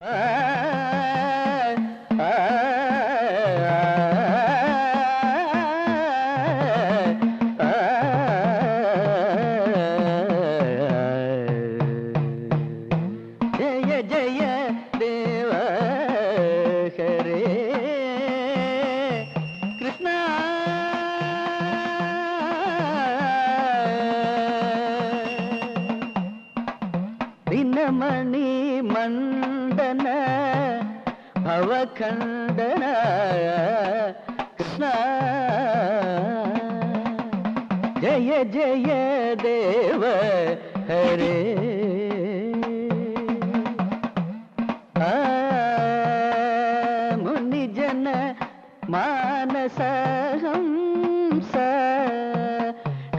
ജയ ജയ ദേവ ഹരേ കൃഷ്ണ ദിനമണി മണ്ഡന ഭവഖണ്ഡന കൃഷ്ണ ജയ ജയ ദേവ ഹരേ മുനിജന മാനസഹംസ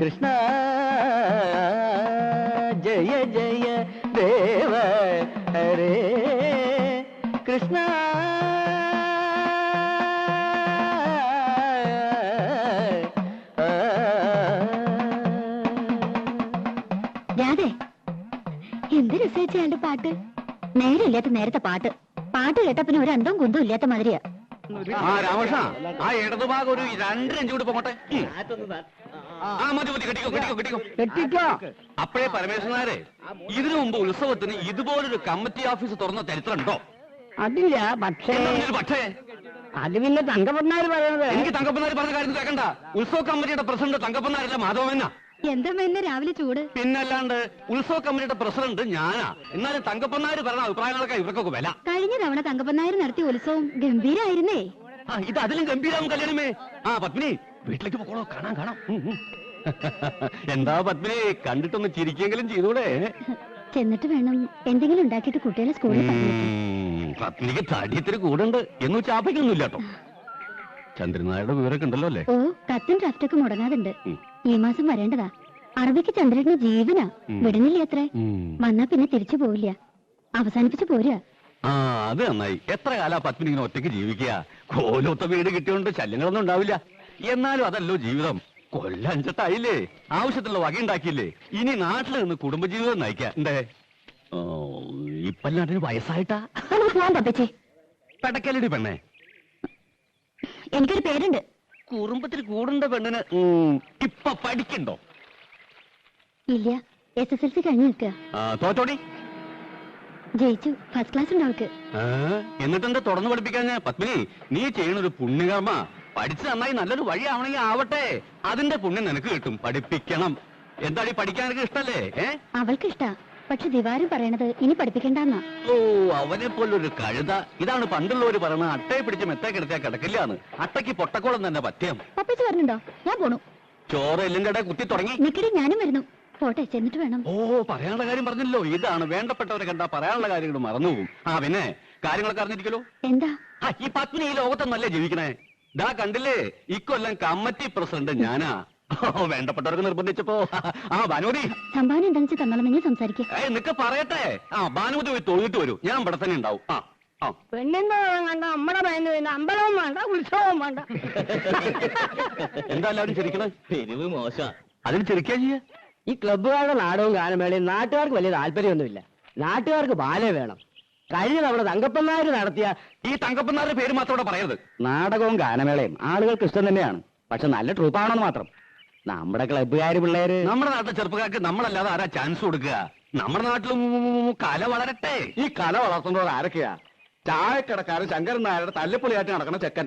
കൃഷ്ണ ജയ ജയ ദേവ ഹരേ കൃഷ്ണ രാധേ, എന്ത് രസിച്ചയാളുടെ പാട്ട്. നേരമില്ലാത്ത നേരത്തെ പാട്ട്. പാട്ട് കേട്ട പിന്നെ ഒരു അന്തവും കുന്തവും ഇല്ലാത്ത മാതിരിയാ. രാമകൃഷ്ണ, ആ ഇടതുഭാഗം ഒരു 2 ഇഞ്ച് കൂടി പോകട്ടെ. മതി മതി, കെട്ടിക്കോ കെട്ടിക്കോ കെട്ടിക്കോ കെട്ടിക്കോ. അപ്പോഴേ പരമേശ്വരനാരെ, ഇതിനു മുമ്പ് ഉത്സവത്തിന് ഇതുപോലൊരു കമ്മിറ്റി ഓഫീസ് തുറന്ന ചരിത്രം ഉണ്ടോ? അതില്ല. പക്ഷേ പക്ഷേ അത് പിന്നെ തങ്കപ്പന്നാര് പറയുന്നത്. എനിക്ക് തങ്കപ്പന്നാര് പറഞ്ഞ കാര്യം കേൾക്കണ്ട. ഉത്സവ കമ്മിറ്റിയുടെ പ്രസിഡന്റ് തങ്കപ്പന്നാരല്ല, മാധവമെന്ന. എന്താ ഇന്ന് രാവിലെ ചൂട്? പിന്നല്ലാണ്ട് ഉത്സവ കമ്മിറ്റിയുടെ പ്രസിഡന്റ് ഞാനാ. എന്നാലും തങ്കപ്പന്നാര് പറഞ്ഞ അഭിപ്രായങ്ങളൊക്കെ ഇവർക്കൊക്കെ വില. കഴിഞ്ഞ തവണ തങ്കപ്പനായർ നടത്തിയ ഉത്സവം ഗംഭീരായിരുന്നേ. ഇത് അതിലും ഗംഭീരാവും കല്യാണമേ. പത്മിനി, വീട്ടിലേക്ക് പോകണോ? കാണാം കാണാം. എന്താ പത്മിനി, കണ്ടിട്ടൊന്ന് ചിരിക്കെങ്കിലും ചെയ്തൂടെ? ചെന്നിട്ട് വേണം എന്തെങ്കിലും ഉണ്ടാക്കിയിട്ട് കുട്ടികളെ സ്കൂളിൽ പറഞ്ഞേക്കാൻ. പത്മിനിക്ക് തടിയത്തിന് കൂടുണ്ട് എന്ന് ചാപ്പയ്ക്കൊന്നുമില്ല കേട്ടോ. ചന്ദ്രനായുടെ വിവരമൊക്കെ ഉണ്ടല്ലോ അല്ലേ? ഓ, കത്തും ഡ്രാഫ്റ്റൊക്കെ മുടങ്ങാതുണ്ട്. ഈ മാസം വരേണ്ടതാ. അറബിക്ക് ചന്ദ്രന് ജീവനാ. വിടുന്നില്ല അത്രേ. വന്നാ പിന്നെ തിരിച്ചു പോവില്ല. അവസാനിപ്പിച്ച് പോരുക. അത് നന്നായി. എത്ര കാലാ പത്മിനി ഇങ്ങനെ ഒറ്റയ്ക്ക് ജീവിക്കുക? കോലൊത്ത വീട് കിട്ടിയോണ്ട് ശല്യങ്ങളൊന്നും ഉണ്ടാവില്ല. എന്നാലും അതല്ലോ ജീവിതം. കൊല്ലഞ്ചട്ടായില്ലേ, ആവശ്യത്തിലുള്ള വകയുണ്ടാക്കിയില്ലേ. ഇനി നാട്ടിൽ നിന്ന് കുടുംബജീവിതം നയിക്കാം. എന്തേ ഇപ്പല്ലാണ്ടിന് വയസ്സായിട്ടാ? പോവാൻ പപ്പച്ചേ. പെടക്കലടി പെണ്ണേ, എനിക്കൊരു പേരുണ്ട്. കുറുമ്പത്തിൽ കൂടുണ്ട പെണ്ണിന് ഇപ്പൊ പഠിക്കണ്ടോ? ഇല്ല, SSLC കഴിഞ്ഞു നിൽക്കുക. തോറ്റോടി. ജയിച്ചു. ഫസ്റ്റ് ക്ലാസ് ഉണ്ട് അവൾക്ക്. എന്നിട്ടെന്താ തുടർന്ന് പഠിപ്പിക്കാൻ? പത്മിനി, നീ ചെയ്യണൊരു പുണ്യകർമ്മ. പഠിച്ച് നന്നായി നല്ലൊരു വഴിയാവണമെങ്കിൽ ആവട്ടെ. അതിന്റെ പുണ്യം നിനക്ക് കിട്ടും. പഠിപ്പിക്കണം. എന്താടി, പഠിക്കാൻ എനിക്ക് ഇഷ്ടല്ലേ? അവൾക്ക് ഇഷ്ടാ. പക്ഷെ ദിവാരം പറയണത് ഇനി പഠിപ്പിക്കണ്ടെന്നാ. ഓ, അവനെ പോലൊരു കഴുത. ഇതാണ് പണ്ടുള്ളവര് പറയുന്നത്, അട്ടയെ പിടിച്ച് മെത്തേ കിടത്തിയാ കിടക്കില്ലാന്ന്. അട്ടയ്ക്ക് പൊട്ടക്കോളം തന്നെ പറ്റിയം. പപ്പച്ച പറഞ്ഞുണ്ടോ? ഞാൻ പോണു. ചോറ് എല്ലിന്റെ ഇടയിൽ കുത്തി തുടങ്ങി. നിക്കടി, ഞാനും വരുന്നു. പോട്ടെ, ചെന്നിട്ട് വേണം. ഓ, പറയാനുള്ള കാര്യം പറഞ്ഞല്ലോ. ഇതാണ് വേണ്ടപ്പെട്ടവരെ കണ്ടാ പറയാനുള്ള കാര്യങ്ങൾ മറന്നുപോകും. പിന്നെ കാര്യങ്ങളൊക്കെ അറിഞ്ഞിരിക്കലോ. എന്താ? ഈ പത്മിനി ഈ ലോകത്തൊന്നല്ലേ ജീവിക്കണേ? ദാ കണ്ടില്ലേ, ഇക്കൊല്ലം കമ്മിറ്റി പ്രസിഡന്റ് ഞാനാ. വേണ്ടപ്പെട്ടവർക്ക് നിർബന്ധിച്ചപ്പോ ഭാനുമതി സംഭാവന എന്താണെന്ന് വെച്ചാൽ തന്നോളം നിങ്ങൾ സംസാരിക്കുക. നിനക്ക് പറയട്ടെ. ഭാനുമതി പോയി തോന്നിട്ട് വരൂ. ഞാൻ ഇവിടെ തന്നെ ഉണ്ടാവും. പെണ്ണെന്തോ കണ്ട നമ്മടെ പയ്യന് പിന്നെ അമ്പലവും വേണ്ട, ഉത്സവവും വേണ്ട. എന്താ എല്ലാവരും ചിരിക്കണേ? പെരുവ് മോശ. അതിന് ചിരിക്കാ ചെയ്യ. ഈ ക്ലബ്ബുകാരുടെ നാടകവും ഗാനമേളയും നാട്ടുകാർക്ക് വലിയ താല്പര്യമൊന്നുമില്ല. നാട്ടുകാർക്ക് ബാലേ വേണം. കഴിഞ്ഞ തവണ തങ്കപ്പന്നാര് നടത്തിയ ഈ തങ്കപ്പന്നാരുടെ പേര് മാത്രം ഇവിടെ പറയരുത്. നാടകവും ഗാനമേളയും ആളുകൾക്ക് ഇഷ്ടം തന്നെയാണ്. പക്ഷെ നല്ല ട്രൂപ്പാണെന്ന് മാത്രം. നമ്മുടെ ക്ലബ്ബുകാര് പിള്ളേര്, നമ്മുടെ നാട്ടിലെ ചെറുപ്പക്കാർക്ക് നമ്മളല്ലാതെ ആരാ ചാൻസ് കൊടുക്കുക? നമ്മുടെ നാട്ടിലും കല വളരട്ടെ. ഈ കല വളർത്തുന്നവർ ആരൊക്കെയാ? ചായക്കടക്കാരൻ ശങ്കരൻ നായരുടെ തല്ലിപ്പൊളിയായിട്ട് നടക്കുന്ന ചെക്കൻ,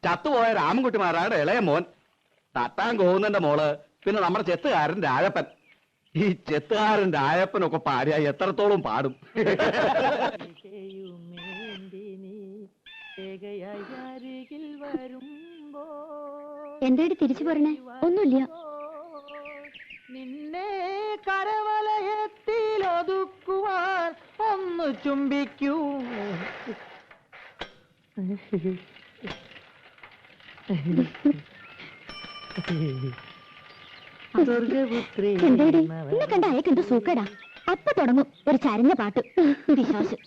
ചത്തുപോയ രാമൻകുട്ടിമാരായുടെ ഇളയ മോൻ, തട്ടാൻ കോവുന്നന്റെ മോള്, പിന്നെ നമ്മുടെ ചെത്തുകാരൻ രാജപ്പൻ. ഈ ചെത്തുകാരൻ രാജപ്പനൊക്കെ പാടിയായി എത്രത്തോളം പാടും. എന്തായിട്ട് തിരിച്ചു പറഞ്ഞേ? ഒന്നുമില്ല. നിന്നെ കരവലയത്തിൽ ഒതുക്കുവാൻ ഒന്ന് ചുംബിക്കൂ. എന്താടി എന്നെ കണ്ട അയക്കെന്തോ സൂക്കേടാ. അപ്പൊ തുടങ്ങും ഒരു ചരഞ്ഞ പാട്ട്. വിശ്വാസം.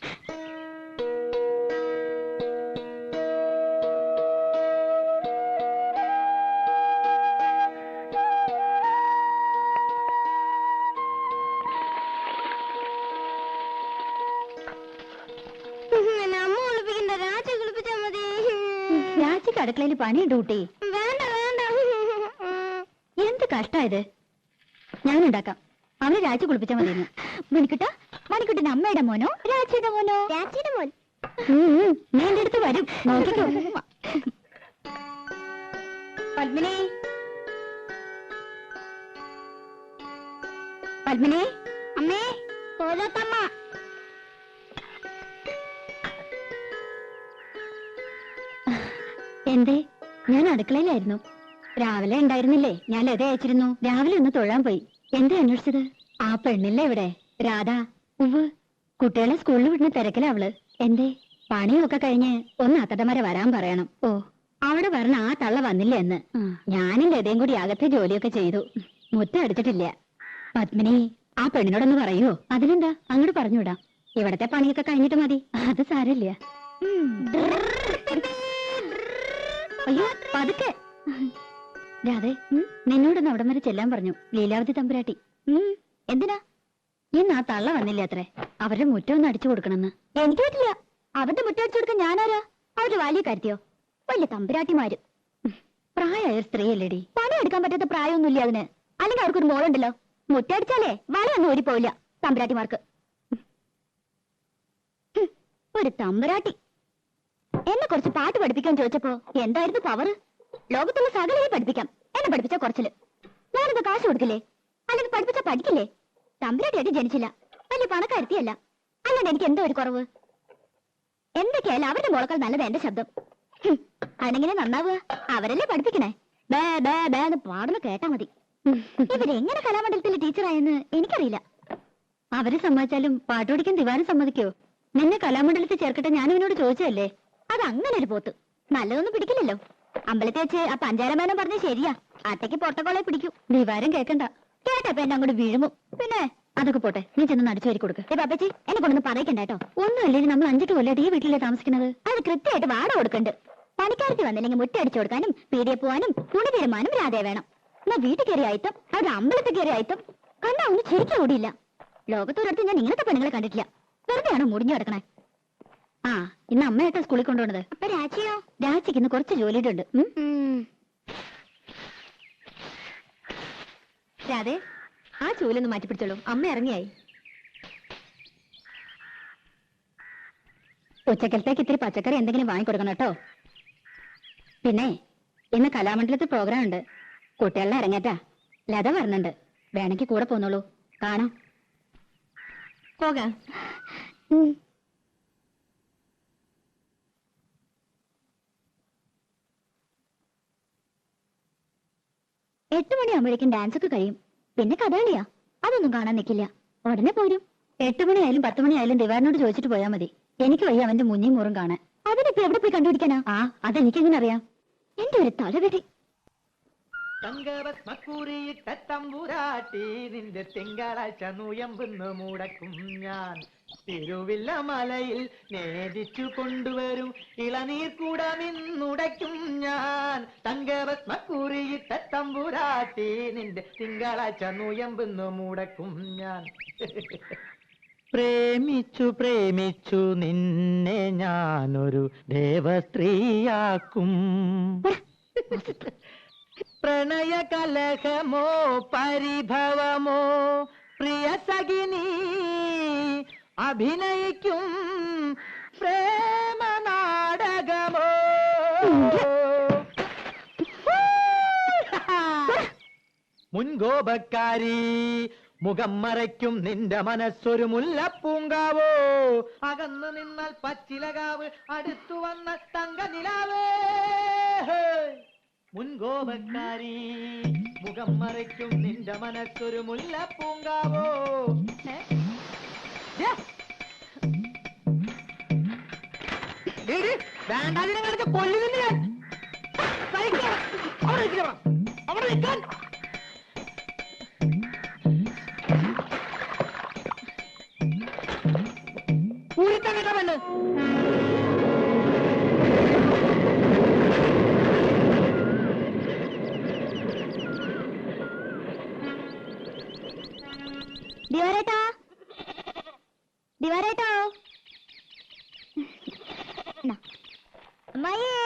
അടുക്കളയിൽ പണിയുണ്ട് കുട്ടി. വേണ്ട വേണ്ട. എന്ത് കഷ്ടായത്. ഞാനുണ്ടാക്കാം. അവനെ രാജി കുളിപ്പിച്ചാൽ മതിയെന്ന്. മണിക്കുട്ട, മണിക്കുട്ടിന്റെ അമ്മയുടെ മോനോ രാജിയുടെ മോനോ? രാജിയുടെ മോൻ. നീ എന്റെ അടുത്ത് വരും, നോക്കിക്കോ. പത്മിനി, പത്മിനി, അമ്മേ, പോലത്തമ്മ. എന്തേ? ഞാൻ അടുക്കളയിലായിരുന്നു. രാവിലെ ഉണ്ടായിരുന്നില്ലേ? ഞാൻ ലത അയച്ചിരുന്നു. രാവിലെ ഒന്ന് തൊഴാൻ പോയി. എന്താ അന്വേഷിച്ചത്? ആ പെണ്ണില്ലേ ഇവിടെ, രാധ? ഉവ്, കുട്ടികളെ സ്കൂളിൽ വിടുന്ന തിരക്കിലാ അവള്. എന്തേ? പണിയൊക്കെ കഴിഞ്ഞ് ഒന്ന് അത്തടമര വരാൻ പറയണം. ഓ, അവിടെ പറഞ്ഞ ആ തള്ള വന്നില്ല എന്ന്. ഞാനും ലതയും കൂടി അകത്തെ ജോലിയൊക്കെ ചെയ്തു. മുറ്റം അടിച്ചിട്ടില്ല. പത്മിനി, ആ പെണ്ണിനോടൊന്ന് പറയോ? അതിനെന്താ, അങ്ങോട്ട് പറഞ്ഞുവിടാം. ഇവിടത്തെ പണിയൊക്കെ കഴിഞ്ഞിട്ട് മതി. അത് സാരമില്ല. അയ്യോ, പതുക്കെ. രാധേ, നിന്നോടൊന്ന് അവിടം വരെ ചെല്ലാൻ പറഞ്ഞു ലീലാവതി തമ്പുരാട്ടി. എന്തിനാ? ഇന്ന് ആ തള്ള വന്നില്ല അത്രേ. അവരുടെ മുറ്റം ഒന്ന് അടിച്ചു കൊടുക്കണമെന്ന്. എനിക്ക് പറ്റില്ല. അവരുടെ മുറ്റം അടിച്ചു കൊടുക്കാൻ ഞാനാരാ? അവരുടെ വലിയ കാര്യത്തിയോ? വലിയ തമ്പുരാട്ടിമാര്. പ്രായമായ സ്ത്രീയല്ലേടി. പണിയെടുക്കാൻ പറ്റാത്ത പ്രായമൊന്നുമില്ല അതിന്. അല്ലെങ്കിൽ അവർക്കൊരു മോളുണ്ടല്ലോ. മുറ്റടിച്ചാലേ വളയൊന്നും ഓടിപ്പോവില്ല തമ്പുരാട്ടിമാർക്ക്. ഒരു തമ്പുരാട്ടി എന്നെ കുറച്ച് പാട്ട് പഠിപ്പിക്കാൻ ചോദിച്ചപ്പോ എന്തായിരുന്നു പവർ? ലോകത്തുള്ള സകലയെ പഠിപ്പിക്കാം. എന്നെ പഠിപ്പിച്ച കുറച്ചില്. ഞാനെന്താ കാശ് കൊടുക്കില്ലേ? അല്ലെങ്കിൽ പഠിപ്പിച്ച പഠിക്കില്ലേ? തമ്പുരാട്ടിയായിട്ട് ജനിച്ചില്ല, വലിയ പണക്കാരുത്തിയല്ല. അല്ലാണ്ട് എനിക്ക് എന്തോ ഒരു കുറവ്. എന്തൊക്കെയായാലും അവരുടെ മോളക്കാൾ നല്ലത് എന്റെ ശബ്ദം. അതെങ്ങനെ നന്നാവുക? അവരല്ലേ പഠിപ്പിക്കണേ. ബേ ബേ ബേ എന്ന് പാടുന്ന കേട്ടാ മതി. ഇവരെങ്ങനെ കലാമണ്ഡലത്തിലെ ടീച്ചറായെന്ന് എനിക്കറിയില്ല. അവര് സമ്മതിച്ചാലും പാട്ട് പഠിക്കാൻ ദിവാരം സമ്മതിക്കോ? നിന്നെ കലാമണ്ഡലത്തിൽ ചേർക്കട്ടെ ഞാൻ ഇവനോട് ചോദിച്ചതല്ലേ. അത് അങ്ങനെ ഒരു പോത്ത് നല്ലതൊന്നും പിടിക്കില്ലല്ലോ. അമ്പലത്തിൽ വെച്ച് ആ പഞ്ചാരമേനം പറഞ്ഞ ശരിയാ. അത്തേക്ക് പൊട്ടക്കോളെ പിടിക്കൂ. ദിവാരം കേക്കണ്ട. കേട്ടപ്പോ എന്നെ അങ്ങോട്ട് വീഴുമോ? പിന്നെ അതൊക്കെ പോട്ടെ, നീ ചെന്ന് അടിച്ചു വരി കൊടുക്ക്. പാപ്പച്ചി, എന്നെ കൊണ്ടൊന്ന് പറയിക്കണ്ട കേട്ടോ. ഒന്നുമല്ലേ, നമ്മൾ 5 കൊല്ലമായിട്ട് ഈ വീട്ടിലെ താമസിക്കുന്നത്. അത് കൃത്യമായിട്ട് വാട കൊടുക്കണ്ട്. പണിക്കാരത്തി വന്നില്ലെങ്കിൽ മുറ്റടിച്ചു കൊടുക്കാനും പീടിയെ പോവാനും തുണി തീരുമാനം രാധേ വേണം. എന്നാ വീട്ടിൽ കയറിയ അയത്തം, അവിടെ അമ്പലത്തിൽ കയറിയ അയത്തം കണ്ടാ ഒന്നും ശരിക്കും ഓടിയില്ല. ലോകത്തൊരിടത്ത് ഞാൻ ഇങ്ങനത്തെ പെണ്ണുങ്ങളെ കണ്ടിട്ടില്ല. വെറുതെയാണോ മുടിഞ്ഞു കിടക്കണേ? ആ, ഇന്ന് അമ്മയായിട്ടാ സ്കൂളിൽ കൊണ്ടുപോണത്. അപ്പൊ രാജിയോ? രാജിക്ക് ഇന്ന് കുറച്ച് ജോലിയുടെ ഉണ്ട്. രാധേ, ആ ചൂലൊന്ന് മാറ്റിപ്പിടിച്ചോളൂ. അമ്മ ഇറങ്ങിയായി. ഉച്ചക്കലത്തേക്ക് ഇത്തിരി പച്ചക്കറി എന്തെങ്കിലും വാങ്ങിക്കൊടുക്കണം കേട്ടോ. പിന്നെ ഇന്ന് കലാമണ്ഡലത്തിൽ പ്രോഗ്രാം ഉണ്ട്. കുട്ടികളുടെ ഇറങ്ങേറ്റാ. ലത വരുന്നുണ്ട്. വേണമെങ്കിൽ കൂടെ പോന്നോളൂ, കാണാം. പോകാം. 8 മണിയാകുമ്പോഴേക്കും ഡാൻസ് ഒക്കെ കഴിയും. പിന്നെ കഥകളിയാ, അതൊന്നും കാണാൻ നിൽക്കില്ല. ഉടനെ പോരും. 8 മണിയായാലും 10 മണിയായാലും ദിവാരനോട് ചോദിച്ചിട്ട് പോയാൽ മതി. എനിക്ക് വയ്യ അവന്റെ മുന്നിൽ മൂറും കാണാൻ. അതിനിപ്പോ എവിടെ പോയി കണ്ടുപിടിക്കാനാ? ആ, അതെനിക്കെങ്ങനെ അറിയാം? എന്റെ ഒരു തലവെടി. തങ്കഭസ്മക്കുറിയിട്ട തമ്പുരാട്ടി നിന്റെ തിങ്കളാഴ്ച നുയമ്പെന്ന് മുടക്കും ഞാൻ. തിരുവില്ല മലയിൽ നേദിച്ചു കൊണ്ടുവരും ഇളനീർ കൂടമിന്നുടയ്ക്കും ഞാൻ. തങ്കഭസ്മക്കുറിയിട്ട തമ്പുരാട്ടി നിന്റെ തിങ്കളാഴ്ച നുയമ്പെന്ന് മുടക്കും ഞാൻ. പ്രേമിച്ചു പ്രേമിച്ചു നിന്നെ ഞാനൊരു ദേവസ്ത്രീയാക്കും. പ്രണയ കലഹമോ പരിഭവമോ പ്രിയ സഖിനി അഭിനയിക്കും പ്രേമ നാടകമോ. മുൻകോപക്കാരി മുഖം മറയ്ക്കും നിന്റെ മനസ്സൊരു മുല്ലപ്പൂങ്കാവോ. അകന്നു നിന്നാൽ പച്ചിലകാവ്, അടുത്തു വന്നാൽ തങ്ക നിലാവേ. മുൻകോപക്കാരി മുഖം മറയ്ക്കും നിന്റെ മനസ്സൊരു മുല്ലപ്പൂങ്കാവോ. വേണ്ടാതിനങ്ങൾക്ക് കൊല്ലുന്നില്ല ഞാൻ. അവിടെ നിൽക്കാൻ. ഊരിത്തം കേട്ട പെണ്ണ്. ദിവാരേട്ടാ, ദിവാരേട്ടാ. അമ്മായിയേ,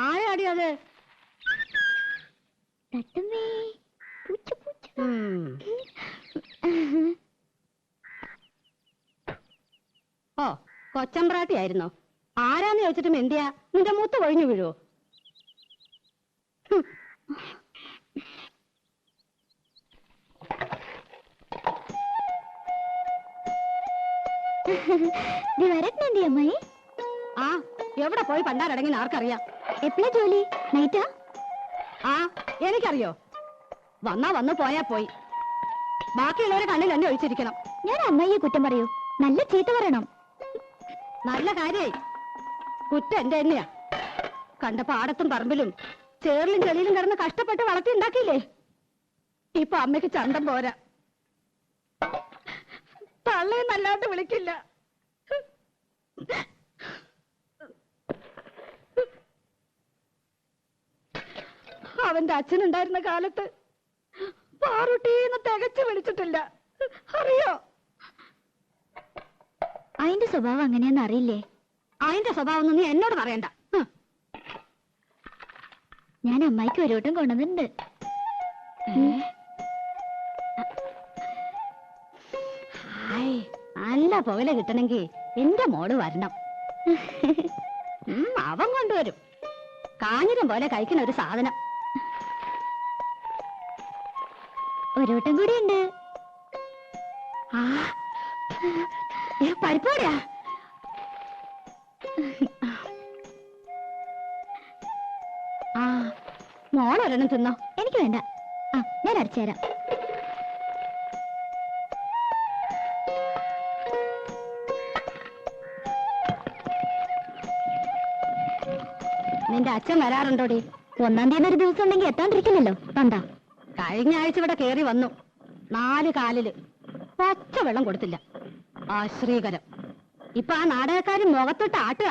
ആരാടി അത്? തട്ടുമ്മേ, പൂച്ച പൂച്ച. ഓ, കൊച്ചമ്പ്രാട്ടി ആയിരുന്നോ? ആരാന്ന് ചോദിച്ചിട്ടും എന്തിയാ? നിന്റെ മൂത്ത് കൊഴിഞ്ഞു വീഴുവോ? അമ്മായി ആ എവിടെ പോയി പണ്ടാരടങ്ങി ആർക്കറിയാം? എപ്പോഴാ ജോലി? നൈറ്റാ? ആ എനിക്കറിയോ. വന്നാ വന്ന് പോയാ പോയി. ബാക്കിയുള്ളവരെ കണ്ണിൽ എന്നെ ഒഴിച്ചിരിക്കണം. ഞാൻ അമ്മയെ കുറ്റം പറയൂ? നല്ല ചീത്ത പറയണം. നല്ല കാര്യായി. കുറ്റം എന്റെ തന്നെയാ. കണ്ട പാടത്തും പറമ്പിലും ചേറിലും ചെളിയിലും കിടന്ന് കഷ്ടപ്പെട്ട് വളർത്തി ഉണ്ടാക്കിയില്ലേ? ഇപ്പൊ അമ്മയ്ക്ക് ചന്തം പോരാ. തള്ളയും നല്ലാണ്ട് വിളിക്കില്ല. അവന്റെ അച്ഛനുണ്ടായിരുന്ന കാലത്ത് പാറുട്ടീന്ന് തികച്ചു വിളിച്ചിട്ടില്ല. അറിയോ? അതിന്റെ സ്വഭാവം അങ്ങനെയെന്ന് അറിയില്ലേ? അതിന്റെ സ്വഭാവം ഒന്നും നീ എന്നോട് പറയണ്ട. ഞാൻ അമ്മായിക്ക് ഒരു വട്ടം കൊണ്ടുവന്നിട്ടുണ്ട്. നല്ല പുകല കിട്ടണമെങ്കിൽ എന്റെ മോള് വരണം. അവൻ കൊണ്ടുവരും. കാഞ്ഞിരം പോലെ കഴിക്കുന്ന ഒരു സാധനം. ഒരു വട്ടം കൂടി ഉണ്ട്. പരിപ്പോടാ. ആ മോളൊരെണ്ണം തിന്നോ. എനിക്ക് വേണ്ട. ആ ഞാൻ അടിച്ചുതരാം. നിന്റെ അച്ഛൻ വരാറുണ്ടോടി? 1-ാം തീയതി ഒരു ദിവസം ഉണ്ടെങ്കിൽ എത്താണ്ടിരിക്കില്ലല്ലോ. കണ്ടാ കഴിഞ്ഞ ആഴ്ച ഇവിടെ കേറി വന്നു. 4 കാലില് പച്ച വെള്ളം കൊടുത്തില്ല. ആശ്രീകരം. ഇപ്പൊ ആ നാടകക്കാരൻ മുഖത്തോട്ട് ആട്ടുക.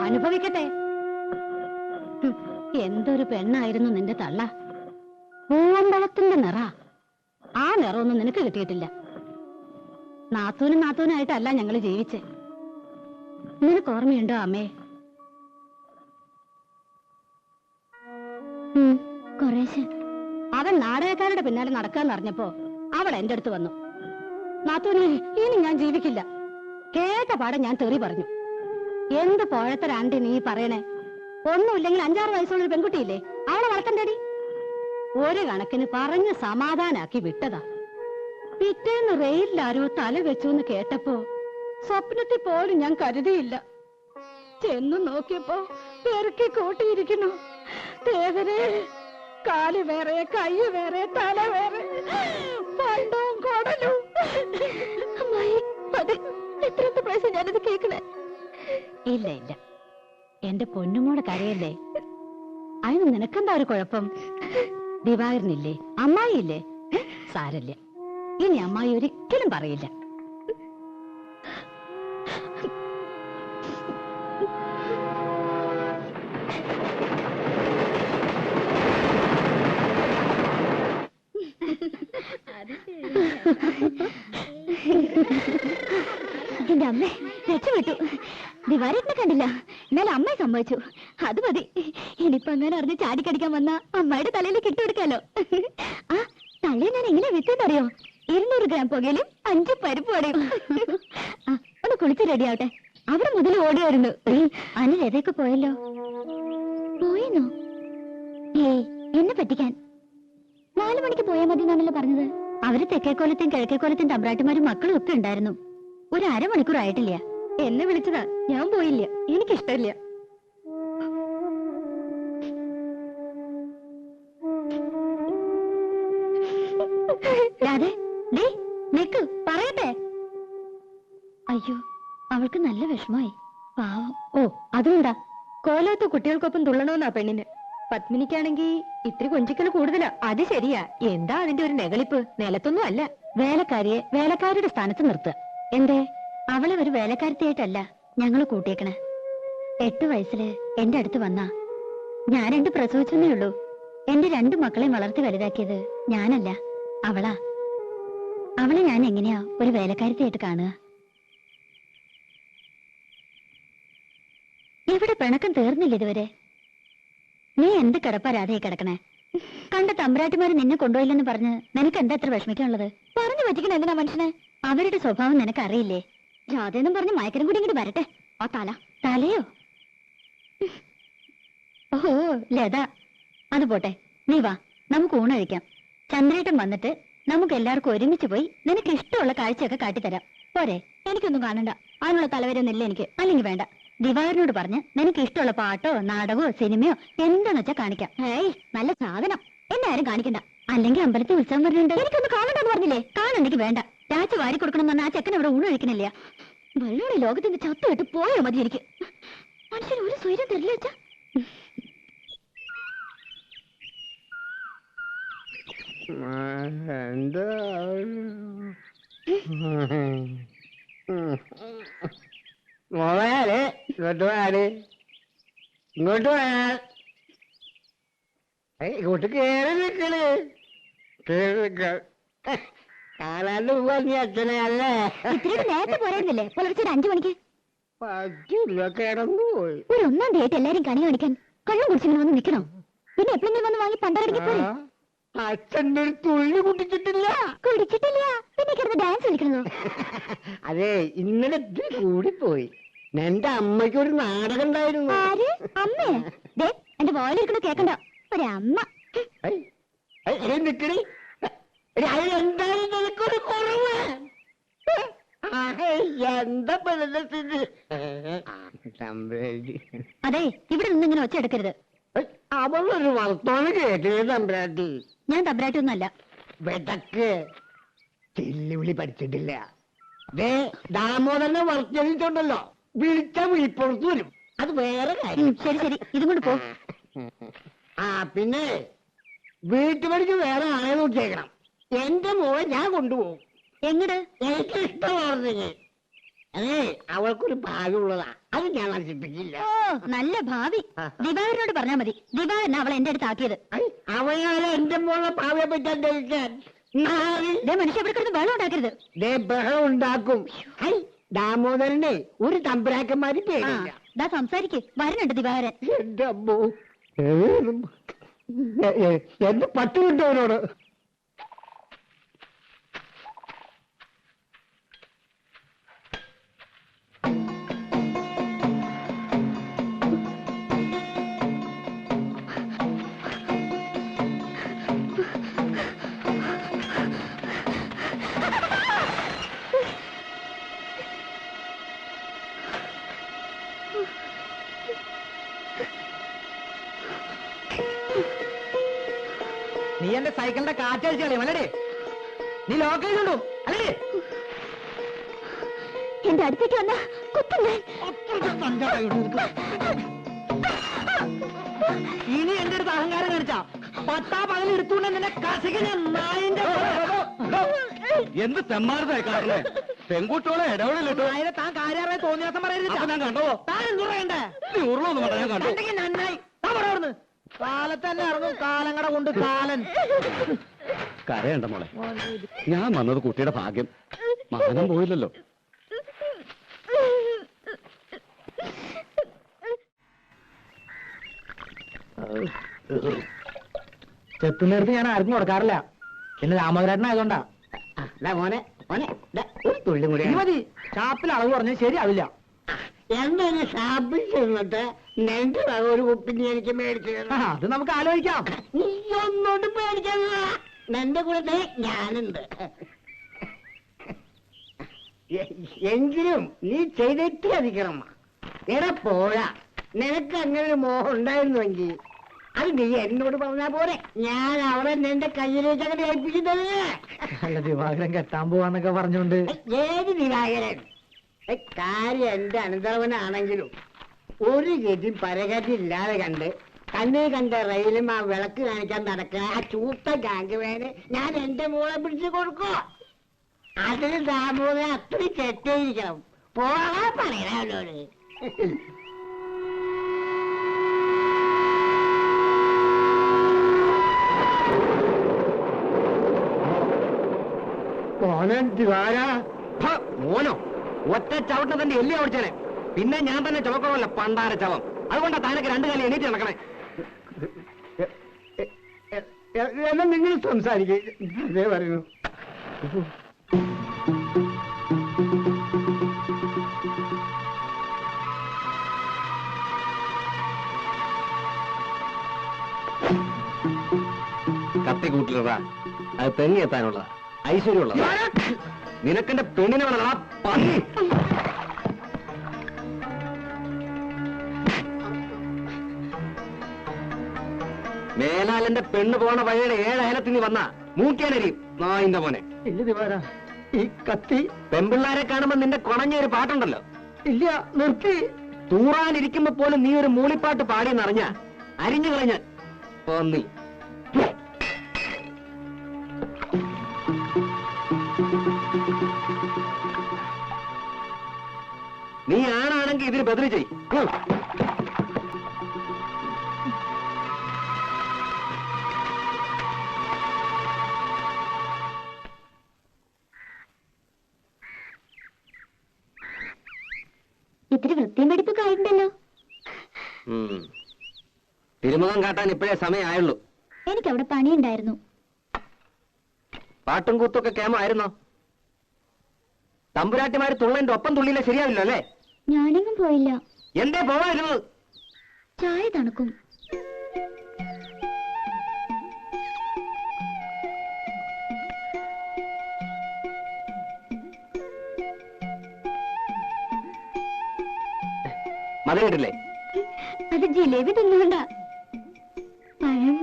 അനുഭവിക്കട്ടെ. എന്തൊരു പെണ്ണായിരുന്നു നിന്റെ തള്ള. പൂവമ്പളത്തിന്റെ നിറ. ആ നിറമൊന്നും നിനക്ക് കിട്ടിയിട്ടില്ല. നാത്തൂനായിട്ടല്ല ഞങ്ങള് ജീവിച്ചേ. നിനക്ക് ഓർമ്മയുണ്ടോ അമ്മേ? കുറേശ്ശെ. അവൻ നാടകക്കാരുടെ പിന്നാലെ നടക്കാന്ന് അറിഞ്ഞപ്പോ അവൾ എന്റെ അടുത്ത് വന്നു. നാത്തൂനെ, ഇനി ഞാൻ ജീവിക്കില്ല. കേട്ട പാടെ ഞാൻ തെറി പറഞ്ഞു. എന്ത് പോഴത്തരാണ്ടി നീ പറയണേ? ഒന്നുമില്ലെങ്കിൽ 5-6 വയസ്സുള്ളൊരു പെൺകുട്ടിയില്ലേ? അവളെ വളർത്തണ്ടേടി. ഒരു കണക്കിന് പറഞ്ഞ് സമാധാനാക്കി വിട്ടതാ. പിറ്റേന്ന് റെയിലാരോ തല വെച്ചു എന്ന് കേട്ടപ്പോ സ്വപ്നത്തിൽ പോലും ഞാൻ കരുതിയില്ല. ചെന്നു നോക്കിയപ്പോ പെറുക്കി കൂട്ടിയിരിക്കുന്നു. തേവരെ, കാല് വേറെ, കൈ വേറെ, തല വേറെ, പണ്ടവും കൊടലും. എത്രത്തെ പ്രാവശ്യം ഞാനത് കേൾക്കണേ? ഇല്ല ഇല്ല, എന്റെ പൊന്നുമോടെ കരയല്ലേ. അതിന് നിനക്കെന്താ ഒരു കുഴപ്പം? ദിവാകരനില്ലേ, അമ്മായില്ലേ? സാരല്ല, ഇനി അമ്മായി ഒരിക്കലും പറയില്ല. എന്റെ അമ്മ രക്ഷപ്പെട്ടു. ദിവാരേട്ടനെ കണ്ടില്ല, എന്നാലും അമ്മയെ സമ്മതിച്ചു. അത് മതി. ഇനിയിപ്പോ അങ്ങനെ അറിഞ്ഞ് ചാടിക്കടിക്കാൻ വന്ന അമ്മയുടെ തലയിൽ കിട്ടുകൊടുക്കാലോ. ആ തള്ളയെ ഞാൻ എങ്ങനെ വിറ്റെന്നറിയോ? 200 ഗ്രാം പുകയിലും 5 പരിപ്പ് വടയും. ഒന്ന് കുളിച്ച് റെഡിയാവട്ടെ. അവിടെ മുതൽ ഓടിയായിരുന്നു. അനിൽ എതൊക്കെ പോയല്ലോ. പോയെന്നോ? ഏയ്, എന്നെ പറ്റിക്കാൻ. 4 മണിക്ക് പോയാൽ മതി എന്നാണല്ലോ പറഞ്ഞത്. അവര് തെക്കേക്കോലത്തും കിഴക്കേക്കോലത്തും തമ്പ്രാട്ടിമാരും മക്കളും ഒക്കെ ഉണ്ടായിരുന്നു. ഒരു 1/2 മണിക്കൂർ ആയിട്ടില്ല. എന്നെ വിളിച്ചതാ, ഞാൻ പോയില്ല. എനിക്കിഷ്ടമില്ല. നിക്ക്, പറയട്ടെ. അയ്യോ, അവൾക്ക് നല്ല വിഷമായി. പാവം. ഓ, അതുകൊണ്ടാ കോലത്ത് കുട്ടികൾക്കൊപ്പം തുള്ളണമെന്നാ പെണ്ണിന്. പത്മിനിക്കാണെങ്കി ഇത്തിരി കൊഞ്ചിക്കല് കൂടുതലാ. അത് ശരിയാ. എന്താ അതിന്റെ ഒരു നെകളിപ്പ്? നിലത്തൊന്നും അല്ല. വേലക്കാരിയെ വേലക്കാരുടെ സ്ഥാനത്ത് നിർത്തുക. എന്തേ? അവളെ ഒരു വേലക്കാരത്തിയായിട്ടല്ല ഞങ്ങള് കൂട്ടിയേക്കണേ. 8 വയസ്സില് എന്റെ അടുത്ത് വന്നാ. ഞാൻ 2 പ്രസവിച്ചെന്നേ ഉള്ളൂ. എന്റെ 2 മക്കളെയും വളർത്തി വലുതാക്കിയത് ഞാനല്ല, അവളാ. അവളെ ഞാൻ എങ്ങനെയാ ഒരു വേലക്കാരത്തിയായിട്ട് കാണുക? ഇവിടെ പിണക്കം തീർന്നില്ല ഇതുവരെ. നീ എന്ത് കിടപ്പാ രാധയെ കിടക്കണേ? കണ്ട തമ്പുരാട്ടിമാര് നിന്നെ കൊണ്ടുപോയില്ലെന്ന് പറഞ്ഞ് നിനക്ക് എന്താ എത്ര വിഷമിക്കാനുള്ളത്? പറഞ്ഞു പറ്റിക്കണ എന്തിനാ മനുഷ്യനെ? അവരുടെ സ്വഭാവം നിനക്ക് അറിയില്ലേ? രാധയെന്നും പറഞ്ഞ് മയക്കരം കൂടി ഇങ്ങോട്ട് വരട്ടെ. ആ തലയോ? ഓഹോ ലത, അത് പോട്ടെ, നീ വാ, നമുക്ക് ഊണ് കഴിക്കാം. ചന്ദ്രേട്ടൻ വന്നിട്ട് നമുക്ക് എല്ലാവർക്കും ഒരുമിച്ച് പോയി നിനക്ക് ഇഷ്ടമുള്ള കാഴ്ചയൊക്കെ കാട്ടിത്തരാം. പോരെ? എനിക്കൊന്നും കാണണ്ട, അതിനുള്ള തലവരൊന്നുമില്ല എനിക്ക്. അല്ലെങ്കിൽ വേണ്ട, ദിവാകരനോട് പറഞ്ഞ് നിനക്ക് ഇഷ്ടമുള്ള പാട്ടോ നാടകമോ സിനിമയോ എന്താന്ന് വെച്ചാ കാണിക്കാം. ഏയ് നല്ല സാധനം, എന്നെ ആരും കാണിക്കണ്ട. അല്ലെങ്കിൽ അമ്പലത്തിൽ ഉത്സവം വരുന്നുണ്ട്, എനിക്കൊന്ന് കാണണ്ടെന്ന് പറഞ്ഞില്ലേ? കാണണ്ടെങ്കിൽ വേണ്ട. രാജ വാരി കൊടുക്കണം എന്ന് പറഞ്ഞാൽ ആ ചെക്കൻ അവിടെ ഊണ് കഴിക്കണില്ല. വെള്ളോടെ ലോകത്തിന്റെ ചത്തു വിട്ട് പോയോ മതി എനിക്ക്. മനുഷ്യൻ ഒരു സ്വൈര്യം തരില്ല വെച്ചാ. എന്താ മോളെ ഇങ്ങോട്ട് പോയാല് ഇങ്ങോട്ട് പോയാൽ ഇങ്ങോട്ട് കേറി നിക്കണ്. കാണാണ്ട് പോവാ നീ അച്ഛനെ അല്ലേ? ഇത്തിരി നേരത്തെ പോരായിരുന്നില്ലേ? പുലർച്ചെ 5 മണിക്ക്. പറ്റില്ല, കിടന്നു പോയി. ഒരു 1-ാം തീയതി എല്ലാരും കണി കാണിക്കാൻ കള്ളം കുടിച്ചിങ്ങനെ വന്ന് നിൽക്കണോ? പിന്നെ എപ്പോഴെങ്കിലും വന്ന് വാങ്ങി പണ്ടരടിക്ക് പോരെ. അച്ഛൻ്റെ ഒരു തുള്ളി കുടിച്ചിട്ടില്ല. കുടിച്ചിട്ടില്ല പിന്നെ കിടന്ന് ഡാൻസ് കളിക്കണോ? അതെ, ഇന്നലെ ഇത്തിരി കൂടിപ്പോയി. എന്റെ അമ്മയ്ക്ക് ഒരു നാടകം ഉണ്ടായിരുന്നു. ആര്? അമ്മേ? ദേ എന്റെ വോയിലിരിക്കണ കേക്കണ്ട, ഒരമ്മ. നിക്കടി, എന്തായാലും നിനക്കൊരു കുറവ്. എന്താ അതെ, ഇവിടെ നിന്ന് ഇങ്ങനെ ഒച്ച എടുക്കരുത്. അവളൊരു വർത്തമാനം കേട്ടില്ലേ തമ്പുരാട്ടി? ഞാൻ തബ്രാട്ടി ഒന്നല്ല. വെടക്ക് ചെല്ലുവിളി പഠിച്ചിട്ടില്ല. ദാമോദരനെ വർത്തിച്ചുണ്ടല്ലോ, വിളിച്ച വിളിപ്പുറത്ത് വരും. അത് വേറെ കാര്യം. ശരി ശരി, ഇതും കൊണ്ട് പോ. പിന്നെ വീട്ടുപടിക്ക് വേറെ ആളെ നോക്കിയേക്കണം. എന്റെ മോളെ ഞാൻ കൊണ്ടുപോകും. എങ്ങട്? എനിക്ക് ഇഷ്ടമാർന്നെങ്കിൽ. അതെ, അവൾക്കൊരു ഭാഗ്യമുള്ളതാ, അത് ഞാൻ നശിപ്പിക്കില്ല. ഓ, നല്ല ഭാവി. ദിവാകരനോട് പറഞ്ഞാ മതി. ദിവാകരനാ അവളെ എന്റെ അടുത്ത് ആക്കിയത്. അവയാലെ എന്റെ മോളെ ഭാവിയെ പറ്റാൻ ധരിക്കാൻ മനുഷ്യ ഇവിടെ കിടന്ന് വെള്ളം ഉണ്ടാക്കരുത്. ബഹളം ഉണ്ടാക്കും. ദാമോദരനെ ഒരു തമ്പുരാക്കന്മാര് പേടില്ല. ദാ സംസാരിക്ക്, വരുന്നുണ്ട് ദിവാകരൻ. എന്റെ അമ്മോ, എന്റെ പട്ട് കിട്ടവനോട്. നീ എന്റെ സൈക്കിളിന്റെ കാറ്റടിച്ച് കളയും അല്ലേ? നീ ലോക്കലുണ്ടോ അല്ലേ? എന്റെ അടുത്തേക്ക് വന്ന കുത്തുന്നേ. ഇനി എന്റെ അടുത്ത് അഹങ്കാരം കാണിച്ചാ 10 എടുത്തുകൊണ്ട് നിന്നെ കസിക്ക് ഞാൻ നായിന്റെ. എന്ത് തെമ്മാരതായി കാണുന്നേ? പെൺകുട്ടികളെ ഇടപെടലിട്ടോ. നായരെ താൻ കാര്യമായി തോന്നിയാസം പറയരുത്. ഞാൻ കണ്ടോ? താൻ എന്തു പറയണ്ടേ? നീ ഉരുളൊന്നും വേണ്ട, ഞാൻ കണ്ടു. ഉണ്ടെങ്കിൽ നന്നായി. താൻ പറയന്ന് കാലത്ത് തന്നെ ഇറങ്ങും കാലങ്ങട കൊണ്ട് കാലൻ. കരയണ്ട മോളെ, ഞാൻ വന്നത് കുട്ടിയുടെ ഭാഗ്യം. മാനം പോയില്ലല്ലോ. ചെത്തുന്നേരത്ത് ഞാൻ ആർക്കും കൊടുക്കാറില്ല. പിന്നെ രാമോദരേട്ടനായതുകൊണ്ടാ. മോനെ മോനെ, ഒരു തുള്ളി കൂടി മതി. ഷാപ്പിൽ അളവ് പറഞ്ഞാൽ ശരിയാവില്ല. എന്താണ് ഷാപ്പിൽ ചെന്നിട്ട് നിന്റെ ഒരു കുപ്പിന് എനിക്ക് മേടിച്ചു? അത് നമുക്ക് ആലോചിക്കാം. നീ ഒന്നോട്ട് പേടിക്കണ്ട, നിന്റെ കൂടെ ഞാനുണ്ട്. എങ്കിലും നീ ചെയ്തിട്ട് അധികം. എടാ പോരാ, നിനക്ക് അങ്ങനെ ഒരു മോഹം ഉണ്ടായിരുന്നുവെങ്കിൽ അത് നീ എന്നോട് പറഞ്ഞാ പോരെ. ഞാൻ അവളെ നിന്റെ കയ്യിലേക്ക് അങ്ങനെ ഏൽപ്പിക്കുന്നത്. അല്ല, ദിവാകരൻ കെട്ടാൻ പോവാന്നൊക്കെ പറഞ്ഞോണ്ട്. ഏത് ദിവാകരൻ? കാര്യം എന്റെ അനന്തരവനാണെങ്കിലും ഒരു ഗതി പരകതി ഇല്ലാതെ കണ്ട് കണ്ണേ കണ്ട റെയിലും ആ വിളക്ക് കാണിക്കാൻ നടക്കുക ആ ചൂത്ത ഗാംഗുവേന് ഞാൻ എന്റെ മോളെ പിടിച്ചു കൊടുക്കോ? അതിന് ദാമോദരൻ അത്രയും ചെറ്റേയിരിക്കണം. പോകാൻ പറയണ അവനോട്. മോനോ ഒറ്റ ചവിട്ട തന്റെ എല്ലി ഓടിച്ചേനെ. പിന്നെ ഞാൻ തന്നെ ചുമക്കണമല്ല പണ്ടാര ചവം. അതുകൊണ്ടാ താനൊക്കെ 2 കാലം എണീറ്റ് നടക്കണേ. എന്നാ നിങ്ങൾ സംസാരിക്കേ, അതേ പറയുന്നു. കത്തി കൂട്ടിലടാ, അത് തെങ്ങി എത്താനുള്ളതാ, ഐശ്വര്യമുള്ളതാ. നിനക്കെന്റെ പെണ്ണിനെ വേണടാ പന്നി. മേലാലെന്റെ പെണ്ണ് പോണ വഴിയുടെ 7 അയലത്തിന് വന്ന മൂക്കേനരിയും നായിന്റെ മോനെ. ഇല്ല ദിവാര, ഈ കത്തി പെമ്പിള്ളാരെ കാണുമ്പോ നിന്റെ കുണഞ്ഞൊരു പാട്ടുണ്ടല്ലോ. ഇല്ല, നിർത്തി. തൂറാനിരിക്കുമ്പോ പോലും നീ ഒരു മൂളിപ്പാട്ട് പാടിയെന്നറിഞ്ഞ അരിഞ്ഞു കളഞ്ഞ പന്നി. നീ ആണാണെങ്കിൽ ഇതിന് ബദല് ചെയ്. ഇത്തിരി വൃത്തിയും വെടിപ്പൊക്കെ ആയിട്ടുണ്ടല്ലോ. തിരുമുഖം കാട്ടാൻ ഇപ്പോഴേ സമയമായുള്ളൂ. എനിക്കവിടെ പണിയുണ്ടായിരുന്നു. പാട്ടും കൂത്തൊക്കെ കേമായിരുന്നോ? തമ്പുരാട്ടിമാര് തുള്ളന്റെ ഒപ്പം തുള്ളിയില്ല ശരിയാവില്ല അല്ലേ? ഞാനെങ്ങും പോയില്ല. എന്തേ പോവായിരുന്നത്? ചായ തണുക്കും. മധുരട്ടില്ലേ? അത് ജിലേബി തിന്നുകൊണ്ട. പഴം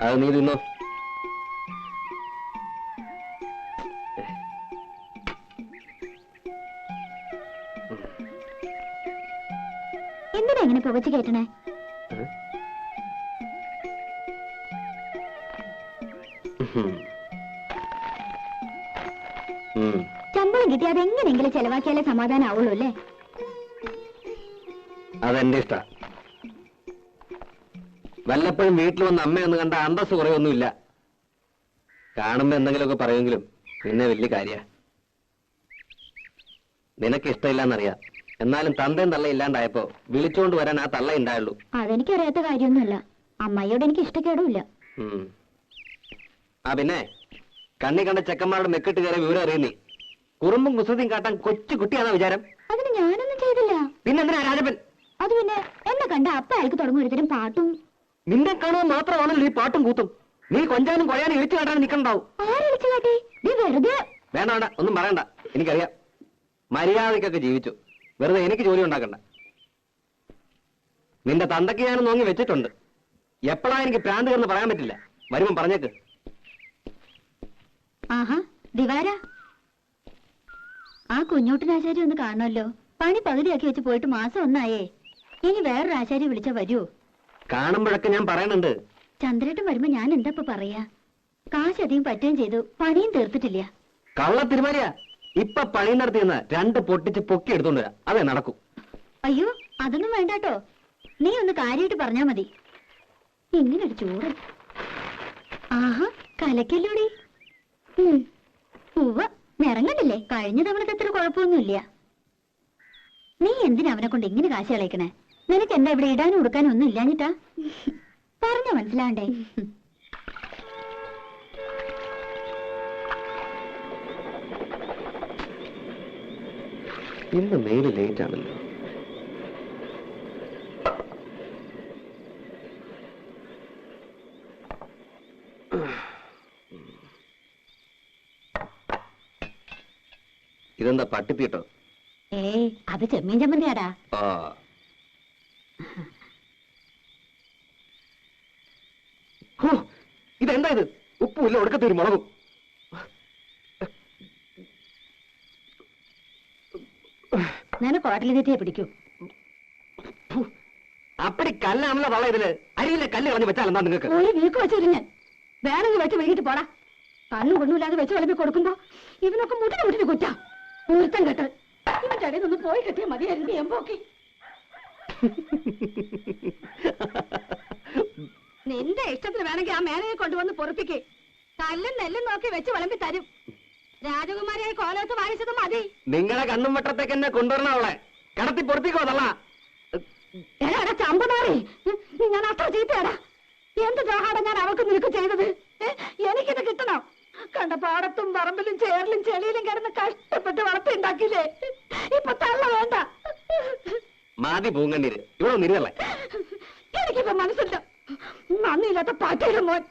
അത് നീ തിന്നോ. എന്തിനാ ഇങ്ങനെ പുകച്ചു കേട്ടണേ? ശമ്പളം കിട്ടി അതെങ്ങനെയെങ്കിലും ചെലവാക്കിയാലേ സമാധാനം ആവുള്ളൂ അല്ലേ? അതെന്റെ ഇഷ്ട. വല്ലപ്പോഴും വീട്ടിൽ വന്ന് അമ്മയൊന്നും കണ്ട അന്തസ് കുറയൊന്നുമില്ല. കാണുമ്പോ എന്തെങ്കിലുമൊക്കെ പറയുമെങ്കിലും പിന്നെ വലിയ കാര്യ. നിനക്ക് ഇഷ്ടമില്ലെന്നറിയാം. എന്നാലും തന്തയും തള്ള ഇല്ലാണ്ടായപ്പോ വിളിച്ചോണ്ട് വരാൻ ആ തള്ള ഉണ്ടായുള്ളൂ. അതെനിക്കറിയാത്ത കാര്യമൊന്നുമല്ല. അമ്മയോട് എനിക്ക് ഇഷ്ടക്കേടുമില്ല. ആ പിന്നെ കണ്ണി കണ്ട ചെക്കന്മാരുടെ മെക്കിട്ട് കയറി വിവരം അറിയുന്നേ. കുറുമ്പും കുസൃതിയും കാട്ടാൻ കൊച്ചു കുട്ടിയാണോ വിചാരം? അതിന് ഞാനൊന്നും ചെയ്തില്ല. പിന്നെന്തിനാ രാജപ്പൻ? അത് പിന്നെ എന്നെ കണ്ട അപ്പ അയാൾക്ക് തുടങ്ങും ഒരുത്തരം പാട്ടും. നിന്നെ കാണുമ്പോൾ മാത്രമാണല്ലോ ഈ പാട്ടും കൂത്തും. നീ കൊഞ്ചാനും കൊഴയാനും ഇഴിച്ചു കാട്ടാനും നിൽക്കണ്ടാവും. ആരടിച്ചു കാട്ടി? നീ വെറുതെ. വേണ്ട വേണ്ട, ഒന്നും പറയണ്ട. എനിക്കറിയാം. മര്യാദക്കൊക്കെ ജീവിച്ചു. വെറുതെ എനിക്ക് ജോലി ഉണ്ടാക്കണ്ട. നിന്റെ തന്തയ്ക്ക് ഞാനും നോങ്ങി വെച്ചിട്ടുണ്ട്. എപ്പോഴാ എനിക്ക് പ്രാന്ത് കയറുന്ന പറയാൻ പറ്റില്ല. വരുമ്പം പറഞ്ഞേക്ക്. ആഹാ ദിവാര, ആ കുഞ്ഞോട്ടനാശാരി ഒന്ന് കാണണമല്ലോ. പണി പകുതിയാക്കി വെച്ച് പോയിട്ട് മാസം 1 ആയേ. ഇനി വേറൊരു ആശാരി വിളിച്ചാ വരൂ? കാണുമ്പോഴൊക്കെ ഞാൻ പറയണുണ്ട്. ചന്ദ്രേട്ടൻ വരുമ്പോ ഞാൻ എന്താ പറയാ? കാശ് അധികം പറ്റുകയും ചെയ്തു, പണിയും തീർത്തിട്ടില്ല. കള്ള തിരുമാലിയാ. ഇപ്പൊ പണി നടത്തിയെന്ന് 2 പൊട്ടിച്ച് പൊക്കി എടുത്തോണ്ട് വരാം. അതേ നടക്കും. അയ്യോ അതൊന്നും വേണ്ടാട്ടോ. നീ ഒന്ന് കാര്യമായിട്ട് പറഞ്ഞാ മതി. ഇങ്ങനൊരു ചോറ്. ആഹാ കലക്കല്ലോടി. ഉവ്വ നിറങ്ങണ്ടല്ലേ? കഴിഞ്ഞ തവണത്തെ അത്ര കുഴപ്പമൊന്നുമില്ല. നീ എന്തിനാ അവനെ കൊണ്ട് ഇങ്ങനെ കാശ് കളയിക്കണേ? നിനക്ക് എന്താ ഇവിടെ ഇടാനും ഉടുക്കാനും ഒന്നും ഇല്ലാഞ്ഞിട്ടാ? പറഞ്ഞ മനസ്സിലാണ്ടേ? ഇന്ന് മെയിൽ ലേറ്റ് ആണല്ലോ. ഇതെന്താ പട്ടിത്തീട്ടോ? ഏയ് അത് ചെമ്മീൻ ചമ്മന്തിയാടാ. ഇതെന്താ ഇത്? ഉപ്പുമില്ല, ഒടുക്കത്തെ ഒരു മുളകും. നിനക്ക് ഹോട്ടലിൽ തെറ്റിയെ പിടിക്കൂ. അപ്പടി കല്ലാണല്ലോ തള്ള ഇതില്. അരിയിലെ കല്ല് കളഞ്ഞ് വെച്ചാൽ എന്താ നിങ്ങൾക്ക്? ഒരു വീക്ക് വെച്ചിരുന്നു ഞാൻ. വേണമെങ്കിൽ വെച്ച് വൈകിട്ട് പോടാ. കണ്ണും കൊണ്ടുമില്ലാതെ വെച്ച് വിളമ്പി കൊടുക്കുമ്പോ ഇവനൊക്കെ മുട്ടിന് കുറ്റാ. പൂർത്തം കെട്ട് ഇവന്റെ ഇടയിൽ നിന്ന് പോയി കെട്ടിയ മതിയായിരുന്നു എമ്പോക്കി. നിന്റെ ഇഷ്ടത്തിന് വേണമെങ്കിൽ ആ മേനയെ കൊണ്ടുവന്ന് പൊറപ്പിക്കേ. കല്ലും നെല്ലും നോക്കി വെച്ച് വിളമ്പി തരും. രാജകുമാരിയായി കോലത്ത് വായിച്ചത് മതി. നിങ്ങളെ കണ്ണും വട്ടത്തേക്ക് എന്നെ കൊണ്ടുവരണ അവളെ കടത്തി പൊറപ്പിക്കോ തള്ള. എടാ ചമ്പനാറി, ഞാൻ അത്ര ചീത്തയാടാ. എന്ത് ദ്രോഹാടാ ഞാൻ അവൾക്ക് നിനക്ക് ചെയ്തത്? എനിക്കിത് കിട്ടണം. കണ്ട പാടത്തും പറമ്പിലും ചേറിലും ചെളിയിലും കിടന്ന് കഷ്ടപ്പെട്ട് വളർത്തിണ്ടാക്കിയില്ലേ? ഇപ്പൊ തള്ള വേണ്ട. മാതി പൂങ്കണ്ണീര് ഇവിടെ നിരുവല്ലേ. എനിക്കിപ്പോ മനസ്സില്ല. നന്ദിയില്ലാത്ത പാറ്റയുടെ മോൻ.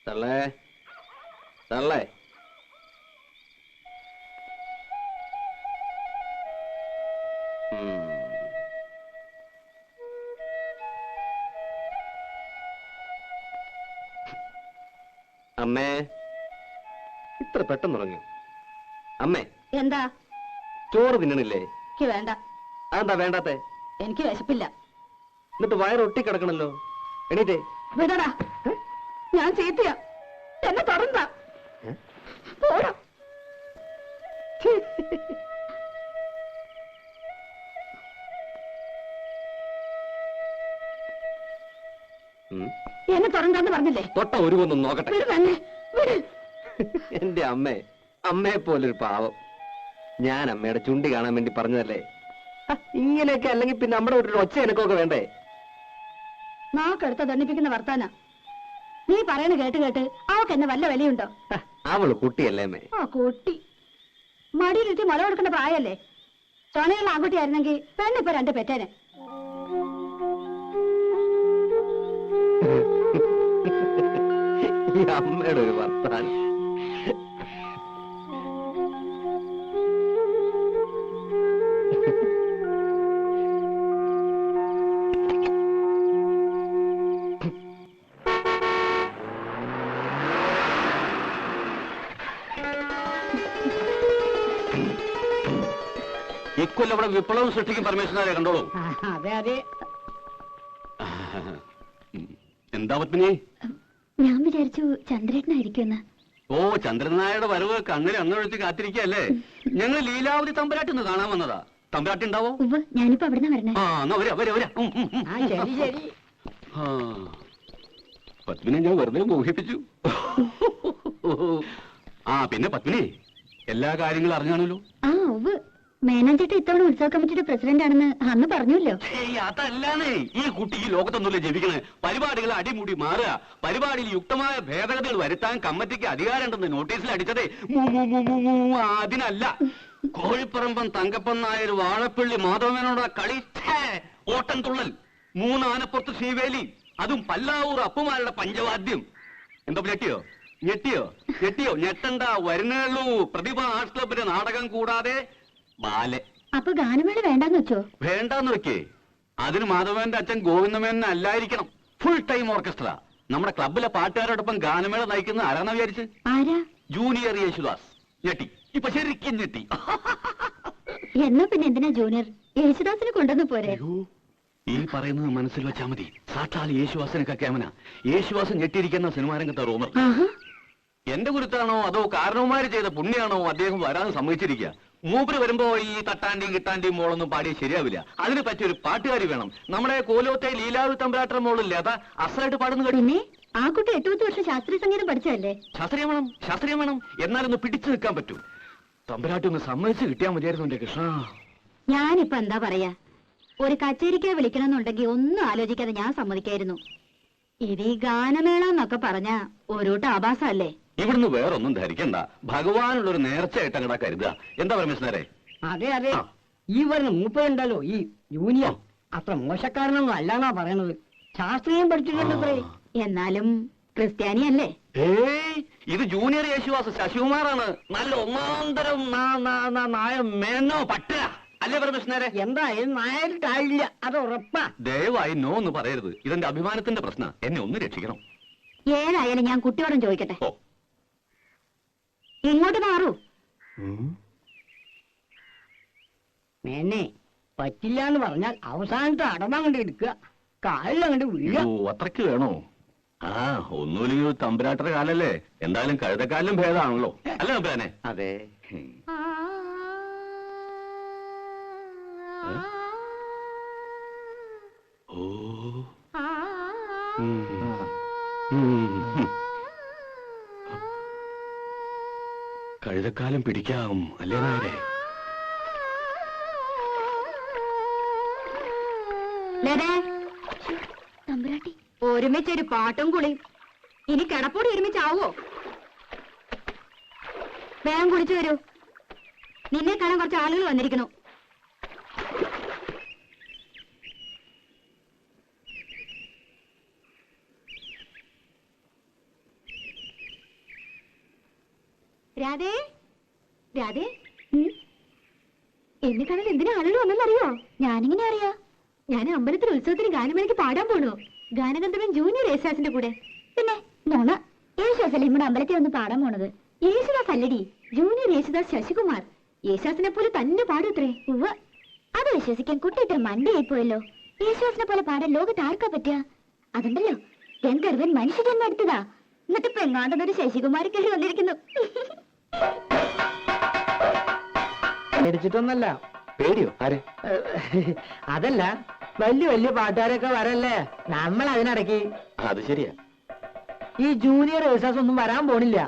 തള്ളേ തള്ളേ. അമ്മേ, ഇത്ര പെട്ടെന്ന് ഉറങ്ങി? അമ്മേ, എന്താ? ചോറ് തിന്നണില്ലേ? എനിക്ക് വേണ്ട. അതെന്താ വേണ്ടാത്തെ? എനിക്ക് വിശപ്പില്ല. എന്നിട്ട് വയറൊട്ടിക്കിടക്കണല്ലോ. എണീറ്റേ. വിടടാ, ഞാൻ ചീത്തയാ. എന്നെ തുടർന്ന പോരാ. എന്നെ തുടർന്നു പറഞ്ഞില്ലേ? തൊട്ട ഒരു കൊന്നും നോക്കട്ടെ. വിട് തന്നെ, വിട്. എന്റെ അമ്മേ, അമ്മയെ പോലൊരു പാവം. ഞാൻ അമ്മയുടെ ചുണ്ടി കാണാൻ വേണ്ടി പറഞ്ഞതല്ലേ. ഇങ്ങനെയൊക്കെ അല്ലെങ്കിൽ പിന്നെ നമ്മുടെ ഒരു ഒച്ച എനക്കൊക്കെ വേണ്ടേ? നാക്കെടുത്ത ദണ്ണിപ്പിക്കുന്ന വർത്താന നീ പറയണ കേട്ട് കേട്ട് അവക്ക് എന്നെ വല്ല വിലയുണ്ടോ? അവള് കുട്ടിയല്ലേ അമ്മേ. ആ കുട്ടി മടിയിലിട്ട് മുല കൊടുക്കേണ്ട പ്രായല്ലേ? ചൊണയുള്ള ആൺകുട്ടിയായിരുന്നെങ്കിൽ പെണ്ണിപ്പോ രണ്ട് പെറ്റേനെ. ഈ അമ്മയുടെ ഒരു വർത്താനം. ഇക്കൊല്ലം ഇവിടെ വിപ്ലവം സൃഷ്ടിക്കും പരമേശ്വരനെ കണ്ടോളൂ. അതെ അതെ. എന്താ പത്മിനി? ഞാൻ വിചാരിച്ചു ചന്ദ്രേട്ടനായിരിക്കുമെന്ന്. ഓ, ചന്ദ്രനായുടെ വരവ് കണ്ണിൽ അന്നൊഴിച്ച് കാത്തിരിക്കല്ലേ? ഞങ്ങൾ ലീലാവതി തമ്പുരാട്ടിന്ന് കാണാൻ വന്നതാ. തമ്പുരാട്ടി ഉണ്ടാവോ? ഞാനിപ്പോ അവിടുന്ന് വരണേ. ആ, എന്നാ വരാ വരാ വരാ. ശരി ശരി. പത്മിനെ ഞാൻ വെറുതെ മോഹിപ്പിച്ചു. ആ, പിന്നെ പത്മിനി എല്ലാ കാര്യങ്ങളും അറിഞ്ഞാണല്ലോ. ആ ഉവ്വ്, മേനോൻചേട്ട ഇത്തവണ ഉത്സവ കമ്മിറ്റിയുടെ പ്രസിഡന്റ് ആണെന്ന് അന്ന് പറഞ്ഞല്ലോ. അതല്ലാന്നേ, ഈ കുട്ടിക്ക് ലോകത്തൊന്നുമില്ല ജപിക്കണേ. പരിപാടികൾ അടിമുടി മാറുക, പരിപാടിയിൽ യുക്തമായ ഭേദഗതികൾ വരുത്താൻ കമ്മിറ്റിക്ക് അധികാരമുണ്ടെന്ന് നോട്ടീസിൽ അടിച്ചതേ അതിനല്ല. കോഴിപ്പറമ്പൻ തങ്കപ്പൻ നായർ വാഴപ്പള്ളി മാധവനോട് കളി ഓട്ടം തുള്ളൽ, 3 ആനപ്പുറത്ത് ശ്രീവേലി, അതും പല്ലാവൂർ അപ്പുമാരുടെ പഞ്ചവാദ്യം. എന്താ ഞെട്ടിയോ? ഞെട്ടിയോ? ഞെട്ടിയോ? ഞെട്ടണ്ട, വരുന്നുള്ളൂ. പ്രതിഭ ആർട്സ് ക്ലബിന്റെ നാടകം കൂടാതെ ബാലെ. അപ്പൊ ഗാനമേള വേണ്ടെന്ന് വെച്ചോ? വേണ്ടാന്ന് വെക്കേ. അതിന് മാധവന്റെ അച്ഛൻ ഗോവിന്ദമേനൻ അല്ലായിരിക്കണം. Full time orchestra. നമ്മുടെ ക്ലബിലെ പാട്ടുകാരോടൊപ്പം ഗാനമേള നയിക്കുന്ന ആരാണെന്ന് വിചാരിച്ച്? ആരാ? ജൂനിയർ യേശുദാസ്. ഞെട്ടി, ഇപ്പൊ ശരിക്കും ഞെട്ടി. എന്നാ പിന്നെ എന്തിനാ ജൂനിയർ? യേശുദാസിനെ കൊണ്ടുവന്ന് പോരെ? ഈ പറയുന്നത് മനസ്സിൽ വെച്ചാ മതി. സാക്ഷാൽ യേശുദാസിനൊക്കെ ക്യാമന. യേശുദാസ് ഞെട്ടിയിരിക്കുന്ന സിനിമാരംഗത്തെ റൂമർ. എന്റെ കുരുത്താണോ അതോ കാരണവന്മാര് ചെയ്ത പുണ്യാണോ അദ്ദേഹം വരാൻ സമ്മതിച്ചിരിക്കുക? മൂപ്പര് വരുമ്പോ ഈ തട്ടാന്റെയും കിട്ടാന്റെയും മോളൊന്നും പാടിയ ശരിയാവില്ല. അതിന് പറ്റിയൊരു പാട്ടുകാരി വേണം. നമ്മുടെ കോലോത്തെ ലീലാവി തമ്പുരാട്ട മോളില്ലേ, അതാ അസലായിട്ട് പാടുന്നു കേട്ടു. പിന്നെ ആ കുട്ടി 8 വർഷം ശാസ്ത്രീയ സംഗീതം പഠിച്ചതല്ലേ? ശാസ്ത്രീയം വേണം, ശാസ്ത്രീയം വേണം. എന്നാലൊന്ന് പിടിച്ചു നിൽക്കാൻ പറ്റൂ. തമ്പുരാട്ടി ഒന്ന് സമ്മതിച്ച് കിട്ടിയാൽ മതിയായിരുന്നു എന്റെ കൃഷ്ണ. ഞാനിപ്പോ എന്താ പറയാ, ഒരു കച്ചേരിക്ക് വിളിക്കണമെന്നുണ്ടെങ്കിൽ ഒന്നും ആലോചിക്കാതെ ഞാൻ സമ്മതിക്കായിരുന്നു. ഇത് ഈ ഗാനമേള എന്നൊക്കെ പറഞ്ഞ ഒരുട്ട് ആഭാസല്ലേ? ഇവിടുന്ന് വേറൊന്നും ധരിക്കണ്ട. ഭഗവാനുള്ളൊരു നേർച്ചയായിട്ട് അങ്ങടാ കരുതുക. എന്താ പരമേശ്വരേ? അതെ അതെ. ഈ വരുന്ന മൂപ്പരുണ്ടല്ലോ, ഈ ജൂനിയർ, അത്ര മോശക്കാരനൊന്നും അല്ലാന്നാ പറയണത്. ശാസ്ത്രീയം പഠിച്ചിട്ടുണ്ടത്രേ. എന്നാലും ക്രിസ്ത്യാനിയല്ലേ? ഏയ്, ഇത് ജൂനിയർ യേശുദാസ് ശശികുമാറാണ്. നല്ല ഒന്നാന്തരം നായ മേനോ പട്ട അല്ലേ പരമേശ്വരേ? എന്തായാലും നായരിട്ടായില്ല, അത് ഉറപ്പാ. ദയവായി നോ എന്ന് പറയരുത്. ഇതെന്റെ അഭിമാനത്തിന്റെ പ്രശ്നം. എന്നെ ഒന്ന് രക്ഷിക്കണം. ഏതായാലും ഞാൻ കുട്ടിയോടും ചോദിക്കട്ടെ. ഓ, ഇങ്ങോട്ട് മാറൂ. മേനെ പറ്റില്ല എന്ന് പറഞ്ഞാൽ അവസാനത്തെ അടമങ്ങണ്ട് എടുക്കുക, കാലിലങ്ങണ്ട് വീഴുക. ഓ, അത്രയ്ക്ക് വേണോ? ആ, ഒന്നുമില്ലെങ്കിൽ തമ്പുരാട്ടര കാലല്ലേ. എന്തായാലും കഴുതക്കാലിലും ഭേദമാണല്ലോ അല്ലേ തമ്പുരാനെ? അതെ. ഓ കഴുതക്കാലം പിടിക്കാം അല്ലേ നായരെ? തമ്പുരാട്ടി ഒരുമിച്ചൊരു പാട്ടും കുളിയും. ഇനി കിടപ്പോടി ഒരുമിച്ചാവോ? വേഗം കുളിച്ചു വരൂ. നിന്നെ കാണാൻ കുറച്ച് ആളുകൾ വന്നിരിക്കണു. രാധേ, രാധേ, എന്നെ കാണാൻ എന്തിനാ ആളുകൾ വന്നെന്നറിയോ? ഞാനിങ്ങനെ അറിയാ? ഞാൻ അമ്പലത്തിൽ ഉത്സവത്തിന് ഗാനമേളയ്ക്ക് പാടാൻ പോണു. ഗാനഗന്ധർവൻ ജൂനിയർ യേശുദാസിന്റെ കൂടെ. പിന്നെ നോണ യേശുദാസല്ലേ നമ്മുടെ അമ്പലത്തിൽ വന്ന് പാടാൻ പോണത്? യേശുദാസ് അല്ലടി, ജൂനിയർ യേശുദാസ് ശശികുമാർ. യേശുദാസിനെ പോലെ തന്നെ പാടൂത്രേ. ഉവ്വ്, അത് വിശ്വസിക്കാൻ കുട്ടി ഇത്ര മണ്ടിയായി പോയല്ലോ. യേശുദാസിനെ പോലെ പാടാൻ ലോകത്ത് ആർക്കാ പറ്റുക? അതുണ്ടല്ലോ, ഗന്ധർവൻ മനുഷ്യജന്മം എടുത്തതാ. എന്നിട്ട് പെങ്ങാണ്ടെന്നൊരു ശശികുമാരി കയറി വന്നിരിക്കുന്നു. പേടിച്ചിട്ടൊന്നല്ല. പേടിയോ? ആരെ? അതല്ല, വലിയ വലിയ പാട്ടുകാരൊക്കെ വരല്ലേ, നമ്മൾ അതിനിടയ്ക്ക്. അത് ശരിയാ. ഈ ജൂനിയർ യേശുദാസ് ഒന്നും വരാൻ പോണില്ല.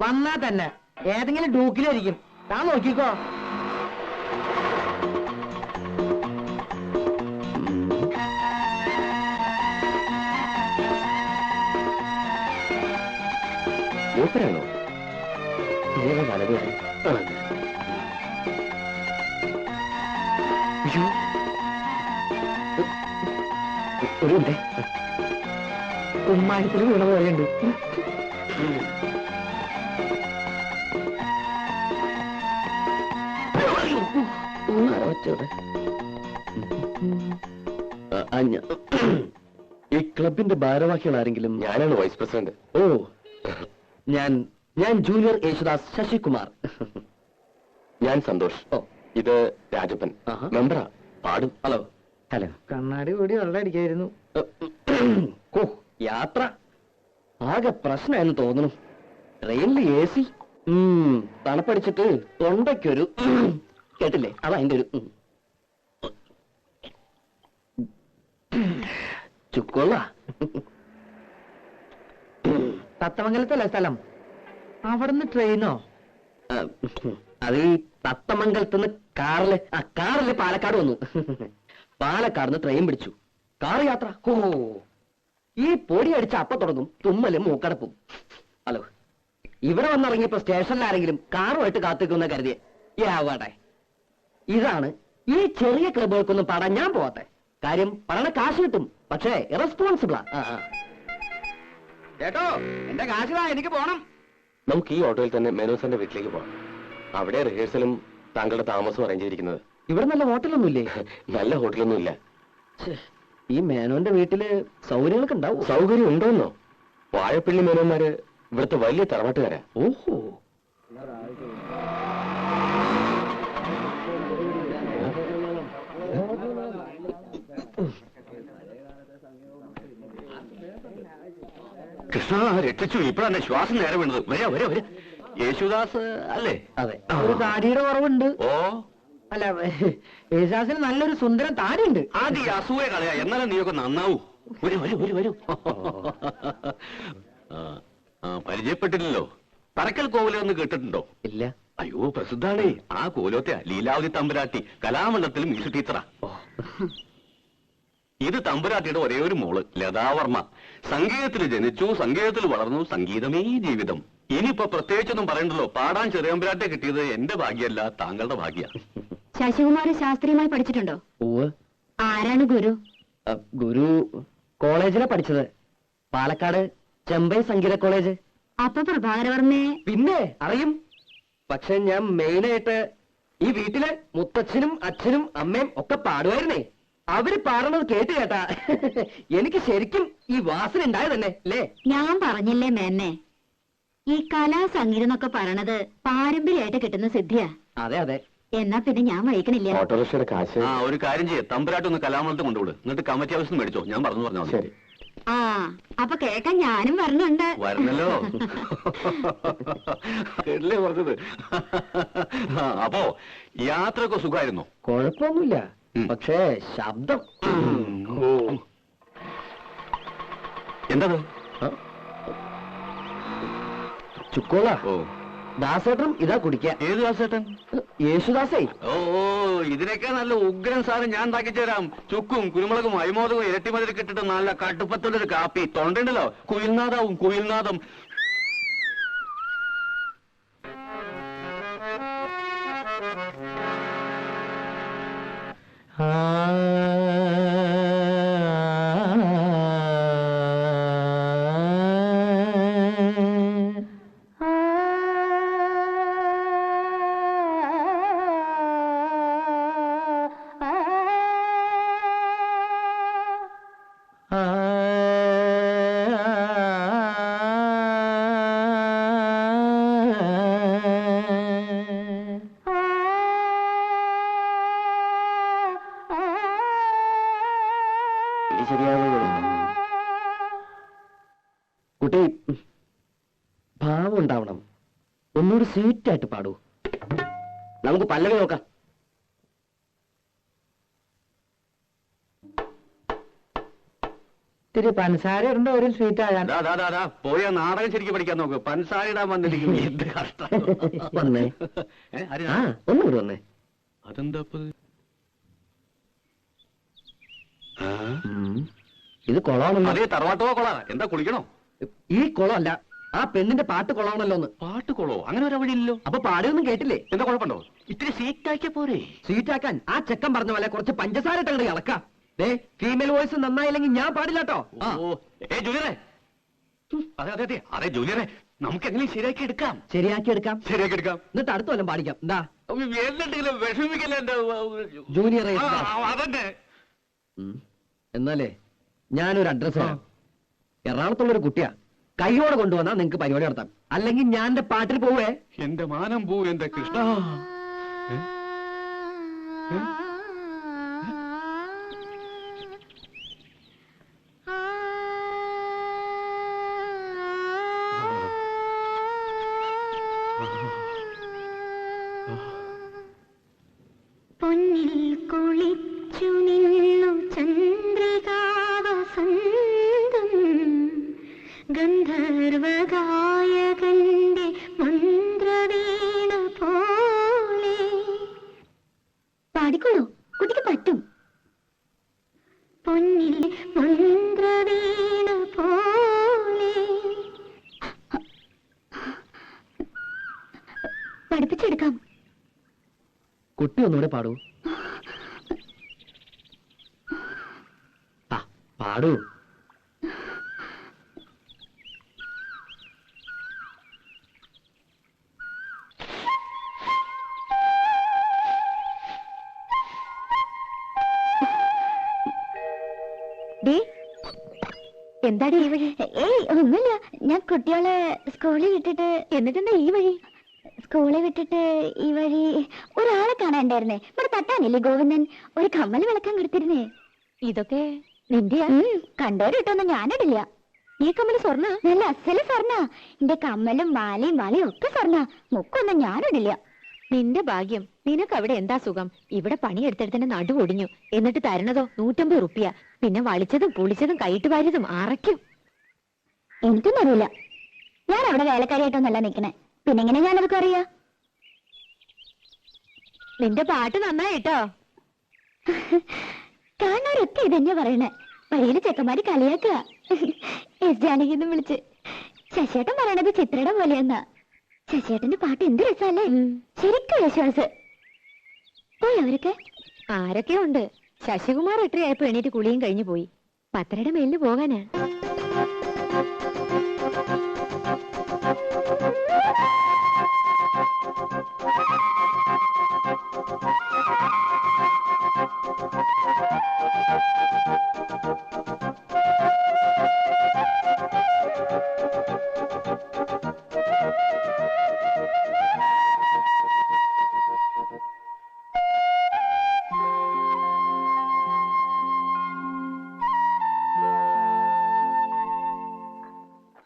വന്നാ തന്നെ ഏതെങ്കിലും ഡൂക്കിലായിരിക്കും. താൻ നോക്കിക്കോ. മൂപ്പരാണോ? ഇതേതാ വലതുകാരൻ? അയ്യോ, ഒരു മിനിറ്റ്. കുമ്മായത്തിൽ വീണ പോലെയുണ്ട്. ഈ ക്ലബിന്റെ ഭാരവാഹികൾ ആരെങ്കിലും? ഞാനാണ് വൈസ് പ്രസിഡന്റ്. ഓ, ഞാൻ ജൂനിയർ യേശുദാസ് ശശികുമാർ. ഞാൻ സന്തോഷ്. ഓ, ഇത് രാജപ്പൻ, മെമ്പറാ, പാടും. ഹലോ. ഹലോ. കണ്ണാടി കൂടി വെള്ളം അടിക്കായിരുന്നു. ഓ, യാത്ര ആകെ പ്രശ്നമായെന്ന് തോന്നുന്നു. ട്രെയിനിൽ AC, തണുപ്പടിച്ചിട്ട് തൊണ്ടയ്ക്കൊരു കേട്ടില്ലേ? അതാ അതിന്റെ ഒരു ചുക്കൊള്ള. തത്തമംഗലത്തല്ലേ സ്ഥലം? അവിടുന്ന് ട്രെയിനോ? അത് ഈ തത്തമംഗലത്തുനിന്ന് കാറില് പാലക്കാട് വന്നു. പാലക്കാട് ട്രെയിൻ പിടിച്ചു. കാർ യാത്ര. ഓ, ഈ പൊടി അടിച്ച അപ്പ തുടങ്ങും തുമ്മലും മൂക്കടപ്പും. ഹലോ, ഇവിടെ വന്നിറങ്ങിയപ്പോ സ്റ്റേഷനിൽ ആരെങ്കിലും കാറുമായിട്ട് കാത്തിക്കുന്ന കരുതിയെ യാവട്ടെ. ഇതാണ് ഈ ചെറിയ ക്ലബുകൾക്കൊന്നും പാടാൻ ഞാൻ പോവാത്തെ. കാര്യം പറയണ കാശ് കിട്ടും, പക്ഷേ ഇറസ്പോൺസിബിളാ. ചേട്ടോ, എന്റെ കാശിതാ, എനിക്ക് പോണം. നമുക്ക് ഈ ഓട്ടോയിൽ തന്നെ മേനോസന്റെ വീട്ടിലേക്ക് പോകാം. അവിടെ റിഹേഴ്സലും താങ്കളുടെ താമസവും അറേഞ്ച് ചെയ്തിരിക്കുന്നത്. ഇവിടെ നല്ല ഹോട്ടലൊന്നുമില്ലേ? നല്ല ഹോട്ടലൊന്നും ഇല്ല. ഈ മേനോന്റെ വീട്ടില് സൗകര്യങ്ങളൊക്കെ ഉണ്ടാവും. സൗകര്യം ഉണ്ടോന്നോ? വാഴപ്പള്ളി മേനോന്മാര് ഇവിടുത്തെ വലിയ തറവാട്ടുകാരാ. ഓഹോ. കൃഷ്ണ, രക്ഷിച്ചു. ഇപ്പഴാണ് ശ്വാസം നേരെ വീണത്. വരാ വരാ വരാ. യേശുദാസ് അല്ലേ? അതെ. ഒരു താടിയുടെ കുറവുണ്ട്. ഓ, അല്ല, യേശുദാസിന് നല്ലൊരു സുന്ദരം താടിയുണ്ട്. ആദ്യം ഈ അസൂയ കളയാ, എന്നാലും നീയൊക്കെ നന്നാവൂ. വരൂ വരൂ വരൂ വരൂ. പരിചയപ്പെട്ടില്ലല്ലോ. പറക്കൽ കോവിലെന്ന് കേട്ടിട്ടുണ്ടോ? ഇല്ല. അയ്യോ, പ്രസിദ്ധാണേ. ആ കോലത്തെ ലീലാവതി തമ്പുരാട്ടി കലാമണ്ഡലത്തിൽ മ്യൂസിക് ടീച്ചറാ. ഇത് തമ്പുരാട്ടിയുടെ ഒരേ ഒരു മോള് ലതാവർമ്മ. സംഗീതത്തിൽ ജനിച്ചു, സംഗീതത്തിൽ വളർന്നു, സംഗീതമേ ജീവിതം. ഇനിയിപ്പോ പ്രത്യേകിച്ചൊന്നും പറയണ്ടല്ലോ. പാടാൻ ചെറിയമ്പുരാട്ടെ കിട്ടിയത് എന്റെ ഭാഗ്യമല്ല, താങ്കളുടെ ഭാഗ്യ. ശശികുമാർ ശാസ്ത്രീയമായി പഠിച്ചിട്ടുണ്ടോ? ആരാണ് ഗുരു? ഗുരു കോളേജിലാ പഠിച്ചത്. പാലക്കാട് ചെമ്പൈ സംഗീത കോളേജ്. അപ്പൊ പ്രഭാകരവർമ്മയെ പിന്നെ അറിയും. പക്ഷെ ഞാൻ മെയിനായിട്ട് ഈ വീട്ടിലെ മുത്തച്ഛനും അച്ഛനും അമ്മയും ഒക്കെ പാടുമായിരുന്നേ. അവര് പാടുന്നത് കേട്ട് കേട്ടാ എനിക്ക് ശരിക്കും ഈ വാസന ഉണ്ടായത് തന്നെ അല്ലേ? ഞാൻ പറഞ്ഞില്ലേ മേന്നെ, ഈ കലാ സംഗീതം എന്നൊക്കെ പറയണത് പാരമ്പര്യമായിട്ട് കിട്ടുന്ന സിദ്ധിയാ. അതെ അതെ. എന്നാ പിന്നെ ഞാൻ വഹിക്കണില്ല. ഓട്ടോറിക്ഷയുടെ കാശ്. ഒരു കാര്യം ചെയ്യേ, തമ്പുരാട്ടൊന്ന് കലാമണ്ഡലത്തിൽ കൊണ്ടുവിട്. എന്നിട്ട് കമ്മിറ്റി ഹൗസിൽ നിന്ന് മേടിച്ചോ. ഞാൻ പറഞ്ഞാൽ ശരി. ആ, അപ്പൊ കേക്കാൻ ഞാനും വരണുണ്ട്. വരണല്ലോ. കേട്ടില്ലേ പറഞ്ഞത്? അപ്പോ യാത്രയൊക്കെ സുഖമായിരുന്നോ? കുഴപ്പമൊന്നുമില്ല, പക്ഷേ ശബ്ദം. എന്തത്? ചുക്കോള ഓ ദാസേട്ടനും ഇതാ കുടിക്കാൻ. ഏത് ദാസേട്ടൻ? യേശുദാസേ. ഓ ഇതിനൊക്കെ നല്ല ഉഗ്രൻ സാധനം ഞാൻ ഉണ്ടാക്കി തരാം. ചുക്കും കുരുമുളകും അരിമോദകവും ഇരട്ടിമതിലൊക്കെ ഇട്ടിട്ട് നല്ല കട്ടുപ്പത്തുള്ളൊരു കാപ്പി. തൊണ്ടുണ്ടല്ലോ കുയിൽനാദാവും കുയിൽനാദം. കുട്ടി ഭാവം ഉണ്ടാവണം. ഒന്നുകൂടി സ്വീറ്റായിട്ട് പാടൂ. നമുക്ക് പല്ലവി നോക്കാം. ഇത്തിരി പഞ്ചസാര ഉണ്ടോ ഒരു സ്വീറ്റ് ആകാൻ? പോയ നാടകം ശരിക്കും പഠിക്കാൻ നോക്ക്. പഞ്ചസാര ഇടാൻ വന്നിരിക്കുന്നു. എന്ത് കഷ്ടം. വന്നേ. ആ ഒന്നുകൂടി വന്നേ. അതെന്താ ഇത് കൊളമാണല്ലോ. അതേ തറവാട്ടോ കൊള. എന്താ കുളിക്കണോ? ഈ കുളമല്ല, ആ പെണ്ണിന്റെ പാട്ട് കൊളമാണല്ലോ ഒന്ന്. പാട്ട് കൊളോ? അങ്ങനെ ഒരു വഴിയില്ലല്ലോ. അപ്പൊ പാടിയൊന്നും കേട്ടില്ലേ? എന്താ കുഴപ്പമുണ്ടോ? ഇത്തിരി സീറ്റാക്കിയ പോരെ? സ്വീറ്റാക്കാൻ ആ ചെക്കൻ പറഞ്ഞ പോലെ കുറച്ച് പഞ്ചസാര ഇട്ടങ്ങട് ഇളക്കാം. ഫീമെയിൽ വോയിസ് നന്നായില്ലെങ്കിൽ ഞാൻ പാടില്ലാട്ടോ. ജൂനിയറെ, അതെ അതെ ജൂനിയറെ, നമുക്ക് എങ്ങനെ ശരിയാക്കി എടുക്കാം. ശരിയാക്കി എടുക്കാം. എന്നിട്ട് അടുത്ത കൊല്ലം പാടിക്കാം. എന്താ എന്തെങ്കിലും വിഷമിക്കല്ലേ എന്റെ ജൂനിയറെ? അതന്നെ. എന്നാലേ ഞാനൊരു അഡ്രസ് തരാം. എറണാകുളത്തുള്ളൊരു കുട്ടിയാ. കൈയോടെ കൊണ്ടുവന്നാ നിങ്ങക്ക് പരിപാടി നടത്താം. അല്ലെങ്കിൽ ഞാൻ എന്റെ പാട്ടിൽ പോവേ. എന്റെ മാനം പോ എന്റെ കൃഷ്ണ. പൊന്നിൽ കുളിച്ചു നിന്നു ചന്ദ്രികാവസന്തം ഗന്ധർവഗായകന്റെ മന്ത്രവീണ പോലെ. പാടിക്കോളൂ, കുട്ടിക്ക് പറ്റും. പൊന്നിൽ മന്ത്രവീണ പോലെ. പഠിപ്പിച്ചെടുക്കാം. കുട്ടി ഒന്നുകൂടെ പാടൂ. പാടൂ. എന്താടി ഈ വഴി? ഏയ് ഒന്നുമില്ല, ഞാൻ കുട്ടികളെ സ്കൂളിൽ വിട്ടിട്ട്. എന്നിട്ടെന്താ ഈ വഴി? സ്കൂളിൽ വിട്ടിട്ട് ഈ വഴി ഒരാളെ കാണാണ്ടായിരുന്നേ. ഇവിടെ തട്ടാനില്ലേ ഗോവിന്ദൻ, ഒരു കമ്മൽ വിളക്കാൻ കൊടുത്തിരുന്നേ. ഇതൊക്കെ നിന്റെയാ? കണ്ടോരിട്ടൊന്നും ഞാനിടില്ല. ഈ കമ്മല് സ്വർണ്ണ? നല്ല അസല് സ്വർണ്ണ. എന്റെ കമ്മലും മാലയും വളയും ഒക്കെ സ്വർണ്ണ. മുക്കൊന്നും ഞാനിടില്ല. നിന്റെ ഭാഗ്യം. നിനക്ക് അവിടെ എന്താ സുഖം? ഇവിടെ പണിയെടുത്തെടുത്തിന്റെ നടു ഒടിഞ്ഞു. എന്നിട്ട് തരണതോ 150 റുപ്യ. പിന്നെ വളിച്ചതും പുളിച്ചതും കൈയിട്ട് വാരിയതും അറയ്ക്കും. എനിക്കൊന്നും അറിയില്ല. ഞാൻ അവിടെ വേലക്കാരിയായിട്ടൊന്നല്ല നിക്കണേ. പിന്നെങ്ങനെ ഞാനതൊക്കെ അറിയാ? നിന്റെ പാട്ട് നന്നായിട്ടോ. കാണാറൊക്കെ ഇതന്നെ പറയണേ. വഴിയില് ചെക്കന്മാര് കളിയാക്കുക. എസ് ജാനകിന്ന് വിളിച്ച്. ശശിയേട്ടൻ പറയണത് ചിത്രയുടെ പോലെയെന്നാ. ശശിയേട്ടന്റെ പാട്ട് എന്ത് രസല്ലേ, ശരിക്കും വിശ്വാസ്. പോയി അവരൊക്കെ? ആരൊക്കെ ഉണ്ട്. ശശികുമാർ എട്ടരയായപ്പോ എണീറ്റ് കുളിയും കഴിഞ്ഞു പോയി. 10:30 മേലിന് പോകാനാ.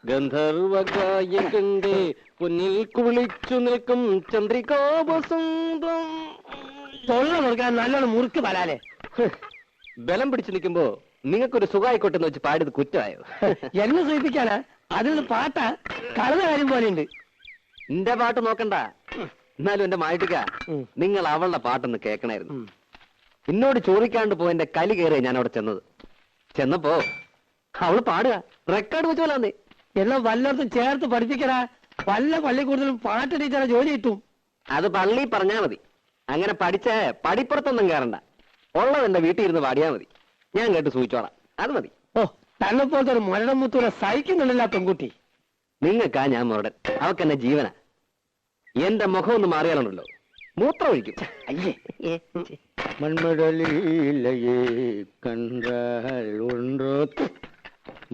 ഗന്ധർവഗായകന്റെ പൊന്നിൽ കുളിച്ചു നിൽക്കും ചന്ദ്രികാവസന്തം. തൊള്ള കൊടുക്കാൻ നല്ലോണം മുറുക്ക് പലാലേ. ബലം പിടിച്ചു നിൽക്കുമ്പോ നിങ്ങൾക്കൊരു സുഖമായിക്കോട്ടെ എന്ന് വെച്ച് പാടിയത് കുറ്റമായോ? എന്നെ സൂചിപ്പിക്കാനാ? അതിൽ പാട്ടാ കളന്ന കാര്യം പോലെയുണ്ട്. എന്റെ പാട്ട് നോക്കണ്ട. എന്നാലും എന്റെ മായിട്ടിക്ക, നിങ്ങൾ അവളുടെ പാട്ടൊന്ന് കേൾക്കണായിരുന്നു. എന്നോട് ചോദിക്കാണ്ട് പോയി എന്റെ കലി കയറിയ ഞാൻ അവിടെ ചെന്നപ്പോ അവള് പാടുക, റെക്കോർഡ് വെച്ച് പോലാന്നേ. എല്ലാം വല്ലയിടത്തും ചേർത്ത് പഠിപ്പിക്കടാ. വല്ല പള്ളിക്കൂടുതലും പാട്ട് ടീച്ചറെ ജോലി കിട്ടും. അത് പള്ളി പറഞ്ഞാ മതി. അങ്ങനെ പഠിച്ച പടിപ്പുറത്തൊന്നും കയറണ്ട. ഉള്ളത് എന്റെ വീട്ടിൽ ഇരുന്ന് പാടിയാ മതി. ഞാൻ കേട്ട് സൂചിച്ചോളാം. അത് മതി. ഓ, തന്നെ പോലത്തെ ഒരു മരണം മുത്തൂരെ സഹിക്കുന്നില്ല പെൺകുട്ടി. നിങ്ങൾക്കാ ഞാൻ മുരടൻ, അവക്ക് എന്നെ ജീവന. എന്റെ മുഖം ഒന്ന് മാറിയാലുണ്ടല്ലോ മൂത്രം ഒഴിക്കും. അയ്യേ, മൺമടലിലയെ കണ്ടാൽ ഒன்றോ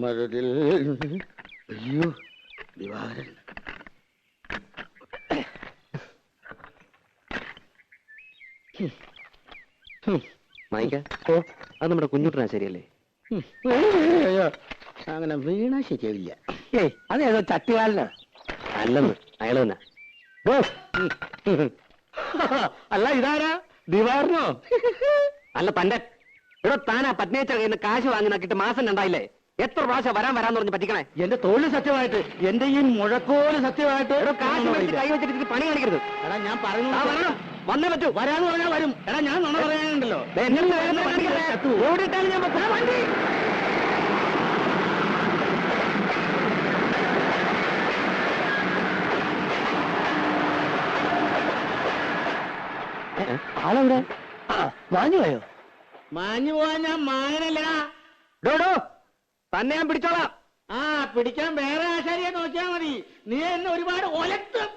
മരതിൽ. അയ്യോ ദിവാരൻ. മായിക്ക, അത് നമ്മുടെ കുഞ്ഞുട്ടനാ ശരിയല്ലേ? അങ്ങനെ വീണാ ശരിയാവില്ല. ഏയ്, അതേതോ ചട്ടുകാലനാ. അല്ലെന്ന് അയാൾ തന്നെ. അല്ല, ഇതാരാ? ദിവാറിനോ? അല്ല, തന്റെ ഇവിടെ താനാ പത്നിയച്ച കയ്യിൽ നിന്ന് കാശ് വാങ്ങി നോക്കിയിട്ട് മാസം രണ്ടായില്ലേ? എത്ര പ്രാവശ്യം വരാന്ന് പറഞ്ഞ് പറ്റിക്കണേ? എന്റെ തൊഴിൽ സത്യമായിട്ട്, എന്റെ ഈ മുഴക്കോല് സത്യമായിട്ട്. കാശ് മേടിച്ച് കൈ വെച്ചിട്ട് പണി കാണിക്കരുത്. എടാ, ഞാൻ പറഞ്ഞു വന്നേ പറ്റൂ. വരാന്ന് പറഞ്ഞാൽ വരും. എടാ, ഞാൻ നുണ പറയാനുണ്ടല്ലോ. ഓടിയിട്ടാലും ഞാൻ വണ്ടി. ആളെവിടെ? മാഞ്ഞു പോയോ? മാഞ്ഞു പോവാൻ ഞാൻ മാങ്ങനല്ല. ഡോഡോ, തന്നെ ഞാൻ പിടിച്ചോളാം. ആ, പിടിക്കാൻ വേറെ ആശാരിയെ നോക്കിയാ മതി. നീ എന്നെ ഒരുപാട് ഒലത്തും.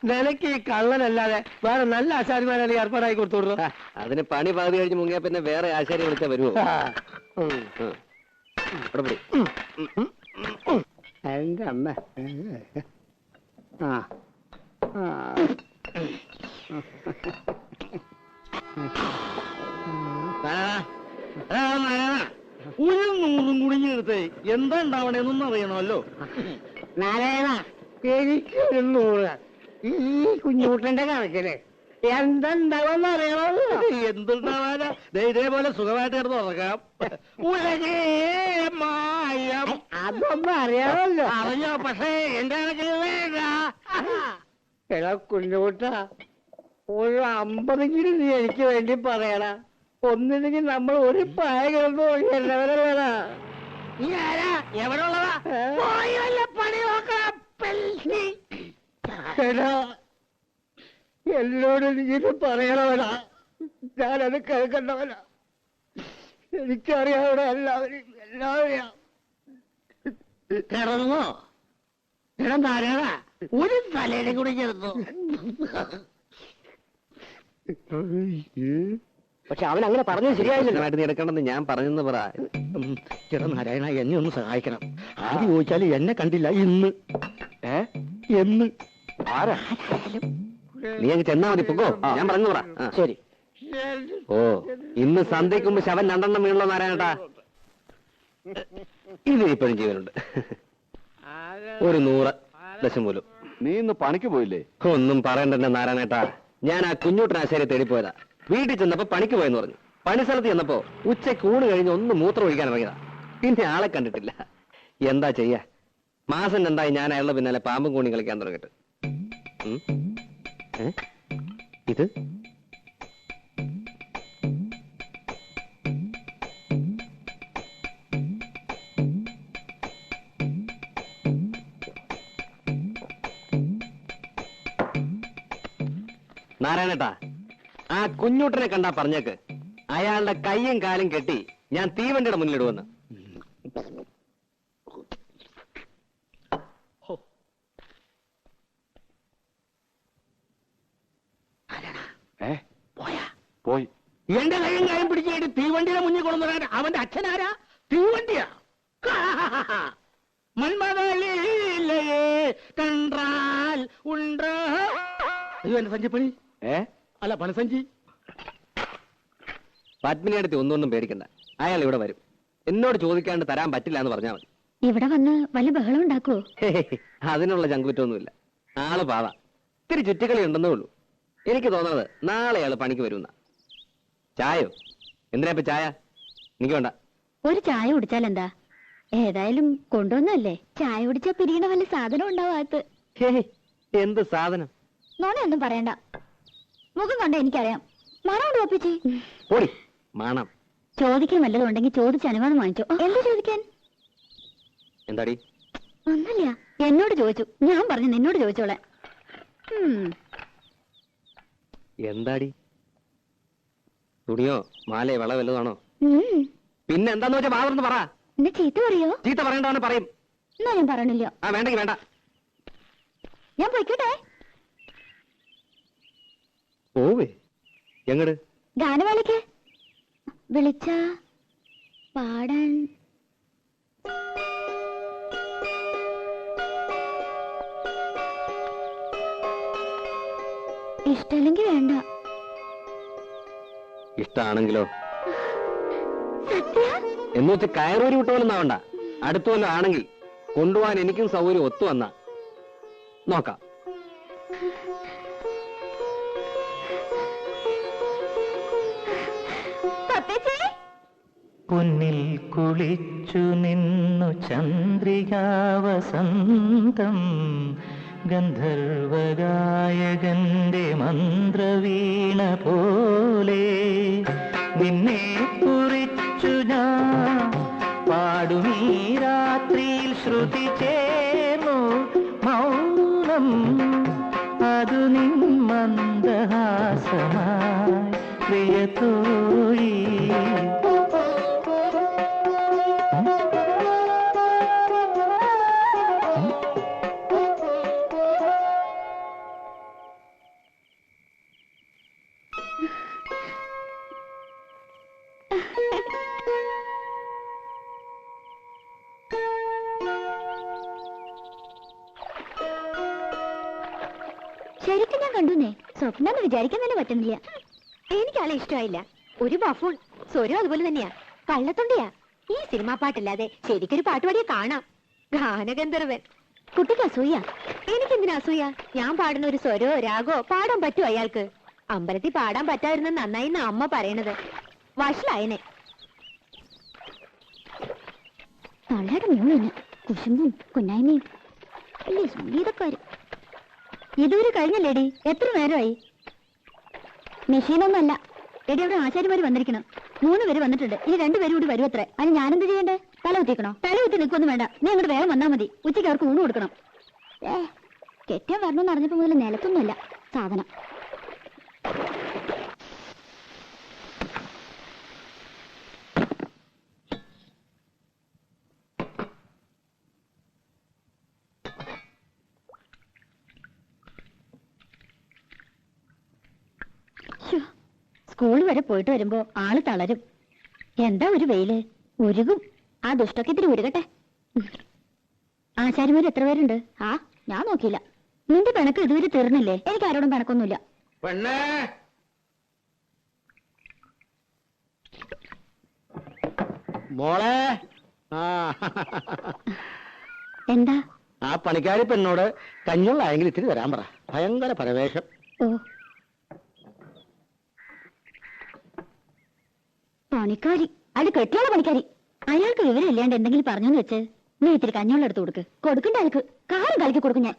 നിനക്ക് ഈ കള്ളനല്ലാതെ വേറെ നല്ല ആശാരിമാരെ ഏർപ്പാടായി കൊടുത്തോളൂ. അതിന് പണി പകുതി കഴിഞ്ഞ് മുങ്ങിയ പിന്നെ വേറെ ആശാരി വിളിച്ചാ വരുമോ? എന്റെ അമ്മ. ആ ഒരു നൂറും കുടുങ്ങിയെടുത്ത് എന്താ ഉണ്ടാവണേന്നൊന്നും അറിയണമല്ലോ. നാരായണ, എനിക്കൊരു 100. ഈ കുഞ്ഞൂട്ടന്റെ കണക്കില് എന്തുണ്ടാവുമെന്ന് അറിയണമല്ലോ. എന്തുണ്ടാവാനാ? ഇതേപോലെ സുഖമായിട്ട് കിടന്ന് ഉറങ്ങാം. ഉലകേ മായം. അതൊന്നും അറിയാമല്ലോ. അറിയോ? പക്ഷേ എന്റെ കണക്കിന് വേണ്ട. എടാ കുഞ്ഞൂട്ട, ഒരു 50 നീ എനിക്ക് വേണ്ടി പറയണ. ഒന്നില്ലെങ്കിൽ നമ്മൾ ഒരു പായ കിടന്നു എല്ലാവരും വേണ. നീ ആരാ? എവിടെ ഉള്ളതാ? പോയി വല്ല പണി നോക്കണം. എടാ, എന്നോട് നീത് പറയണവനാ. ഞാനത് കേൾക്കണ്ടവനാ. എനിക്കറിയാവിടെ എല്ലാവരെയും. കിടന്നോ? എടാ നാരായണ, ഒരു തലയിലും കൂടി കിടന്നു. പക്ഷെ അവൻ അങ്ങനെ പറഞ്ഞത് ശരിയായില്ല. നീ എടുക്കണമെന്ന് ഞാൻ പറഞ്ഞെന്ന് പറ. ചേട്ടാ നാരായണ, എന്നെ ഒന്ന് സഹായിക്കണം. ആദ്യം ചോദിച്ചാല് എന്നെ കണ്ടില്ല ഇന്ന്. എന്ന് ആരാ? നീ അങ്ങ് ചെന്നാ മതി. പൊക്കോ, ഞാൻ പറഞ്ഞു പറ. ശരി. ഓ, ഇന്ന് സന്ധ്യയ്ക്ക് മുമ്പ് ശവൻ 2 വീണല്ലോ നാരായണട്ടാ. ഇത് ഇപ്പോഴും ജീവനുണ്ട്. ഒരു 100 ദശം പോലും. നീ ഇന്ന് പണിക്ക് പോയില്ലേ? ഒന്നും പറയണ്ടെന്നെ നാരായണേട്ടാ. ഞാൻ ആ കുഞ്ഞൂട്ടനാശാരിയെ തേടിപ്പോയതാ. വീട്ടിൽ ചെന്നപ്പോ പണിക്ക് പോയെന്ന് പറഞ്ഞു. പണി സ്ഥലത്ത് ചെന്നപ്പോ ഉച്ചയ്ക്ക് ഊണ് കഴിഞ്ഞ് ഒന്ന് മൂത്രം ഒഴിക്കാൻ ഇറങ്ങിയതാ. പിന്നെ ആളെ കണ്ടിട്ടില്ല. എന്താ ചെയ്യാ? മാസം 2 ഞാൻ അയാളുടെ പിന്നാലെ പാമ്പും കൂണി കളിക്കാൻ തുടങ്ങിട്ട്. ഇത് നാരായണേട്ടാ, ആ കുഞ്ഞൂട്ടനെ കണ്ടാ പറഞ്ഞേക്ക് അയാളുടെ കയ്യും കാലും കെട്ടി ഞാൻ തീവണ്ടിയുടെ മുന്നിലിടുവെന്ന്. പോയി. എന്റെ കയ്യും കാര്യം പിടിച്ചിട്ട് തീവണ്ടിയുടെ മുന്നിൽ കൊണ്ടുവരാൻ അവന്റെ അച്ഛനാരാ? തീവണ്ടിയാ? മന്മതലേ കണ്ടാൽ ഉണ്ട്. അയ്യോ, എന്റെ സഞ്ചിപ്പണി. അല്ല, പണസഞ്ചി. പത്മിനിയടുത്ത് ഒന്നും പേടിക്കണ്ട. അയാൾ ഇവിടെ വരും. എന്നോട് ചോദിക്കാണ്ട് തരാൻ പറ്റില്ല എന്ന് പറഞ്ഞാൽ മതി. ഇവിടെ വന്ന് വല്ല ബഹളം ഉണ്ടാക്കുവോ? അതിനുള്ള ചങ്കുറ്റൊന്നുമില്ല. ആള് പാവ. ഇത്തിരി ചുറ്റിക്കളി ഉണ്ടെന്നേ ഉള്ളൂ. എനിക്ക് തോന്നുന്നത് നാളെ അയാൾ പണിക്ക് വരുന്ന. ചായോ? എന്തിനാ ഇപ്പൊ ചായ? എനിക്ക് വേണ്ട. ഒരു ചായ കുടിച്ചാൽ എന്താ? ഏതായാലും കൊണ്ടുവന്നല്ലേ, ചായ കുടിച്ചാ പിരിയണ വല്ല സാധനം ഉണ്ടാവാത്ത. എന്ത് സാധനം? നോണയൊന്നും പറയണ്ട, മുഖം കണ്ട എനിക്കറിയാം. മണം ഒപ്പിച്ചേ ഓടി മണം. ചോദിക്കാൻ വല്ലതും ഉണ്ടെങ്കിൽ ചോദിച്ച് അനുവാദം വാങ്ങിച്ചോ. എന്താ ചോദിക്കാൻ? എന്താടി? ഒന്നുമില്ല, എന്നോട് ചോദിച്ചു. ഞാൻ പറഞ്ഞു നിന്നോട് ചോദിച്ചോളെ. എന്താടി? തുണിയോ മാലയോ വള വല്ലതാണോ? പിന്നെ എന്താന്ന് വെച്ചാ മാറന്ന് പറ. എന്നെ ചീത്ത പറയോ? ചീത്ത പറയണ്ടാന്ന് പറയും. എന്നാ ഞാൻ പറയണില്ല. ആ വേണ്ടെങ്കി വേണ്ട. ഞാൻ പോയിക്കോട്ടെ. പോവേ എങ്ങട്? ഗാനമേളയ്ക്ക്. വിളിച്ച പാടാൻ. ഇഷ്ടല്ലെങ്കിൽ വേണ്ട. ഇഷ്ടാണെങ്കിലോ? സത്യ? എന്ന് വെച്ച് കയറൂരി വിട്ടോലൊന്നാവണ്ട. അടുത്തോല്ലോ ആണെങ്കിൽ കൊണ്ടുപോകാൻ എനിക്കും സൗകര്യം ഒത്തു വന്നാ നോക്കാം. പൊന്നിൽ കുളിച്ചു നിന്നു ചന്ദ്രികാവസന്തം, ഗന്ധർവഗായകന്റെ മന്ത്രവീണ പോലെ നിന്നെ കുറിച്ചു ഞാൻ പാടുമീ രാത്രിയിൽ ശ്രുതി ചേർന്നു മൗനം, അതു നിൻ മന്ദഹാസമായി പ്രിയതോഴി. ശരിക്കും ഞാൻ കണ്ടുന്നേ, സ്വപ്നം വിചാരിക്കാൻ തന്നെ പറ്റുന്നില്ല. എനിക്കാളെ ഇഷ്ടമായില്ല. ഒരു ബഫൂൺ. സ്വരം അതുപോലെ തന്നെയാ, കള്ളത്തൊണ്ടിയാ. ഈ സിനിമാ പാട്ടല്ലാതെ ശരിക്കൊരു പാട്ടുപാടിയെ കാണാം. ഗാനഗന്ധർവൻ. കുട്ടിക്ക് അസൂയ. എനിക്കെന്തിനാ അസൂയ? ഞാൻ പാടുന്ന ഒരു സ്വരോ രാഗോ പാടാൻ പറ്റുമോ അയാൾക്ക്? അമ്പലത്തിൽ പാടാൻ പറ്റാതിരുന്ന നന്നായി അമ്മ പറയണത്. വഷളായനെ. തള്ളയുടെ മൂളിന് കുശുമ്പും കുന്നായ്മയും അല്ലേ സംഗീതക്കാര്. ഇതുവരെ കഴിഞ്ഞല്ലേടി? എത്ര നേരമായി? മെഷീനൊന്നല്ല എടി, അവിടെ ആശാരിമാര് വന്നിരിക്കണം. 3 പേര് വന്നിട്ടുണ്ട്. ഇനി 2 പേരും കൂടി വരും അത്രേ. അതിന് ഞാനെന്ത് ചെയ്യണ്ടേ? തല കുത്തിക്കണോ? തല കുത്തി നിൽക്കൊന്നും വേണ്ട. നീ അങ്ങോട്ട് വേഗം വന്നാൽ മതി. ഉച്ചയ്ക്ക് അവർക്ക് ഊണ് കൊടുക്കണം. കെട്ടിയാൻ വരണമെന്ന് അറിഞ്ഞപ്പോ മുതൽ നിലത്തൊന്നുമല്ല സാധനം. സ്കൂൾ വരെ പോയിട്ട് വരുമ്പോ ആള് തളരും. എന്താ ഒരു വെയില്, ഉരുകും. ആ ദുഷ്ടൊക്കെ ഇത്തിരി ഉരുകട്ടെ. ആശാരിമാര് എത്ര പേരുണ്ട്? ആ ഞാൻ നോക്കിയില്ല. നിന്റെ പിണക്ക് ഇതുവരെ തീർന്നില്ലേ? എനിക്ക് ആരോടും പിണക്കൊന്നുമില്ല. മോളെ, എന്താ? ആ പണിക്കാരി പെണ്ണോട് കഞ്ഞുള്ളായെങ്കിൽ ഇത്തിരി തരാൻ പറ. ഭയങ്കര പരവേശം. ഓ, പണിക്കാരി? അത് കെട്ടിയുള്ള പണിക്കാരി. അയാൾക്ക് വിവരം ഇല്ലാണ്ട് എന്തെങ്കിലും പറഞ്ഞെന്ന് വെച്ച് നീ ഇത്തിരി കഞ്ഞോളം എടുത്ത് കൊടുക്കണ്ട. അയാൾക്ക് കാറും കളിക്ക് കൊടുക്കും ഞാൻ.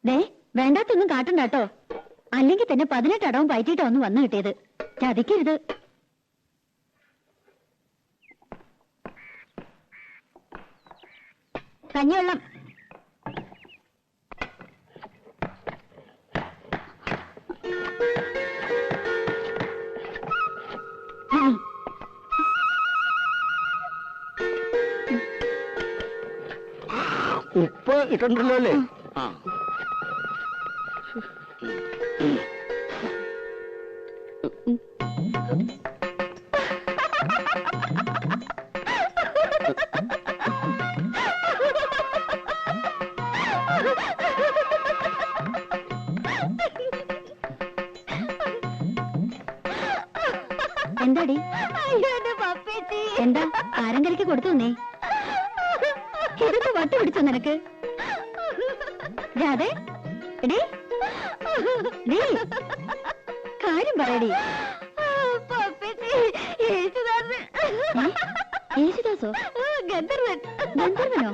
ദേ, വേണ്ടാത്തൊന്നും കാട്ടണ്ട കേട്ടോ. അല്ലെങ്കിൽ തന്നെ 18 അടവും പയറ്റിയിട്ടാ ഒന്ന് വന്നു കിട്ടിയത്. ചതിക്കരുത്. കഞ്ഞിവെള്ളം. ഉപ്പ് ഇട്ടുണ്ടല്ലോ അല്ലേ? ആ, എന്താടി? എന്താ ആരങ്കരയ്ക്ക് കൊടുത്തു നീ? ഇതൊക്കെ വട്ടി പിടിച്ചോ നിനക്ക്? രാധേ, എടീ, നീ കാര്യം പറയടി. യേശുദാസോ? ഗന്ധർവൻ. ഗന്ധർവനോ?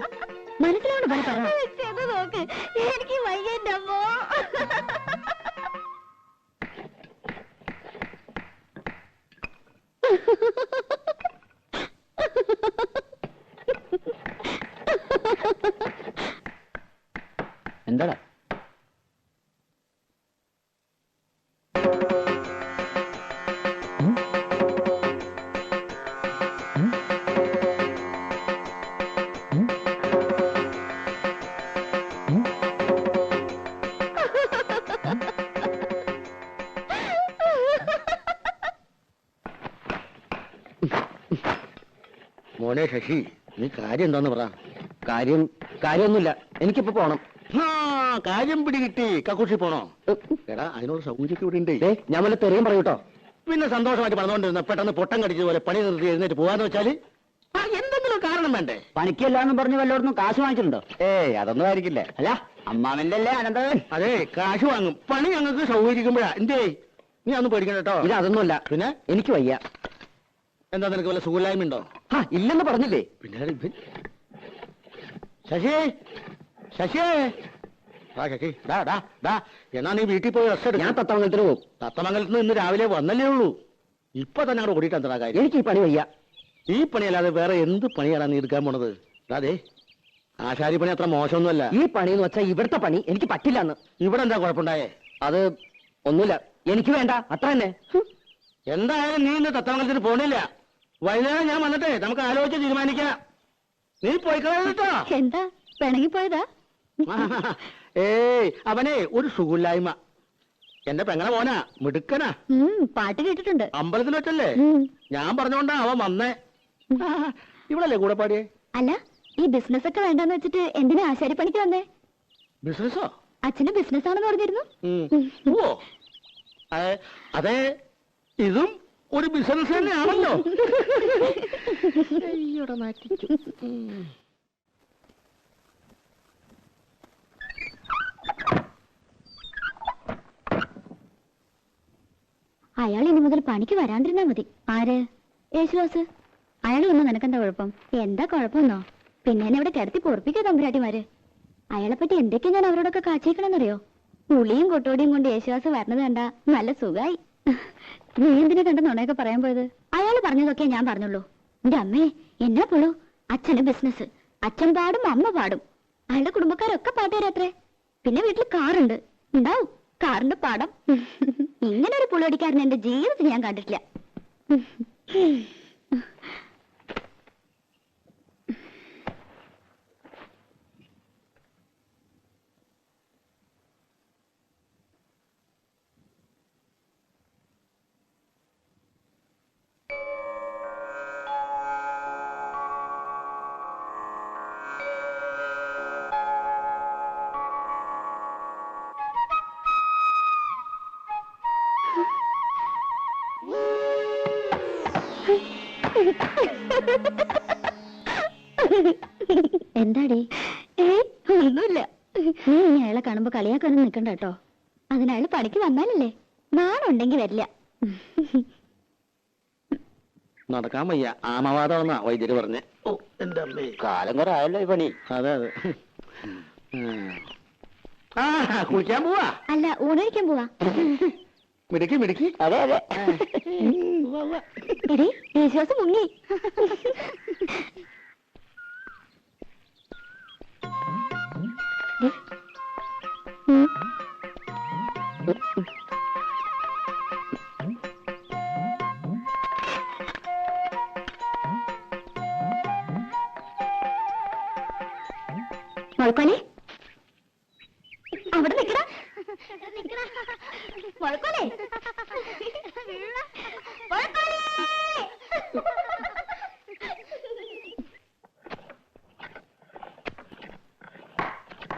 മനസ്സിലോട് പറ. ചെന്ന് നോക്ക്, എനിക്ക് വയ്യന്റെ അമ്മോ. എന്താടാ? മോനെ ശശി, നീ കാര്യം എന്താന്ന് പറ. കാര്യമൊന്നുമില്ല, എനിക്കിപ്പോ പോണം. കാര്യം പിടികിട്ടി. കക്കൂഷി പോണോ? എടാ, അതിനുള്ള സൗകര്യമൊക്കെ ഇവിടെ ഉണ്ട്. ഞാൻ വല്ല തെറിയും പറയൂട്ടോ. പിന്നെ സന്തോഷമായിട്ട് പറഞ്ഞുകൊണ്ടിരുന്ന പെട്ടെന്ന് പൊട്ടം കടിച്ചതുപോലെ പണി നിർത്തി എഴുന്നേറ്റ് പോവാന്ന് വെച്ചാല് എന്തെങ്കിലും കാരണം വേണ്ടേ? പണിക്കല്ലാന്ന് പറഞ്ഞ് വല്ലയിടത്തും കാശ് വാങ്ങിച്ചിട്ടുണ്ടോ? അതൊന്നും ആയിരിക്കില്ല. അല്ല, അമ്മാവന്റെ അല്ലേ അനന്തവൻ? അതെ, കാശ് വാങ്ങും. പണി ഞങ്ങൾക്ക് സൗകര്യക്കുമ്പോഴാ. എന്തേ, നീ അതൊന്നും പേടിക്കണ്ട കേട്ടോ. ഇത് അതൊന്നുമല്ല. പിന്നെ എനിക്ക് വയ്യ. എന്താ, നിനക്ക് വല്ല സുഖമില്ലായ്മ ഉണ്ടോ? ഇല്ലെന്ന് പറഞ്ഞില്ലേ? പിന്നെ ശശി, ശശിയേ. ശശി, എന്നാ നീ വീട്ടിൽ പോയി റെസ്റ്റ് എടുക്കും. ഞാൻ തത്തമംഗലത്തിന് പോകും. തത്തമംഗലത്ത് നിന്ന് ഇന്ന് രാവിലെ വന്നല്ലേ ഉള്ളൂ. ഇപ്പൊ തന്നെ അവിടെ ഓടിയിട്ട് എന്താ കാര്യം? എനിക്ക് ഈ പണി വയ്യ. ഈ പണിയല്ലാതെ വേറെ എന്ത് പണിയാണ് നീ എടുക്കാൻ പോണത്? അതെ, ആശാരി പണി അത്ര മോശമൊന്നുമല്ല. ഈ പണി എന്ന് വെച്ചാൽ ഇവിടുത്തെ പണി എനിക്ക് പറ്റില്ലെന്ന്. ഇവിടെ എന്താ കുഴപ്പമുണ്ടായേ? അത് ഒന്നുമില്ല, എനിക്ക് വേണ്ട, അത്ര തന്നെ. എന്തായാലും നീ ഇന്ന് തത്തമംഗലത്തിന് പോണില്ല. വൈകുന്നേരം ഞാൻ വന്നിട്ടേ നമുക്ക് ആലോചിച്ച് തീരുമാനിക്കാം. നീ പോയിക്കളോ. എന്താ പിണങ്ങിപ്പോയതാ? അവനെ ഒരു സുഖമില്ലായ്മ. എന്റെ പെങ്ങളെ മോനാ, മിടുക്കനാ. പാട്ട് കേട്ടിട്ടുണ്ട്. അമ്പലത്തിൽ വെച്ചല്ലേ? ഞാൻ പറഞ്ഞോണ്ടാ അവൻ വന്നേ. ഇവിടല്ലേ കൂടെ പാടിയേ? അല്ല, ഈ ബിസിനസ് ഒക്കെ വേണ്ടെന്ന് വെച്ചിട്ട് എന്തിനാ ആശാരി പണിക്ക് വന്നേ? ബിസിനസ്സോ? അച്ഛന് ബിസിനസ് ആണെന്ന് പറഞ്ഞിരുന്നു. ഓ, അതെ, ഇതും ഒരു ബിസിനസ് തന്നെയാണല്ലോ. അയാൾ ഇനി മുതൽ പണിക്ക് വരാണ്ടിരുന്നാ മതി. ആര്? യേശുദാസ്. അയാൾ വന്നു നിനക്കെന്താ കുഴപ്പം? എന്താ കുഴപ്പമെന്നോ? പിന്നെ എന്നെ ഇവിടെ കിടത്തി പൊറപ്പിക്കാ തമ്പുരാട്ടിമാര്. അയാളെ പറ്റി എന്തൊക്കെയാ ഞാൻ അവരോടൊക്കെ കാച്ചിക്കണമെന്നറിയോ? പുളിയും കൊട്ടോടിയും കൊണ്ട് യേശുദാസ് വരണത് കണ്ടാ നല്ല സുഖായി. നീ എന്തിനെ കണ്ട നുണയൊക്കെ പറയാൻ പോയത്? അയാൾ പറഞ്ഞതൊക്കെ ഞാൻ പറഞ്ഞുള്ളൂ. എന്റെ അമ്മേ, എന്നാ പുളു. അച്ഛന് ബിസിനസ്, അച്ഛൻ പാടും അമ്മ പാടും. അയാളുടെ കുടുംബക്കാരൊക്കെ പാട്ടുകാരത്രേ. പിന്നെ വീട്ടിൽ കാറുണ്ട്, ഉണ്ടാവും കാറിന്റെ പാടം. ഇങ്ങനെ ഒരു പുളിയടിക്കാരൻ എന്റെ ജീവിതത്തിൽ ഞാൻ കണ്ടിട്ടില്ല. എന്താടി? ഒന്നുമില്ല. നീ ഇനി അയാളെ കാണുമ്പോ കളിയാക്കാനും നിൽക്കണ്ട കേട്ടോ. അതിനയാൾ പണിക്ക് വന്നാലല്ലേ. നാളുണ്ടെങ്കിൽ വരില്ല. നടക്കാൻ വയ്യ, ആമവാദമാണെന്നാ വൈദ്യര് പറഞ്ഞേ. ഓ, എന്റെ അമ്മേ, കാലം കുറെ ആയല്ലോ ഈ പണി. അതെ അതെ. കുളിക്കാൻ പോവാ? അല്ല, ഊണഴിക്കാൻ പോവാ. മിടുക്കി മിടുക്കി. അതെ അതെ. എടി, യേശുദാസ് മുങ്ങി. മുഴക്കോലെ, അവിടെ നിൽക്കണ. മുഴക്കോലെ,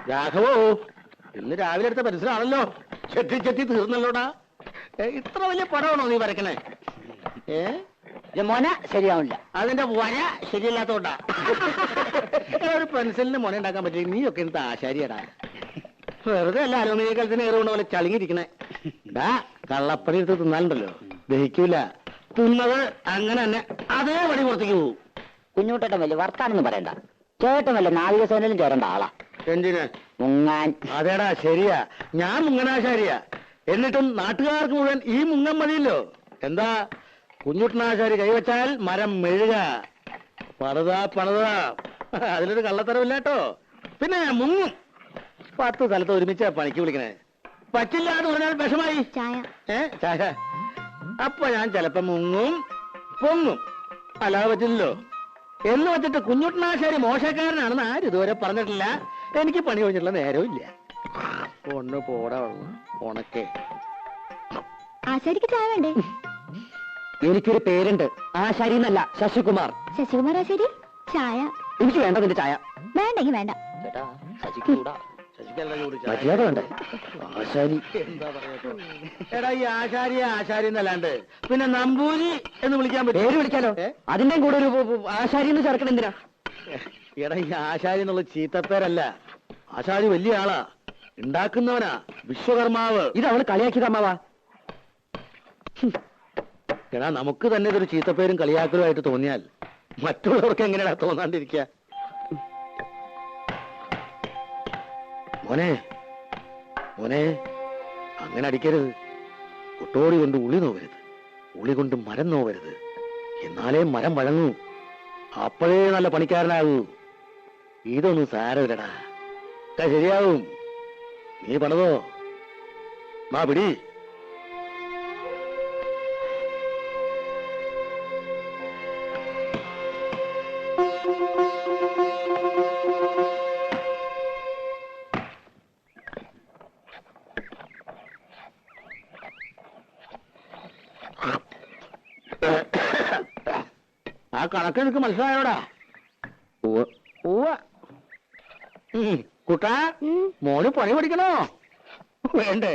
രാഘവോ, ഇന്ന് രാവിലെ എടുത്ത പരിസരമാണല്ലോ. ചെത്തി ചെത്തി തീർന്നല്ലോടാ. ഇത്ര വലിയ പടമാണോ നീ വരക്കണേ? മോന ശരിയാവില്ല. അതിന്റെ വര ശരിയല്ലാത്തോണ്ടാ. ഒരു പെൻസിലിന് മുന ഉണ്ടാക്കാൻ പറ്റില്ല. നീയൊക്കെ എന്ത് ആശാരിയടാ. വെറുതെ അല്ല അലുമിനിയ കലത്തിന് ഏറുകൊണ്ട് പോലെ ചളിങ്ങിരിക്കണേ. കള്ളപ്പണി എടുത്ത് തിന്നാലുണ്ടല്ലോ, ദഹിക്കൂല. തിന്നത് അങ്ങനെ തന്നെ അതേ പടി പുറത്തേക്ക് പോവും. കുഞ്ഞുട്ടേട്ടൻ വലിയ വർത്താനൊന്നും പറയണ്ട. ചേട്ടൻ വല്ല നാവികസേനയിലും ചേരേണ്ട ആളാ. എന്തിന്? മുങ്ങാൻ. അതേടാ ശരിയാ, ഞാൻ മുങ്ങനാശാരിയാ. എന്നിട്ടും നാട്ടുകാർക്ക് മുഴുവൻ ഈ മുങ്ങൻ മതിയല്ലോ. എന്താ കുഞ്ഞുട്ടനാശാരി കൈവച്ചാൽ മരം മെഴുക. പണിതാ അതിലൊരു കള്ളത്തരമില്ല കേട്ടോ. പിന്നെ മുങ്ങും. 10 സ്ഥലത്ത് ഒരുമിച്ചാ പണിക്ക് വിളിക്കണേ. പറ്റില്ല എന്ന് പറഞ്ഞാൽ വിഷമായി. ചായ. ചായ. അപ്പൊ ഞാൻ ചിലപ്പോ മുങ്ങും പൊങ്ങും. അല്ലാതെ പറ്റില്ലല്ലോ. എന്ന് വെച്ചിട്ട് കുഞ്ഞുട്ടനാശാരി മോശക്കാരനാണെന്ന് ആരും ഇതുവരെ പറഞ്ഞിട്ടില്ല. എനിക്ക് പണി കഴിഞ്ഞിട്ടുള്ള നേരവും ഇല്ല. ഒന്ന് പോടാ ഉണക്കേ. ആശാരിക്ക് ചായ വേണ്ടേ? എനിക്കൊരു പേരുണ്ട്, ആശാരി എന്നല്ല, ശശികുമാർ. ശശികുമാർ ആശാരി? ചായ എനിക്ക് വേണ്ട നിന്റെ ചായ. വേണ്ടെങ്കി വേണ്ട. ചേട്ടാ ശശിക്കൂടാ. മര്യാദ വേണ്ട. ആശാരി എന്താ പറയട്ടോ. എടാ ഈ ആശാരി എന്നല്ലാണ്ട് പിന്നെ നമ്പൂരി എന്ന് വിളിക്കാൻ പേര് പറ്റും? വിളിക്കാലോ. അതിന്റെയും കൂടെ ഒരു ആശാരി എന്ന് ചേർക്കണം എന്തിനാ? എടാ ഈ ആശാരി എന്നുള്ള ചീത്തപ്പേരല്ല. ആശാരി വലിയ ആളാ, ഉണ്ടാക്കുന്നവനാ, വിശ്വകർമാവ്. ഇത് അവള് കളിയാക്കിയത് അമ്മാവാ. എടാ നമുക്ക് തന്നെ ഇതൊരു ചീത്തപ്പേരും കളിയാക്കലുമായിട്ട് തോന്നിയാൽ മറ്റുള്ളവർക്ക് എങ്ങനെയാ തോന്നാണ്ടിരിക്കുക? മോനെ മോനെ അങ്ങനെ അടിക്കരുത്. കൊട്ടോടി കൊണ്ട് ഉളി നോവരുത്, ഉളി കൊണ്ട് മരം നോവരുത്. എന്നാലേ മരം വഴങ്ങൂ. അപ്പോഴേ നല്ല പണിക്കാരനാകൂ. ഇതൊന്നും സാരമില്ലടാ, ശരിയാവും. നീ പണിതോ. മാ പിടി. ആ കണക്ക് എനിക്ക് മനസ്സിലായോടാ? കുട്ടാ, മോന് പണി പഠിക്കണോ വേണ്ടേ?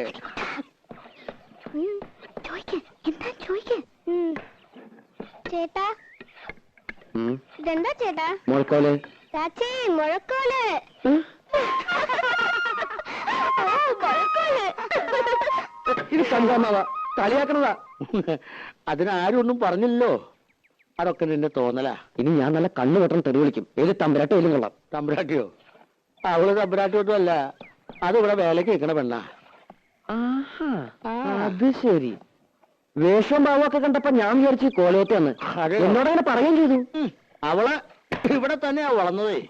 ചേട്ടാ ഇതെന്താ ചേട്ടാ? മോൾക്കോല് ചാച്ചി മുഴക്കോല്. ഇത് കണ്ടാമാവാ, കളിയാക്കണതാ. അതിനാരും ഒന്നും പറഞ്ഞില്ലല്ലോ. അതൊക്കെ നിന്റെ തോന്നലാ. ഇനി ഞാൻ നല്ല കണ്ണു വെട്ടം തെറി വിളിക്കും. ഏത് തമ്പരാട്ടോ ഏലും കൊള്ളാം. തമ്പുരാട്ടിയോ? അവള് തമ്പുരാട്ടിയൊന്നും അല്ല, അതിവിടെ വേലക്ക് നിൽക്കണ പെണ്ണാ. അത് ശരി. വേഷം ഭാവമൊക്കെ കണ്ടപ്പോ ഞാൻ വിചാരിച്ചു കോലയത്തെന്ന്. അതെയോ? എന്നോടങ്ങനെ പറയുകയും ചെയ്തു. അവള് ഇവിടെ തന്നെയാ വളർന്നതേ.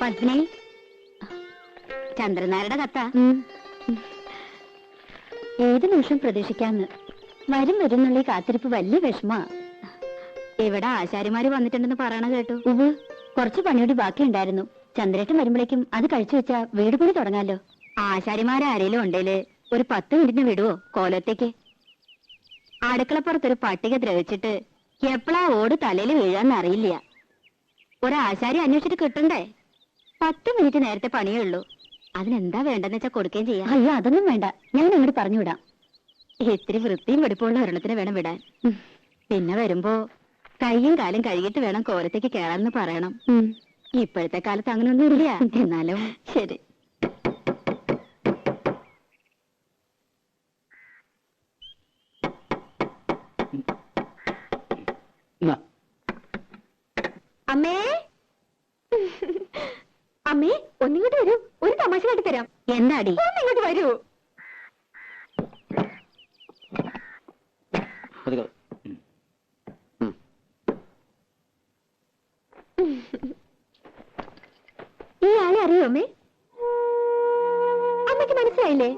പത്മിനി, ചന്ദ്രനാരുടെ കത്ത. ഏത് നിമിഷം പ്രതീക്ഷിക്കാന്ന്. വരും വരുന്നുള്ള ഈ കാത്തിരിപ്പ് വലിയ വിഷമാ. ഇവിടെ ആശാരിമാര് വന്നിട്ടുണ്ടെന്ന് പറയണ കേട്ടു. കുറച്ച് പണിയോട് ബാക്കിയുണ്ടായിരുന്നു. ചന്ദ്രേട്ടൻ വരുമ്പോഴേക്കും അത് കഴിച്ചു വെച്ചാ വീട് പണി തുടങ്ങാലോ. ആശാരിമാരാരേലും ഉണ്ടേല് ഒരു 10 മിനിറ്റിന് വിടുവോ കോലത്തേക്ക്? അടുക്കളപ്പുറത്തൊരു പട്ടിക ദ്രവിച്ചിട്ട് എപ്പോഴാ ഓട് തലയിൽ വീഴാന്ന് അറിയില്ല. ഒരാശാരി അന്വേഷിച്ചിട്ട് കിട്ടണ്ടേ? 10 മിനിറ്റ് നേരത്തെ പണിയേ ഉള്ളൂ. അതിനെന്താ വേണ്ടെന്ന് വെച്ചാ കൊടുക്കുകയും ചെയ്യാം. അയ്യോ അതൊന്നും വേണ്ട, ഞാൻ അങ്ങോട്ട് പറഞ്ഞു വിടാം. ഇത്തിരി വൃത്തിയും വെടുപ്പുള്ള ഒരെണ്ണത്തിന് വേണം വിടാൻ. പിന്നെ വരുമ്പോ കൈയും കാലും കഴുകിയിട്ട് വേണം കോലത്തേക്ക് കേറാന്ന് പറയണം. ഇപ്പോഴത്തെ കാലത്ത് അങ്ങനൊന്നും ഇല്ല. എന്നാലും ശരി. അമ്മേ, അമ്മേ ഒന്നിങ്ങോട്ട് വരൂ, ഒരു തമാശ കാട്ടി തരാം. എന്താടി? ഒന്നിങ്ങോട്ട് വരൂ. ഈ ആളെ അറിയോ അമ്മേ? അമ്മയ്ക്ക് മനസ്സിലായില്ലേ?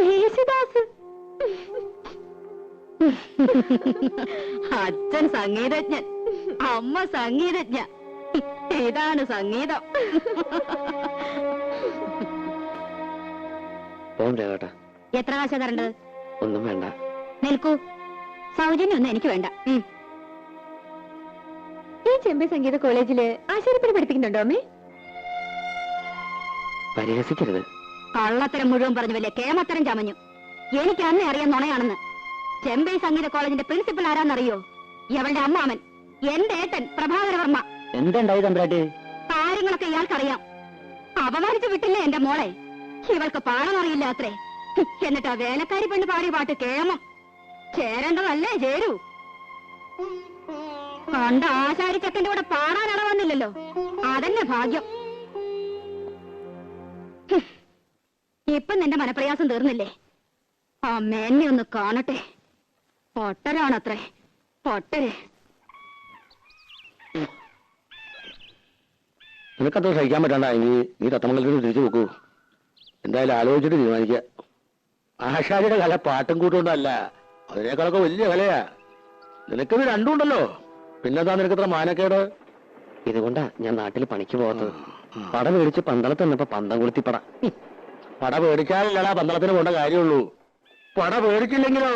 യേശുദാസ്. അച്ഛൻ സംഗീതജ്ഞൻ, അമ്മ സംഗീതജ്ഞ. ഇതാണ് സംഗീതം. എത്ര കാശ തരേണ്ടത്? ഒന്നും വേണ്ട. നിൽക്കൂ, സൗജന്യൊന്നും എനിക്ക് വേണ്ട. ഈ ചെമ്പൈ സംഗീത കോളേജില് ആശാരിപ്പണി പഠിപ്പിക്കുന്നുണ്ടോ അമ്മേ? പരിഹസിക്കരുത്. കള്ളത്തരം മുഴുവൻ പറഞ്ഞു വല്ലേ കേമത്തരം ചമഞ്ഞു. എനിക്ക് അന്നേ അറിയാൻ നുണയാണെന്ന്. ചെമ്പൈ സംഗീത കോളേജിന്റെ പ്രിൻസിപ്പൽ ആരാന്നറിയോ? ഇവളുടെ അമ്മാമൻ, എന്റെ ഏട്ടൻ പ്രഭാകരവർമ്മ. എന്തുണ്ടായി തമ്പ്രാട്ടി? കാര്യങ്ങളൊക്കെ ഇയാൾക്കറിയാം. അപമാനിച്ചു വിട്ടില്ലേ എന്റെ മോളെ? ഇവൾക്ക് പാഠം അറിയില്ല അത്രേ. എന്നിട്ടാ വേലക്കാരി പെണ്ണ് പാടിയ പാട്ട് കേമം. ചേരേണ്ടതല്ലേ ചേരൂ. കണ്ട ആശാരി ചക്കന്റെ കൂടെ പാടാൻ വന്നില്ലല്ലോ, അതന്നെ ഭാഗ്യം. ഇപ്പൊ നിന്റെ മനപ്രയാസം തീർന്നില്ലേ? ആ മേന്നെ ഒന്ന് കാണട്ടെ. പൊട്ടരാണത്രേ, പൊട്ടര്. നിനക്കത്ര സഹിക്കാൻ പറ്റണ്ടെങ്കിൽ നീ തത്തമംഗലത്തിന് തിരിച്ചു പോക്കൂ. എന്തായാലും ആലോചിച്ചിട്ട് തീരുമാനിക്കുക. ആശാരിയുടെ കല പാട്ടും കൂട്ടുകൊണ്ടല്ല, അതിനേക്കാളൊക്കെ വലിയ കലയാ. നിനക്കിത് രണ്ടും ഉണ്ടല്ലോ, പിന്നെന്താ നിനക്കത്ര മാനക്കേട്? ഇതുകൊണ്ടാ ഞാൻ നാട്ടിൽ പണിക്ക് പോകാത്തത്. പട മേടിച്ച് പന്തളത്ത് നിന്നപ്പോ പന്തം കൊളുത്തി പട. പട പേടിച്ചാലല്ലടാ പന്തളത്തിന് പോണ്ട കാര്യമുള്ളൂ. പട പേടിച്ചില്ലെങ്കിലോ?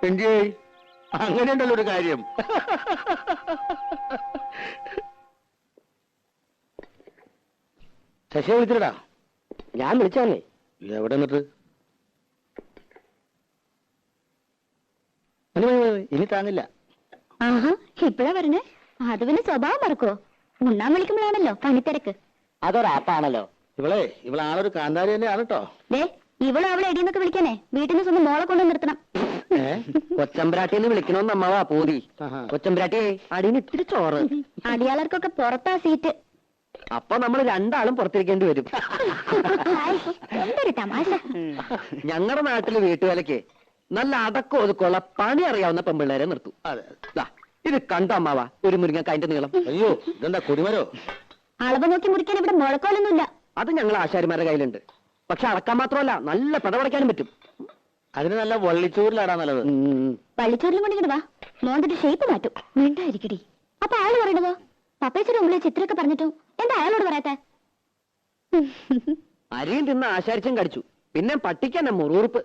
എങ്കി അങ്ങനെയുണ്ടല്ലോ ഒരു കാര്യം. ശശിയെ വിളിച്ചിട്ടാ? ഞാൻ വിളിച്ചാന്നേ. എവിടെ നിന്നിട്ട്? ഇനി താങ്ങില്ല. ആഹാ, ഇപ്പഴാ പറഞ്ഞേ. അത് പിന്നെ സ്വഭാവം മറക്കോ? ഉണ്ണാൻ വിളിക്കുമ്പോഴാണല്ലോ പണിത്തിരക്ക്. അതൊരാപ്പാണല്ലോ. ഇവളാളൊരു കാന്താരി തന്നെയാണ് കേട്ടോ. ദേ, ഇവളും അവളെ എടിയെന്നൊക്കെ വിളിക്കാനേ വീട്ടിൽ നിന്ന് സ്വന്തം മോളെ കൊണ്ട് നിർത്തണം. കൊച്ചമ്പ്രാട്ടിന്ന് വിളിക്കണോന്ന് അമ്മാവാ പൂതി. കൊച്ചമ്പ്രാട്ടിയെ അടിയിൽ ഇത്തിരി ചോറ്. അടിയാളർക്കൊക്കെ പുറത്താ സീറ്റ്. അപ്പൊ നമ്മൾ രണ്ടാളും പുറത്തിരിക്കേണ്ടി വരും. എന്തൊരു തമാശ. ഞങ്ങളുടെ നാട്ടില് വീട്ടുവേലയ്ക്ക് നല്ല അടക്കം ഒതുക്കമുള്ള പണി അറിയാവുന്ന പെമ്പിള്ളേരെ നിർത്തും. ദാ, ഇത് കണ്ട അമ്മാവാ ഒരു മുരിങ്ങക്കായന്റെ നീളം. അയ്യോ, ഇതെന്താ കൊടിമരോ? അളവ് നോക്കി മുറിക്കാൻ ഇവിടെ മുഴക്കോലൊന്നുമില്ല. അത് ഞങ്ങൾ ആശാരിമാരുടെ കയ്യിലുണ്ട്. പക്ഷെ അടക്കാൻ മാത്രമല്ല, നല്ല പടപടയ്ക്കാനും പറ്റും. അതിന് നല്ല വള്ളിച്ചൂരിലാടാ നല്ലത്. വള്ളിച്ചോറിലും കൊണ്ട് ഇങ്ങോട്ട് വാ, മോന്തിട്ട് ഷേപ്പ് മാറ്റും. മിണ്ടായിരിക്കടി. അപ്പൊ ആള് പറയണതോ? പപ്പേച്ചയുടെ മുമ്പിലെ ചിത്രമൊക്കെ പറഞ്ഞിട്ടും എന്താ അയാളോട് പറയാത്തെ? അരിയും തിന്ന് ആശാരിച്ചും കടിച്ചു. പിന്നെ പട്ടിക്കന്നെ മുറുറുപ്പ്.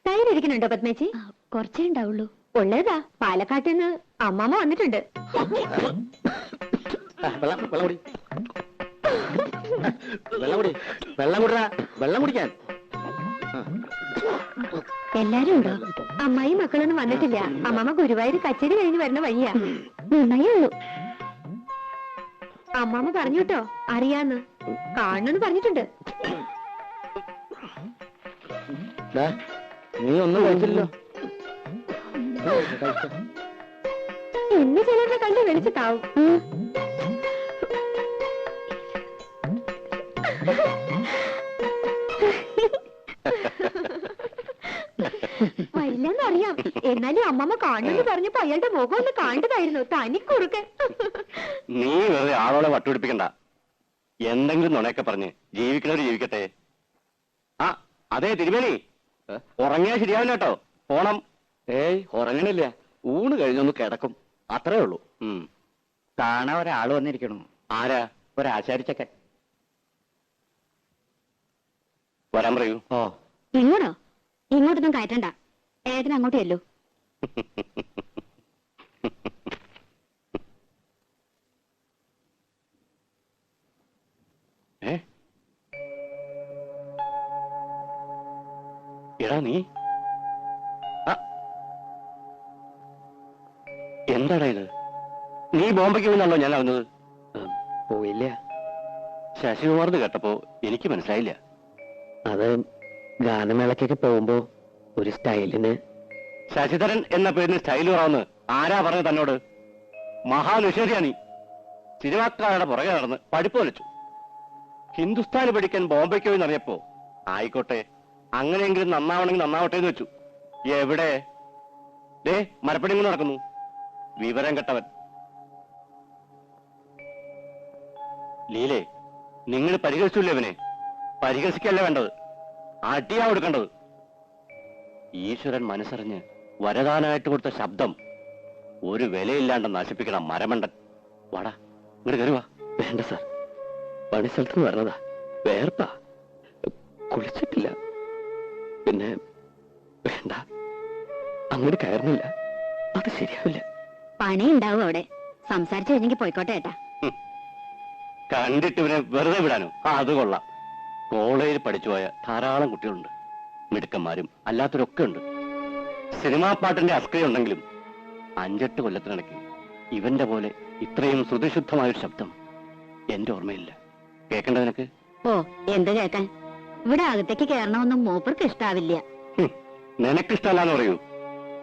തൈരിക്കുന്നുണ്ടോ പത്മേച്ചി? കുറച്ചേ ഉണ്ടാവുള്ളൂ. ഉള്ളതാ, പാലക്കാട്ടിൽ നിന്ന് അമ്മാമ്മ വന്നിട്ടുണ്ട്. വെള്ളം കുടിക്കാൻ എല്ലാരും ഉണ്ടോ? അമ്മായി മക്കളൊന്നും വന്നിട്ടില്ല. അമ്മാമ്മ ഗുരുവായൂർ കച്ചേരി കഴിഞ്ഞ് വരുന്ന വഴിയാ. നന്നായേ ഉള്ളൂ. അമ്മാമ്മ പറഞ്ഞു കേട്ടോ, അറിയാന്ന് കാണണമെന്ന് പറഞ്ഞിട്ടുണ്ട്. നീ ഒന്നും കഴിച്ചില്ലല്ലോ. ഇന്ന് ചിലരുടെ കണ്ട് വെളിച്ചത്താവും. വരില്ലെന്നറിയാം, എന്നാലും അമ്മമ്മ കാണുമെന്ന് പറഞ്ഞപ്പോ അയാളുടെ മുഖം ഒന്ന് കണ്ടതായിരുന്നു. തനിക്കുറുക്കൻ. നീ വെറുതെ ആളോടെ വട്ടുപിടിപ്പിക്കണ്ട. എന്തെങ്കിലും നുണയൊക്കെ പറഞ്ഞ് ജീവിക്കണവർ ജീവിക്കട്ടെ. ആ അതെ തിരുമേനി, ഉറങ്ങിയാൽ ശരിയാവില്ല കേട്ടോ. പോണം. ഏയ് ഉറങ്ങണില്ല, ഊണ് കഴിഞ്ഞൊന്ന് കിടക്കും, അത്രേ ഉള്ളൂ. കാണാൻ ഒരാള് വന്നിരിക്കണു. ആരാ? ഒരാശാരിച്ചക്കൻ. വരാൻ പറയൂ. ഓ, ഇങ്ങോട്ടോ? ഇങ്ങോട്ടൊന്നും കയറ്റണ്ട. ഏട്ടൻ അങ്ങോട്ട് ചെല്ലൂ. എടാ നീ എന്താടാ ഇത്? നീ ബോംബെക്ക് പോകുന്നാണല്ലോ ഞാൻ അറിഞ്ഞത്. പോയില്ല. ശശികുമാർന്ന് കേട്ടപ്പോ എനിക്ക് മനസ്സിലായില്ല. അത് ഗാനമേളക്കൊക്കെ പോകുമ്പോ ഒരു സ്റ്റൈലിന്. ശശിധരൻ എന്ന പേരിന് സ്റ്റൈൽ കുറവെന്ന് ആരാ പറഞ്ഞത് തന്നോട്? മഹാനിഷേധിയാ നീ. സിനിമാക്കാരുടെ പുറകെ നടന്ന് പഠിപ്പ് വലിച്ചു. ഹിന്ദുസ്ഥാനി പഠിക്കാൻ ബോംബെക്ക് പോയി എന്നറിയപ്പോ ആയിക്കോട്ടെ, അങ്ങനെയെങ്കിലും നന്നാവണമെങ്കിൽ നന്നാവട്ടെ എന്ന് വെച്ചു. എവിടെ? ദേ മരപ്പണി കൊണ്ട് നടക്കുന്നു. വിവരം കെട്ടവൻ. ലീലേ, നിങ്ങൾ പരിഹസിച്ചില്ലേ അവനെ? പരിഹസിക്കല്ല വേണ്ടത്, അടിയാ കൊടുക്കേണ്ടത്. ഈശ്വരൻ മനസ്സറിഞ്ഞ് വരദാനായിട്ട് കൊടുത്ത ശബ്ദം ഒരു വിലയില്ലാണ്ട് നശിപ്പിക്കണം മരമണ്ടൻ. വാടാ, ഇങ്ങോട്ട് കയറുവാ. വേണ്ട സാർ, പണിസ്ഥലത്ത് നിന്ന് വരണതാ. വേർപ്പാ, കുളിച്ചിട്ടില്ല. പിന്നെ വേണ്ട, അങ്ങോട്ട് കയറുന്നില്ല. അത് ശരിയാവില്ല. പണി ഉണ്ടാവും അവിടെ. സംസാരിച്ചു കഴിഞ്ഞെങ്കിൽ പോയിക്കോട്ടെ ഏട്ടാ. കണ്ടിട്ട് ഇവനെ വെറുതെ വിടാനോ? അത് കൊള്ളാം. കോളേജിൽ പഠിച്ചുപോയ ധാരാളം കുട്ടികളുണ്ട്, മിടുക്കന്മാരും അല്ലാത്തവരൊക്കെ ഉണ്ട്. സിനിമാ പാട്ടിന്റെ അസ്ക്രിയ ഉണ്ടെങ്കിലും 5-8 കൊല്ലത്തിനിടയ്ക്ക് ഇവന്റെ പോലെ ഇത്രയും ശ്രുതിശുദ്ധമായൊരു ശബ്ദം എന്റെ ഓർമ്മയില്ല. കേക്കണ്ട നിനക്ക്? ഓ എന്ത് കേക്കാൻ? ഇവിടെ അകത്തേക്ക് കയറണമെന്നും മൂപ്പർക്ക് ഇഷ്ടാവില്ല. നിനക്കിഷ്ടല്ലാന്ന് പറയൂ.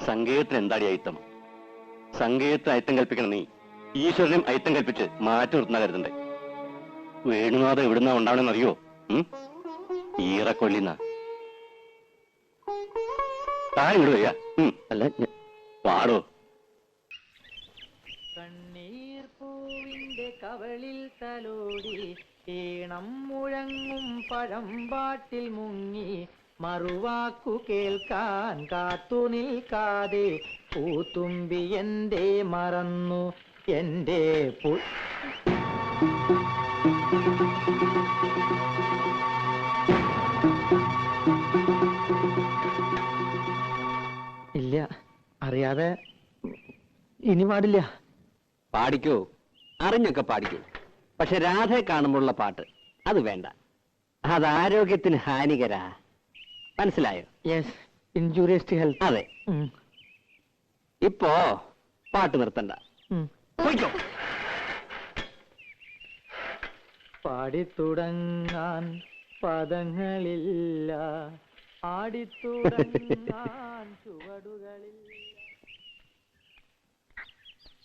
സംഗീതത്തിന് എന്താടി അയിത്തം? സംഗീതത്തിന് അയിത്തം കൽപ്പിക്കണം നീ. ഈശ്വരനും അയിത്തം കൽപ്പിച്ച് മാറ്റി നിർത്തുന്ന കരുതണ്ടേ? വേണുനാഥം എവിടുന്നാ ഉണ്ടാവണെന്ന് അറിയോ? ഈറക്കൊള്ളിന്ന താഴെ ഇങ്ങോട്ട് വയ്യ. അല്ല പാടോ. കണ്ണീർ പൂവിന്റെ കവളിൽ തലോടി ഈണം മുഴങ്ങും പഴമ്പാട്ടിൽ മുങ്ങി മറുവാക്കു കേൾക്കാൻ കാത്തു നിൽക്കാതെ പൂത്തുമ്പി എന്തേ മറന്നു എന്റെ ഇല്ല, അറിയാതെ ഇനി പാടില്ല. പാടിക്കോ, അറിഞ്ഞൊക്കെ പാടിക്കോ. പക്ഷെ രാധയെ കാണുമ്പോഴുള്ള പാട്ട് അത് വേണ്ട. അത് ആരോഗ്യത്തിന് ഹാനികരാ. മനസ്സിലായോ? Yes, injurious to health. അതെ. ഇപ്പോ പാട്ട് നിർത്തണ്ട. പോയിക്കോ. പാടിത്തുടങ്ങാൻ പദങ്ങളില്ല, ആടിത്തുടങ്ങാൻ ചുവടുകളില്ല.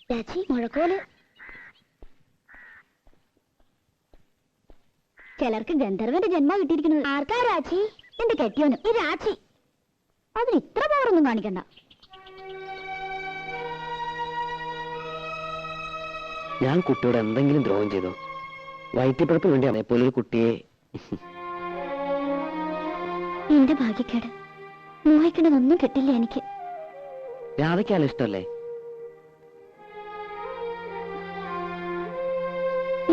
രാജി മുഴക്കോല്. ചിലർക്ക് ഗന്ധർവന്റെ ജന്മം കിട്ടിയിരിക്കുന്നത്. ആർക്കാ രാജി? എന്റെ കെട്ടിയോനും. ഈ രാജി അതിന് ഇത്ര പവറൊന്നും കാണിക്കണ്ട. ഞാൻ കുട്ടിയോട് എന്തെങ്കിലും ദ്രോഹം ചെയ്തോ? വയറ്റിപ്പഴപ്പിന് വേണ്ടിയാണ് എപ്പോലൊരു കുട്ടിയെ. എന്റെ ഭാഗ്യക്കേട്. മോഹിക്കണതൊന്നും കിട്ടില്ല എനിക്ക്. രാധയ്ക്കാലും ഇഷ്ടമല്ലേ?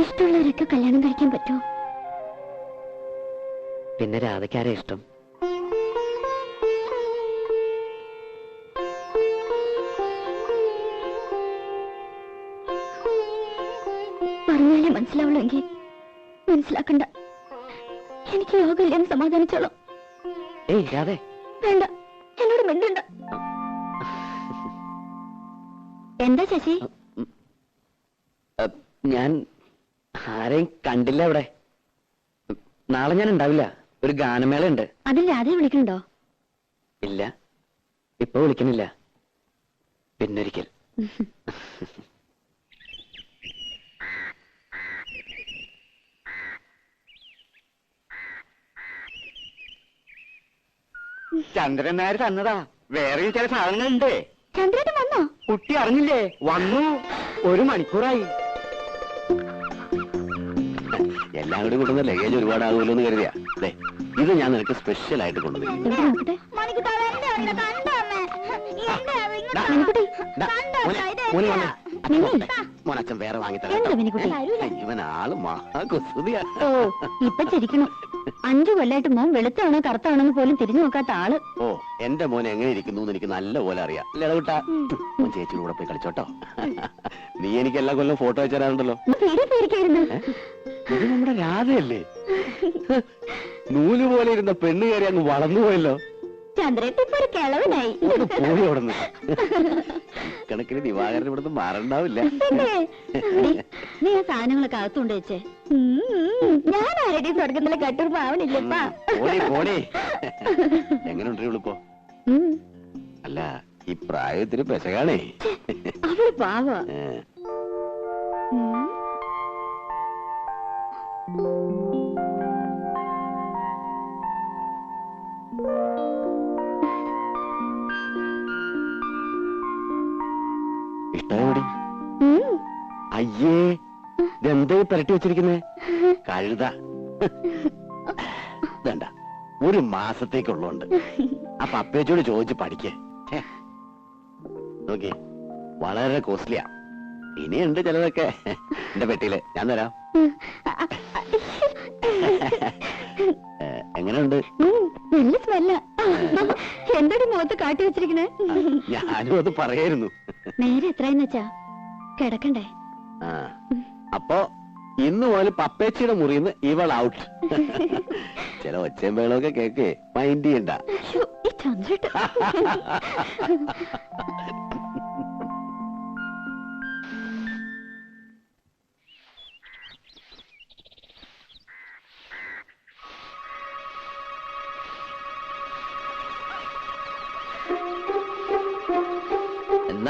ഇഷ്ടമുള്ളവരൊക്കെ കല്യാണം കഴിക്കാൻ പറ്റുമോ? പിന്നെ രാധയ്ക്കാരെ ഇഷ്ടം? പറഞ്ഞാലേ മനസ്സിലാവുള്ളൂ. എങ്കിൽ മനസ്സിലാക്കണ്ട. എനിക്ക് യോഗമില്ലെന്ന് സമാധാനിച്ചോളാം. ഏയ് രാധേ, വേണ്ട, എന്നോട് മിണ്ടണ്ട. എന്താ ശശി? ഞാൻ ആരെയും കണ്ടില്ല ഇവിടെ. നാളെ ഞാൻ ഉണ്ടാവില്ല. ഒരു ഗാനമേള ഉണ്ട്. അതിൽ രാധയെ വിളിക്കണുണ്ടോ? ഇല്ല, ഇപ്പൊ വിളിക്കണില്ല. പിന്നൊരിക്കൽ. ചന്ദ്രൻ നായർ തന്നതാ. വേറെയും ചില സാധനങ്ങളുണ്ട്. ചന്ദ്രേട്ടൻ വന്നോ? കുട്ടി അറിഞ്ഞില്ലേ? വന്നു. 1 മണിക്കൂറായി. എല്ലാം കൂടി കൊണ്ടുവന്ന ലഗേജ് ഒരുപാടാകുമല്ലോ എന്ന് കരുതിയാ. ഇത് ഞാൻ നിനക്ക് സ്പെഷ്യൽ ആയിട്ട് കൊണ്ടുവരും. മോനച്ഛൻ വേറെ വാങ്ങിത്തരാം. ഇവൻ ആള് മഹാകുസൃതിയാ. ഓ ഇപ്പൊ ചിരിക്കണം. 5 കൊല്ലായിട്ട് മോൻ വെളുത്താണോ കറുത്താണോന്ന് പോലും തിരിഞ്ഞു നോക്കാത്ത ആള്. ഓ എന്റെ മോൻ എങ്ങനെ ഇരിക്കുന്നു എനിക്ക് നല്ല പോലെ അറിയാം. ലതകുട്ടാ, മോൻ ചേച്ചിയുടെ കൂടെ പോയി കളിച്ചോട്ടോ. നീ എനിക്ക് എല്ലാ കൊല്ലം ഫോട്ടോ അയച്ചു തരാറുണ്ടല്ലോ. ഇത് നമ്മുടെ രാധയല്ലേ? നൂല് പോലെ ഇരുന്ന പെണ്ണ് കയറി അങ്ങ് വളർന്നുപോയല്ലോ. ചന്ദ്രേട്ടൻ ഇപ്പൊ ഒരു കിളവനായി. പോയി അവിടുന്ന്. കണക്കിന് ദിവാകരൻ ഇവിടുന്ന് മാറണ്ടാവില്ല. നീ ആ സാധനങ്ങളൊക്കെ അകത്തുകൊണ്ട് വെച്ചേ. ഞാൻ ആരുടെയും തുടക്കത്തിലെ കട്ടുറുമ്പ് ആവണില്ലപ്പാ. എങ്ങനെയുണ്ട് ഇവളിപ്പോ? അല്ല ഈ പ്രായത്തിന് പെശകാണേ. അവള് പാവ. ഇഷ്ടമായി? അയ്യേ, ഇതെന്താ പുരട്ടി വെച്ചിരിക്കുന്നേ? കഴുത. വേണ്ട, 1 മാസത്തേക്കുള്ളതുണ്ട്. അപ്പൊ അപ്പേച്ചോട് ചോദിച്ച് പഠിക്കേ. നോക്കി, വളരെ കോസ്റ്റ്ലിയാ. ഇനിയുണ്ട് ചിലതൊക്കെ എന്റെ പെട്ടിയില്. ഞാൻ തരാം. എങ്ങനെയുണ്ട്? നല്ല സ്മെല്ല. എന്താണ് മുഖത്ത് കാട്ടി വെച്ചിരിക്കണേ? ഞാനും അത് പറയായിരുന്നു. നേരെ എത്രയെന്ന് വെച്ചാ കിടക്കണ്ടേ? അപ്പൊ ഇന്ന് മുതൽ പപ്പേച്ചിയുടെ മുറിന്ന് ഇവൾ ഔട്ട്. ചില ഒച്ചയും വേളമൊക്കെ കേക്ക് മൈൻഡ് ചെയ്യണ്ട.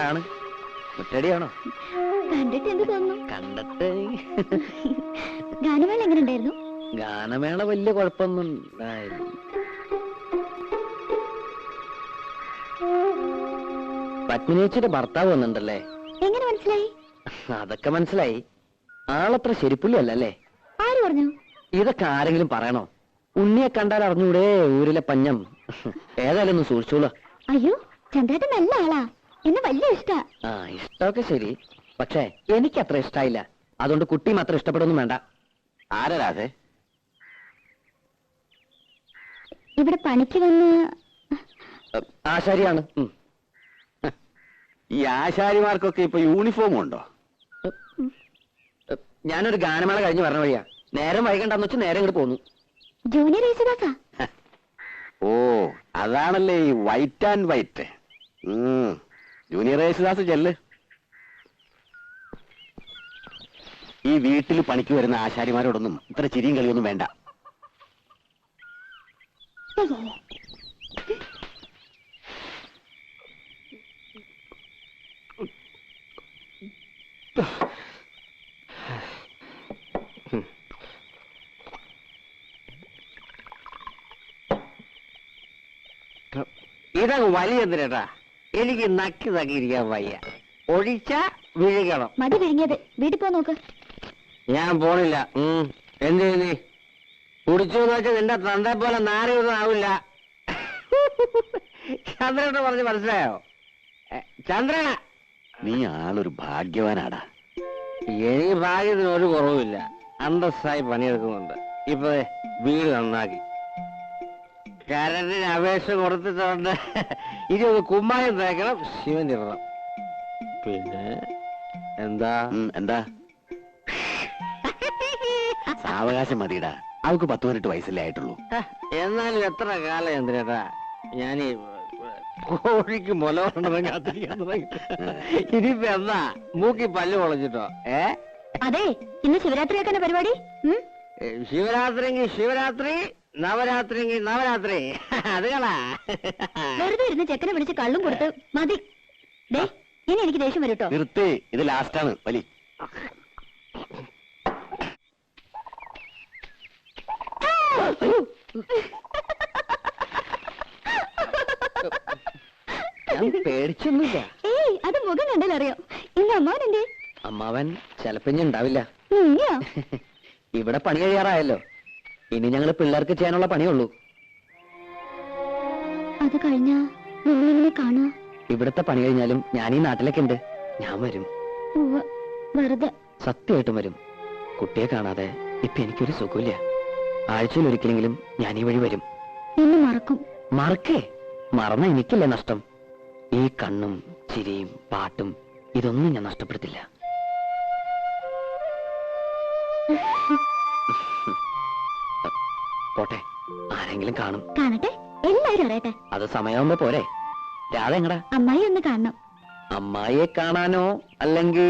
എന്താണ് മുറ്റടിയാണോ? കണ്ടിട്ട് എന്ത് തോന്നുന്നു? കണ്ടിട്ട് ഗാനമേള എങ്ങനെ ഉണ്ടായിരുന്നു? ഗാനമേള വലിയ കുഴപ്പമൊന്നും ഉണ്ടായില്ല. പത്മിനിയേച്ചിയുടെ ഭർത്താവ് വന്നിട്ടുണ്ടല്ലേ? എങ്ങനെ മനസ്സിലായി? അതൊക്കെ മനസ്സിലായി. ആളത്ര ശരിപ്പുള്ളി അല്ലല്ലേ? ആര് പറഞ്ഞു? ഇതൊക്കെ ആരെങ്കിലും പറയണോ? ഉണ്ണിയെ കണ്ടാൽ അറിഞ്ഞൂടെ ഊരിലെ പഞ്ഞം. ഏതായാലും ഒന്ന് സൂക്ഷിച്ചോളൂ. അയ്യോ, ചന്ദ്രേട്ടൻ നല്ല ആളാ, എന്നെ വലിയ ഇഷ്ടാ. ആ, ഇഷ്ടമൊക്കെ ശരി, പക്ഷേ എനിക്ക് അത്ര ഇഷ്ടായില്ല. അതുകൊണ്ട് കുട്ടിയും അത്ര ഇഷ്ടപ്പെടുന്നു വേണ്ട. ആരാതെ? ഇവിടെ പണിക്ക് വന്ന് ആശാരിയാണ്. ഈ ആശാരിമാർക്കൊക്കെ ഇപ്പൊ യൂണിഫോം ഉണ്ടോ? ഞാനൊരു ഗാനമേള കഴിഞ്ഞ് പറഞ്ഞ വഴിയാ. നേരം വൈകണ്ടെന്ന് വെച്ച് നേരം ഇങ്ങോട്ട് പോന്നു. ജൂനിയർ യേശുദാസാ. ഓ, അതാണല്ലേ ഈ white and white. Junior Yesudas ചെല്ല്. ഈ വീട്ടിൽ പണിക്ക് വരുന്ന ആശാരിമാരോടൊന്നും ഇത്ര ചിരിയും കളിയൊന്നും വേണ്ട. ഇതങ്ങ് വലിയ എന്തിനാ? എനിക്ക് നക്കി തക്കിയിരിക്കാൻ വയ്യ. ഒഴിച്ച വിഴുകണം. മതി വിഴുങ്ങിയത്. വീട്ടിൽ പോ നോക്ക്. ഞാൻ പോണില്ല. എന്ത് നീ കുടിച്ചു വെച്ചാൽ നിന്റെ തന്റെ പോലെ നാരയൊന്നും ആവില്ല. ചന്ദ്രനോട് പറഞ്ഞ് മനസ്സിലായോ? ചന്ദ്രന, നീ ആളൊരു ഭാഗ്യവാനാടാ. എനിക്ക് ഭാഗ്യത്തിന് ഒരു കുറവുമില്ല. അന്തസ്സായി പണിയെടുക്കുന്നുണ്ട്. ഇപ്പൊ വീട് നന്നാക്കി കരണ്ടിന് അപേക്ഷ കൊടുത്തിട്ടുണ്ട്. ഇനി ഒന്ന് കുമ്മായം തേക്കണം, ശിവൻ ഇടണം. പിന്നെ എന്താ എന്താ സാവകാശം മതിയിടാ. അവക്ക് 10-18 വയസ്സല്ലേ ആയിട്ടുള്ളൂ. എന്നാലും എത്ര കാലം എന്തിനാ ഞാനീ കോഴിക്ക് മുല കൊണ്ടെന്ന് കാത്തിരിക്കാൻ തുടങ്ങി. ഇനിയിപ്പോ എന്താ മൂക്കി പല്ല് പൊളഞ്ഞിട്ടോ? അതെ, ഇന്ന് ശിവരാത്രിയൊക്കെ പരിപാടി. ശിവരാത്രിയെങ്കിൽ ശിവരാത്രി, നവരാത്രിയെങ്കിൽ നവരാത്രി. അത് കളാ. വെറുതെ ഇരുന്ന് ചെക്കനെ വിളിച്ച് കള്ളും കൊടുത്ത് മതി. ദേ, ഇനി എനിക്ക് ദേഷ്യം വരും കേട്ടോ. നിർത്തി, ഇത് ലാസ്റ്റാണ് വലി. ഞാൻ പേടിച്ചൊന്നുമില്ല. ഏയ്, അത് മുഖം കണ്ടാൽ അറിയാം. ഇന്ന് അമ്മാവൻ എന്തേ? അമ്മാവൻ ചിലപ്പോ ഉണ്ടാവില്ല. നീയോ? ഇവിടെ പണി കഴിയാറായല്ലോ. ഇനി ഞങ്ങള് പിള്ളേർക്ക് ചെയ്യാനുള്ള പണിയുള്ളൂ. അത് കഴിഞ്ഞാ നിന്നെ കാണാ. ഇവിടുത്തെ പണി കഴിഞ്ഞാലും ഞാൻ ഈ നാട്ടിലേക്ക് ഉണ്ട്. ഞാൻ വരും. വെറുതെ. സത്യമായിട്ടും വരും. കുട്ടിയെ കാണാതെ ഇപ്പൊ എനിക്കൊരു സുഖമില്ല. ആഴ്ചയിൽ ഒരിക്കലെങ്കിലും ഞാൻ ഈ വഴി വരും. എന്നെ മറക്കും. മറക്കേ? മറന്ന എനിക്കല്ലേ നഷ്ടം. ഈ കണ്ണും ചിരിയും പാട്ടും ഇതൊന്നും ഞാൻ നഷ്ടപ്പെടുത്തില്ല. പോട്ടെ, ആരെങ്കിലും കാണും. കാണട്ടെ, എല്ലാരും അറിയട്ടെ. അത് സമയമാകുമ്പോ പോരെ. രാധ എങ്ങടാ? അമ്മായി ഒന്ന് കാണണം. അമ്മായിയെ കാണാനോ? അല്ലെങ്കിൽ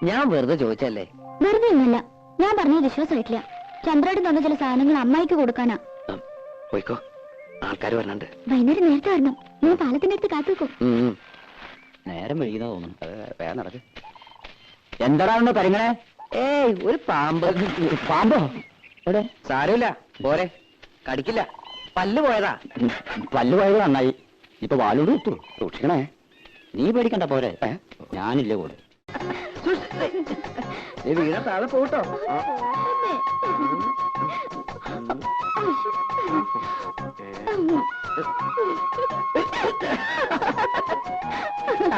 ഞാൻ വെറുതെ ചോദിച്ചല്ലേ? വെറുതെ ഒന്നുമല്ല. ഞാൻ പറഞ്ഞത് വിശ്വാസമായിട്ടില്ല. ചന്ദ്രേട്ടൻ തന്ന ചില സാധനങ്ങൾ അമ്മായിക്ക് കൊടുക്കാനാ. പോയിക്കോ, ആൾക്കാർ വരണുണ്ട്. വൈകുന്നേരം നേരത്തെ വരണം. ഞാൻ പാലത്തിന്റെ അടുത്ത് കാത്തുവെക്കും. നേരം വൈകുന്ന തോന്നുന്നു. വേഗം നടക്ക്. എന്താടാ പരിങ്ങണേ? ഏയ്, ഒരു പാമ്പ്. പാമ്പോ? എവിടെ? സാരമില്ല, പോരെ, കടിക്കില്ല. പല്ല് പോയതാ. പല്ല് പോയത് നന്നായി. ഇപ്പൊ വാലോട് കിട്ടു. സൂക്ഷിക്കണേ. നീ പേടിക്കണ്ട, പോരെ. ഞാനില്ലേ കൂടെ. വീണ താഴെ പോട്ടോ.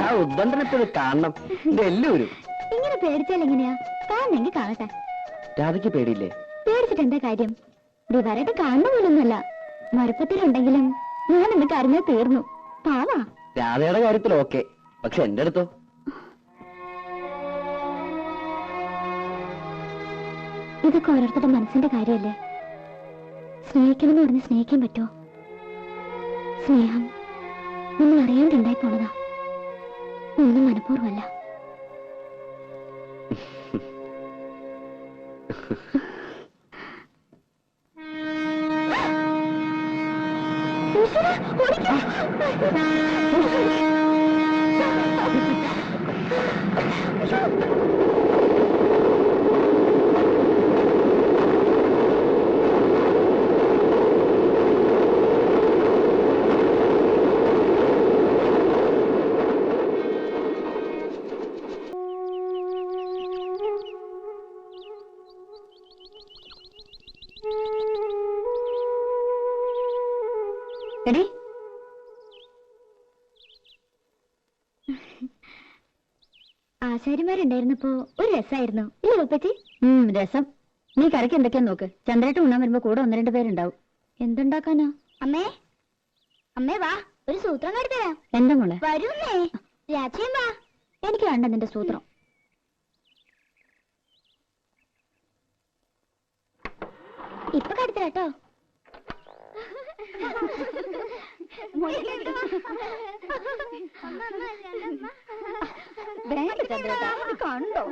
ആ ഉദ്ബന്ധനപ്പോഴും കാണണം. ഇതെല്ലാവരും ഇങ്ങനെ പേടിച്ചാൽ എങ്ങനെയാ? കാണണമെങ്കിൽ കാണട്ടെ. രാധയ്ക്ക് പേടിയില്ലേ? പേടിച്ചിട്ട് എന്താ കാര്യം? ദിവാരായിട്ട് കാണുന്ന പോലൊന്നുമല്ല. മറുപ്പത്തിലുണ്ടെങ്കിലും ഞാൻ എന്നെ കരഞ്ഞാൽ തീർന്നു. പാവാ. രാധയുടെ കാര്യത്തിൽ ഓക്കെ, പക്ഷെ എന്റെ അടുത്തോ? ഇതൊക്കെ ഓരോരുത്തരുടെ മനസ്സിന്റെ കാര്യമല്ലേ. സ്നേഹിക്കണമെന്ന് പറഞ്ഞ് സ്നേഹിക്കാൻ പറ്റുമോ? സ്നേഹം നമ്മൾ അറിയാണ്ടുണ്ടായി പോണതാ. ഒന്നും മനഃപൂർവ്വമല്ല. എടി ആശാരിമാരുണ്ടായിരുന്നപ്പോ ഒരു രസമായിരുന്നു ഇല്ല ഉപ്പച്ചി? രസം. നീ കറിക്ക് എന്തൊക്കെയാ നോക്ക്. ചന്ദ്രേട്ട് ഉണ്ണാൻ വരുമ്പോ കൂടെ 1-2 പേരുണ്ടാവും. എന്തുണ്ടാക്കാനാ? അമ്മേ അമ്മേ വാ, ഒരു സൂത്രം കരുതരാം. എന്താ മോളെ? വരുന്നേ രാത്രിയും വാ. എനിക്ക് വേണ്ട നിന്റെ സൂത്രം. ഇപ്പൊ കരുതരാട്ടോ. കണ്ടോ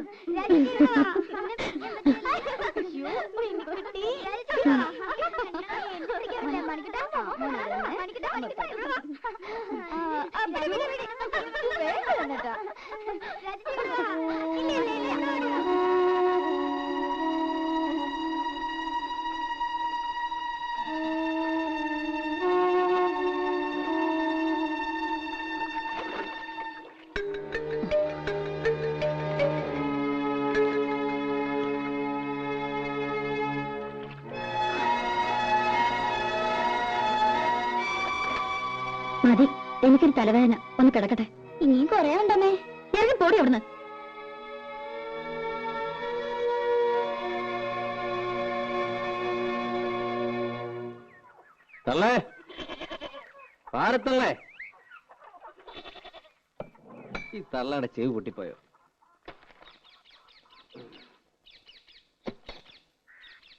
മതി, എനിക്കൊരു തലവേദന. ഒന്ന് കിടക്കട്ടെ. ഇനിയും കൊറേ ഉണ്ടമ്മേ. ഞാൻ പോടി അവിടുന്ന്. തള്ളേ, പാരത്തള്ളേ. ഈ തള്ളയുടെ ചെവി പൊട്ടിപ്പോയോ?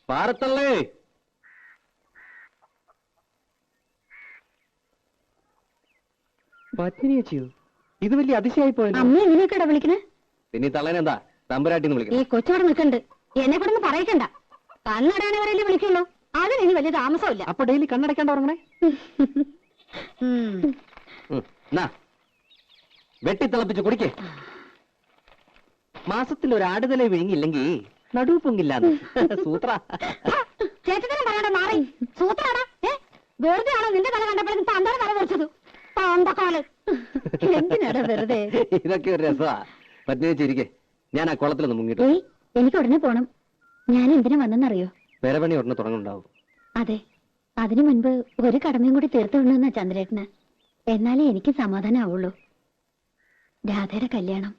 പാരത്തള്ളേ. പത്നി ചേച്ചിയോ? ഇത് വലിയ അതിശയായി പോയല്ലോ. അമ്മ എങ്ങനെയൊക്കെയാ വിളിക്കണേ? പിന്നെ ഈ തള്ളേനെന്താ തമ്പുരാട്ടിന്ന് ഈ വിളിക്കണം? കൊച്ചവിടെ നിൽക്കണ്ട്. എന്നെ കൂടെ ഒന്ന് പറയിക്കണ്ട. കണ്ണടയാനവരല്ലേ വിളിക്കുള്ളൂ. അതിന് ഇനി വലിയ താമസമില്ല. അപ്പൊ ഡെയിലി കണ്ണടയ്ക്കാണ്ട് ഉറങ്ങണേ? വെട്ടിത്തിളപ്പിച്ച് കുടിക്കേ. മാസത്തിൽ ഒരു ആടുതല വിഴുങ്ങിയില്ലെങ്കിൽ നടുവ് പൊങ്ങില്ലാന്ന് സൂത്ര. ചേട്ടത്തിനും പറയണ്ട മാറി. സൂത്രാടാ. വെറുതെ ആണോ നിന്റെ തല കണ്ടപ്പോഴേക്കും തന്തയുടെ തല വെച്ചത്? പാമ്പക്കാല്. എന്തിനാടാ വെറുതെ? ഇതൊക്കെ ഒരു രസമാ. പത്നി വെച്ചിരിക്കെ, ഞാൻ ആ കുളത്തിലൊന്ന് മുങ്ങിട്ടു. എനിക്ക് ഉടനെ പോണം. ഞാൻ എന്തിനു വന്നെന്നറിയോ? പേരപണി ഉടനെ തുടങ്ങുന്നുണ്ടാവും. അതെ, അതിനു മുൻപ് ഒരു കടമയും കൂടി തീർത്തുകൊണ്ടെന്നാ ചന്ദ്രേട്ടന്. എന്നാലേ എനിക്ക് സമാധാനം ആവുള്ളൂ. രാധയുടെ കല്യാണം.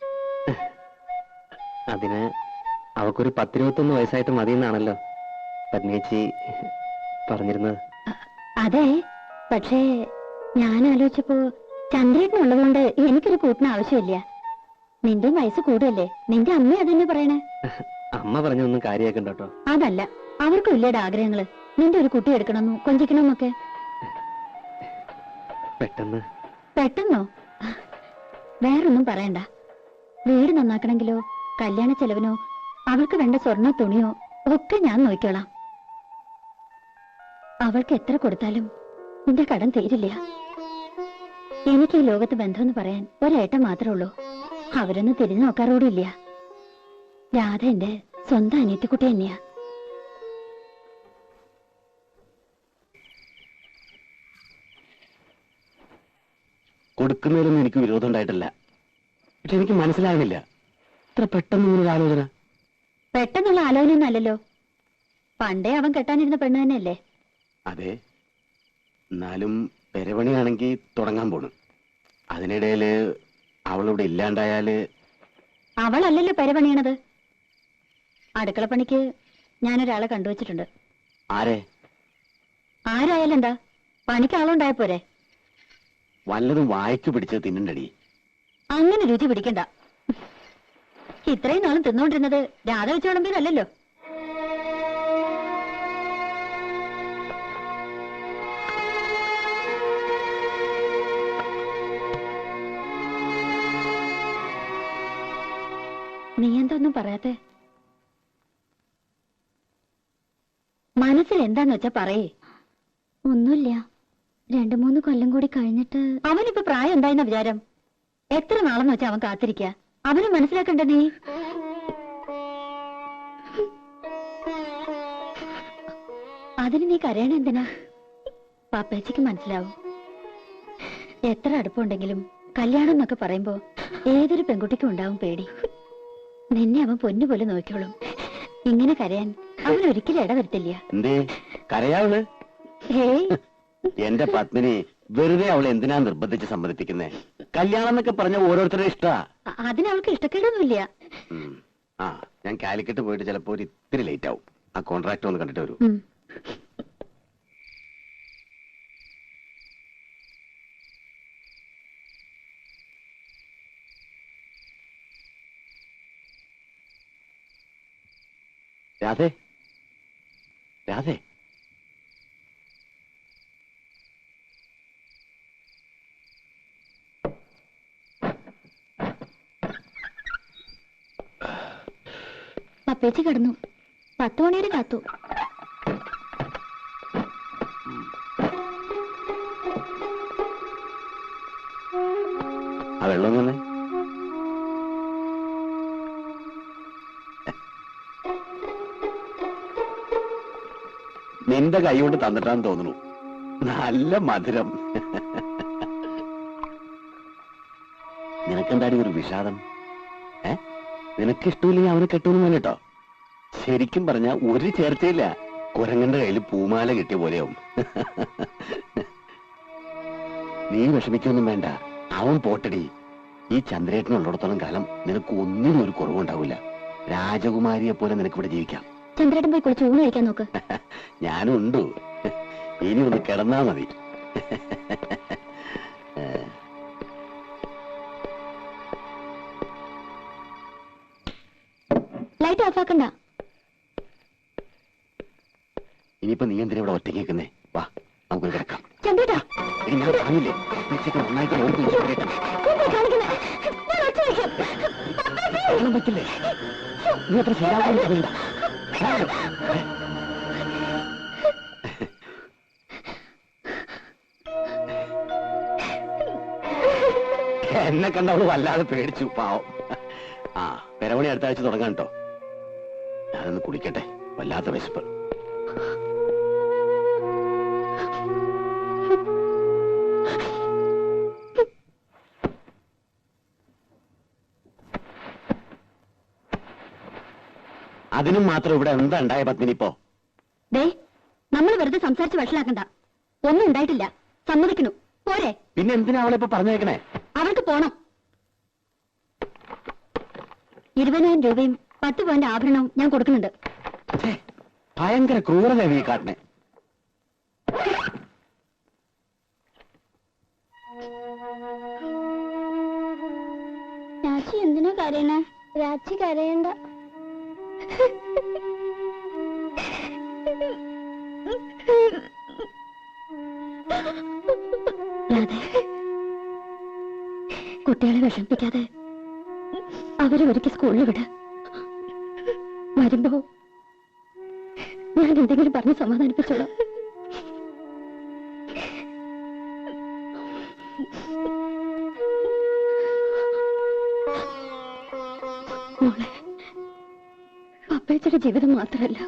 അതിന് അവക്കൊരു 10-21 വയസ്സായിട്ട് മതിയെന്നാണല്ലോ പത്നിയേച്ചി പറഞ്ഞിരുന്നത്. അതെ, പക്ഷേ ഞാൻ ആലോചിച്ചപ്പോ ചന്ദ്രേട്ടനുള്ളതുകൊണ്ട് എനിക്കൊരു കൂട്ടിന് ആവശ്യമില്ല. നിന്റെ വയസ്സ് കൂടുതല്ലേ? നിന്റെ അമ്മ അതന്നെ പറയണേ. അമ്മ പറഞ്ഞൊന്നും കാര്യമാക്കണ്ട കേട്ടോ. അതല്ല, അവർക്കും ഇല്ലേടെ ആഗ്രഹങ്ങള്. നിന്റെ ഒരു കുട്ടി എടുക്കണമെന്നും കൊഞ്ചിക്കണമെന്നൊക്കെ. പെട്ടെന്നോ? വേറൊന്നും പറയണ്ട. വീട് നന്നാക്കണമെങ്കിലോ കല്യാണ ചെലവിനോ അവൾക്ക് വേണ്ട സ്വർണ്ണ തുണിയോ ഒക്കെ ഞാൻ നോക്കിക്കോളാം. അവൾക്ക് എത്ര കൊടുത്താലും നിന്റെ കടം തീരില്ല. എനിക്ക് ഈ ലോകത്ത് ബന്ധമെന്ന് പറയാൻ ഒരേട്ടം മാത്രമേ ഉള്ളൂ. അവരൊന്നും തിരിഞ്ഞു നോക്കാറോടില്ല. രാധ എന്റെ സ്വന്തം അനിയത്തിക്കുട്ടി തന്നെയാ. കൊടുക്കുന്നതിലൊന്നും എനിക്ക് വിരോധം ഉണ്ടായിട്ടില്ല. പക്ഷെ എനിക്ക് മനസ്സിലാകുന്നില്ല, ഇത്ര പെട്ടെന്ന് ഇങ്ങനൊരു ആലോചന. പെട്ടെന്നുള്ള ആലോചനയൊന്നും അല്ലല്ലോ. പണ്ടേ അവൻ കെട്ടാനിരുന്ന പെണ്ണ് തന്നെയല്ലേ? അതെ, എന്നാലും പെരപണിയാണെങ്കിൽ തുടങ്ങാൻ പോണു. അതിനിടയില് അവളിവിടെ ഇല്ലാണ്ടായാല്. അവളല്ലല്ലോ പെരപണിയണത്. അടുക്കളപ്പണിക്ക് ഞാനൊരാളെ കണ്ടുവച്ചിട്ടുണ്ട്. ആരെ? ആരായാലും എന്താ, പണിക്ക് ആളുണ്ടായ പോരെ? വല്ലതും വായിച്ചു പിടിച്ച് തിന്നണ്ടടി. അങ്ങനെ രുചി പിടിക്കണ്ട. ഇത്രയും നാളും തിന്നോണ്ടിരുന്നത് രാധ വെച്ച് വിളമ്പിയതല്ലല്ലോ. നീ എന്തൊന്നും പറയാത്തെ? മനസ്സിൽ എന്താന്ന് വെച്ചാ പറയേ. ഒന്നുമില്ല. 2-3 കൊല്ലം കൂടി കഴിഞ്ഞിട്ട്. അവനിപ്പോ പ്രായം എന്തായെന്ന വിചാരം? എത്ര നാളെന്ന് വെച്ചാ അവൻ കാത്തിരിക്ക? അവനെ മനസ്സിലാക്കണ്ട നീ. അതിന് നീ കരയണ എന്തിനാ? പാപ്പേച്ചിക്ക് മനസ്സിലാവും. എത്ര അടുപ്പുണ്ടെങ്കിലും കല്യാണം എന്നൊക്കെ പറയുമ്പോ ഏതൊരു പെൺകുട്ടിക്കും ഉണ്ടാവും പേടി. നിന്നെ അവൻ പൊന്നുപോലെ നോക്കിയോളും. ഇങ്ങനെ കരയാൻ അവൻ ഒരിക്കലും ഇടവരുത്തില്ല. എന്തേ കരയാവള്? ഏയ്, എന്റെ പത്മിനി വെറുതെ അവളെ എന്തിനാ നിർബന്ധിച്ച് സമ്മതിപ്പിക്കുന്നേ? കല്യാണം എന്നൊക്കെ പറഞ്ഞ ഓരോരുത്തരുടെ ഇഷ്ടാ. അതിനവൾക്ക് ഇഷ്ടക്കേടൊന്നുമില്ല. ആ ഞാൻ കാലിക്കറ്റ് പോയിട്ട് ചിലപ്പോ ഒരു ഇത്തിരി ലേറ്റ് ആവും. ആ കോൺട്രാക്ട് ഒന്ന് കണ്ടിട്ട് വരൂ. രാധേ, രാധേ, പപ്പേച്ചി കിടന്നു. 10 മണി വരെ കാത്തു. ആ വെള്ളം തന്നെ. നിന്റെ കൈ കൊണ്ട് തന്നിട്ടാന്ന് തോന്നുന്നു. നല്ല മധുരം. നിനക്കെന്താടി ഒരു വിഷാദം? നിനക്ക് ഇഷ്ടമില്ലെങ്കിൽ അവന് കെട്ടുമെന്ന് കേട്ടോ. ശരിക്കും പറഞ്ഞ ഒരു ചേർച്ചയില്ല. കുരങ്ങന്റെ കയ്യിൽ പൂമാല കിട്ടിയ പോലെയാവും. നീ വിഷമിക്കൊന്നും വേണ്ട. അവൻ പോട്ടടി. ഈ ചന്ദ്രേട്ടനുള്ളിടത്തോളം കാലം നിനക്ക് ഒന്നിനും ഒരു കുറവുണ്ടാവില്ല. രാജകുമാരിയെ പോലെ നിനക്ക് ഇവിടെ ജീവിക്കാം. ചന്ദ്രേട്ടൻ പോയി കുളിച്ച് ഊണ് കഴിക്കാൻ നോക്ക്. ഞാനും ഉണ്ട്. ഇനി ഒന്ന് കിടന്നാ മതി. ലൈറ്റ് ഓഫാക്കണ്ട. ഇനിയിപ്പോ നീ എന്തിനാ ഇവിടെ ഒറ്റയ്ക്ക് നിൽക്കുന്നേ? വാ നമുക്ക് കിടക്കാം. ചന്ദ്രേട്ടാ, ഇനി ഞാൻ പറഞ്ഞില്ലേ നന്നായിട്ട് പറ്റില്ലേ? നീ അത്ര ശരിയാവാൻ അറിയില്ല. എന്നെ കണ്ടവള് വല്ലാതെ പേടിച്ചു പാവം. ആ പെരവണി അടുത്ത ആഴ്ച തുടങ്ങാൻ കേട്ടോ. ഞാനൊന്ന് കുടിക്കട്ടെ, വല്ലാത്ത വിശപ്പ്. അതിനും മാത്രം ഇവിടെ എന്താ ഉണ്ടായ പത്മിനി ഇപ്പോ? നമ്മൾ വെറുതെ സംസാരിച്ച് വഷളാക്കണ്ട. ഒന്നും ഉണ്ടായിട്ടില്ല. സമ്മതിക്കണു പോരെ? പിന്നെ എന്തിനാ അവളിപ്പോ പറഞ്ഞേക്കണേ? അവൾക്ക് പോണം. 20,000 രൂപയും 10 പവന്റെ ആഭരണവും ഞാൻ കൊടുക്കുന്നുണ്ട്. ഭയങ്കര ക്രൂരത ഈ കാട്ടിനെ. രാച്ചി എന്തിനാ കരയണേ? രാച്ചി കരയണ്ട. കുട്ടികളെ വിഷമിപ്പിക്കാതെ അവരെ ഒരിക്കൽ സ്കൂളിൽ വിട. വരുമ്പോ ഞാൻ എന്തെങ്കിലും പറഞ്ഞ് സമാധാനിപ്പിച്ചോളാം. മോളെ, പപ്പേച്ചയുടെ ജീവിതം മാത്രമല്ല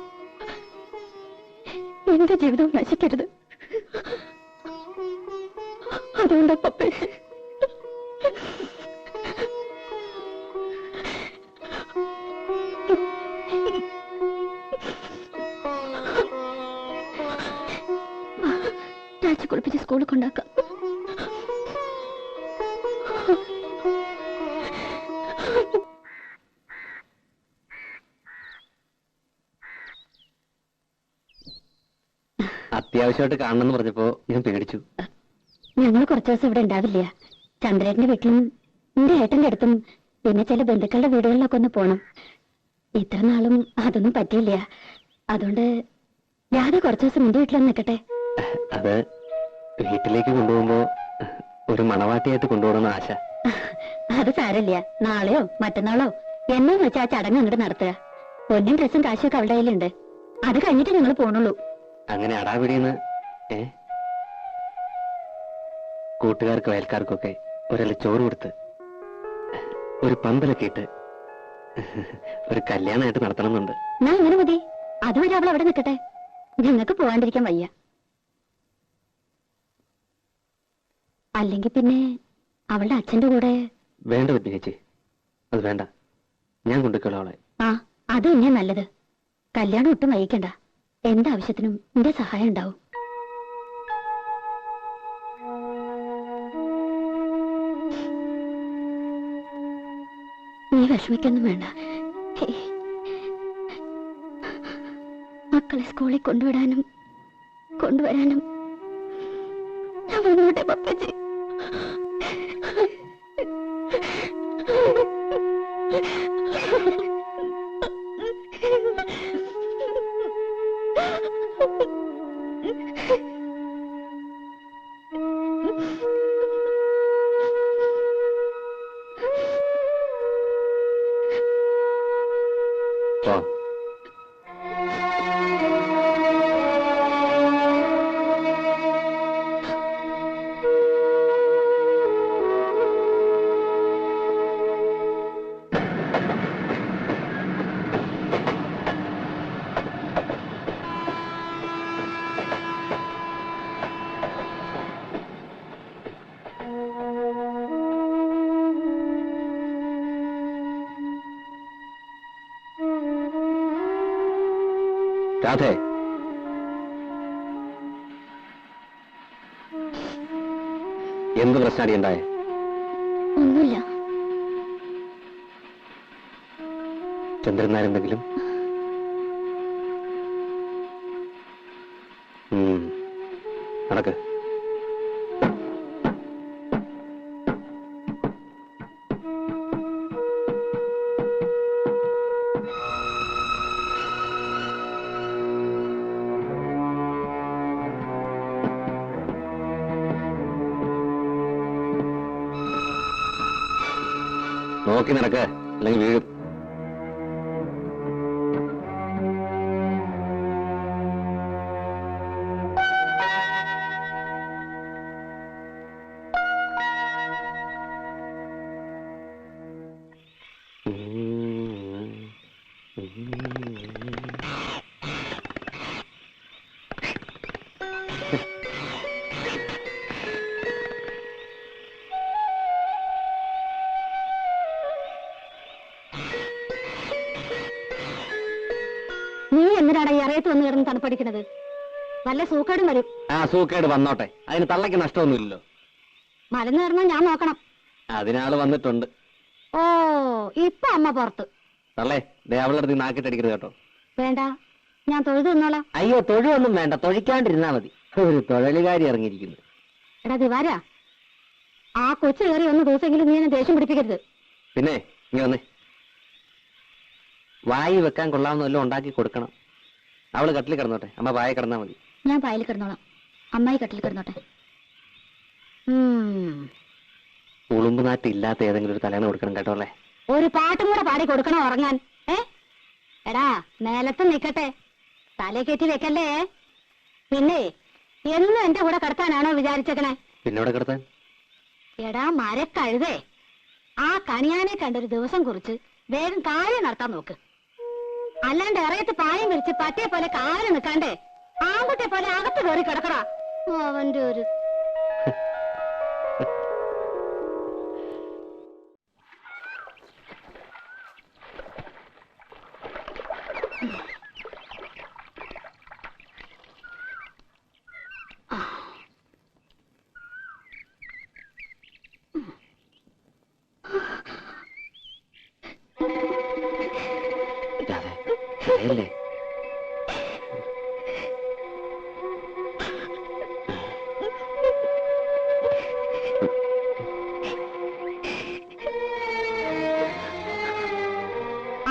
എന്റെ ജീവിതവും നശിക്കരുത്. അതുകൊണ്ടാ പപ്പേച്ച രാജി കുളിപ്പിച്ച് സ്കൂളിൽ കൊണ്ടാക്കാം. അത്യാവശ്യമായിട്ട് കാണണമെന്ന് പറഞ്ഞപ്പോ ഞാൻ പേടിച്ചു. ഞങ്ങൾ കുറച്ചു ദിവസം ഇവിടെ ഉണ്ടാവില്ല. ചന്ദ്രേട്ടന്റെ വീട്ടിലും എന്റെ ഏട്ടന്റെ അടുത്തും പിന്നെ ചില ബന്ധുക്കളുടെ വീടുകളിലൊക്കെ ഒന്ന് പോണം. ഇത്ര നാളും അതൊന്നും പറ്റിയില്ല. അതുകൊണ്ട് രാധ കുറച്ചു ദിവസം എന്റെ വീട്ടിലൊന്ന് നിൽക്കട്ടെ. അത് വീട്ടിലേക്ക് കൊണ്ടുപോകുമ്പോ ഒരു മണവാട്ടിയായിട്ട് കൊണ്ടുപോകണമെന്ന് ആശ. അത് സാരല്ല. നാളെയോ മറ്റന്നാളോ എന്നു വെച്ചാൽ ആ ചടങ്ങ് അങ്ങോട്ട് നടത്തുക. പൊന്നും ഡ്രസ്സും കാശുമൊക്കെ അവളുടെ കയ്യിലുണ്ട്. അത് കഴിഞ്ഞിട്ട് ഞങ്ങൾ പോണുള്ളൂ. അങ്ങനെ അടാപിടിയെന്ന് കൂട്ടുകാർക്കും അയൽക്കാർക്കൊക്കെ ഒരല്ല ചോറ് കൊടുത്ത് ഒരു പന്തലൊക്കെ ഇട്ട് ഒരു കല്യാണമായിട്ട് നടത്തണമെന്നുണ്ട്. ഞാൻ ഇങ്ങനെ മതി, അതുവരെ അവൾ അവിടെ നിൽക്കട്ടെ. ഞങ്ങൾക്ക് പോകാണ്ടിരിക്കാൻ വയ്യ. അല്ലെങ്കിൽ പിന്നെ അവളുടെ അച്ഛന്റെ കൂടെ. വേണ്ട പത്നി ചേച്ചി, അത് വേണ്ട. ഞാൻ കൊണ്ടുപോയിക്കോളാം അവളെ. ആ, അത് തന്നെയാ നല്ലത്. കല്യാണം ഒട്ടും വൈകിക്കണ്ട. എന്താവശ്യത്തിനും എന്റെ സഹായം ഉണ്ടാവും. നീ വിഷമിക്കൊന്നും വേണ്ട. മക്കളെ സ്കൂളിൽ കൊണ്ടുവിടാനും കൊണ്ടുവരാനും ഞാൻ വന്നോട്ടെ പപ്പച്ചി. രാധേ, എന്ത് പ്രശ്നമാണ് ഉണ്ടായേ? ഒന്നുമില്ല. ചന്ദ്രനാരെന്തെങ്കിലും? നടക്ക്. നോക്കി നടക്ക്, അല്ലെങ്കിൽ വീഴും. നീ എന്തിനാണ് ഈ അറിയത്ത് വന്ന് കിടന്ന് തണുപ്പടിക്കുന്നത്? വല്ല സൂക്കേടും വരും. ആ സൂക്കേട് വന്നോട്ടെ, അതിന് തള്ളയ്ക്ക് നഷ്ടമൊന്നുമില്ലല്ലോ. മലന്ന് കയറണം, ഞാൻ നോക്കണം. അതിനാള് വന്നിട്ടുണ്ട്. ഓ, ഇപ്പൊ അമ്മ പുറത്ത്. തള്ളേ, ദേ അവളുടെ അടുത്ത് നാക്കിട്ടടിക്കരുത് കേട്ടോ. വേണ്ട, ഞാൻ തൊഴുതു നിന്നോളാം. അയ്യോ, തൊഴിലൊന്നും വേണ്ട, തൊഴിക്കാണ്ടിരുന്നാ മതി. ഒരു തൊഴിലുകാരി ഇറങ്ങിയിരിക്കുന്നു. എടാ ദിവാര, ആ കൊച്ചു കയറി ഒന്ന് ദിവസമെങ്കിലും നീ എന്നെ ദേഷ്യം പിടിപ്പിക്കരുത്. പിന്നെ ഇനി വന്നേ, വായി വെക്കാൻ കൊള്ളാവുന്നല്ലോ ഉണ്ടാക്കി കൊടുക്കണം. അവള് കട്ടിൽ കിടന്നോട്ടെ, അമ്മ വായ കിടന്നാ മതി. ഞാൻ പായൽ കിടന്നോളാം, അമ്മായി കട്ടിൽ കിടന്നോട്ടെ. ഉളുമ്പ് നാറ്റ് ഇല്ലാത്ത ഏതെങ്കിലും ഒരു തലേണ കൊടുക്കണം കേട്ടോ അല്ലേ. ഒരു പാട്ടും കൂടെ പാടി കൊടുക്കണോ ഉറങ്ങാൻ? എടാ നേലത്ത് നിക്കട്ടെ, തലേ കയറ്റി വെക്കല്ലേ. പിന്നെ എന്നും എന്റെ കൂടെ കിടത്താനാണോ വിചാരിച്ചേക്കണേ? പിന്നോടെ കിടത്താൻ? എടാ മരക്കഴുതേ, ആ കണിയാനെ കണ്ടൊരു ദിവസം കുറിച്ച് വേഗം കാര്യം നടത്താൻ നോക്ക്. അല്ലാണ്ട് ഇറയത്ത് പായം വിരിച്ച് പട്ടിയെ പോലെ കാല് നിൽക്കാണ്ടേ ആൺകുട്ടിയെ പോലെ അകത്ത് കയറി കിടക്കടാ. അവന്റെ ഒരു അല്ലേ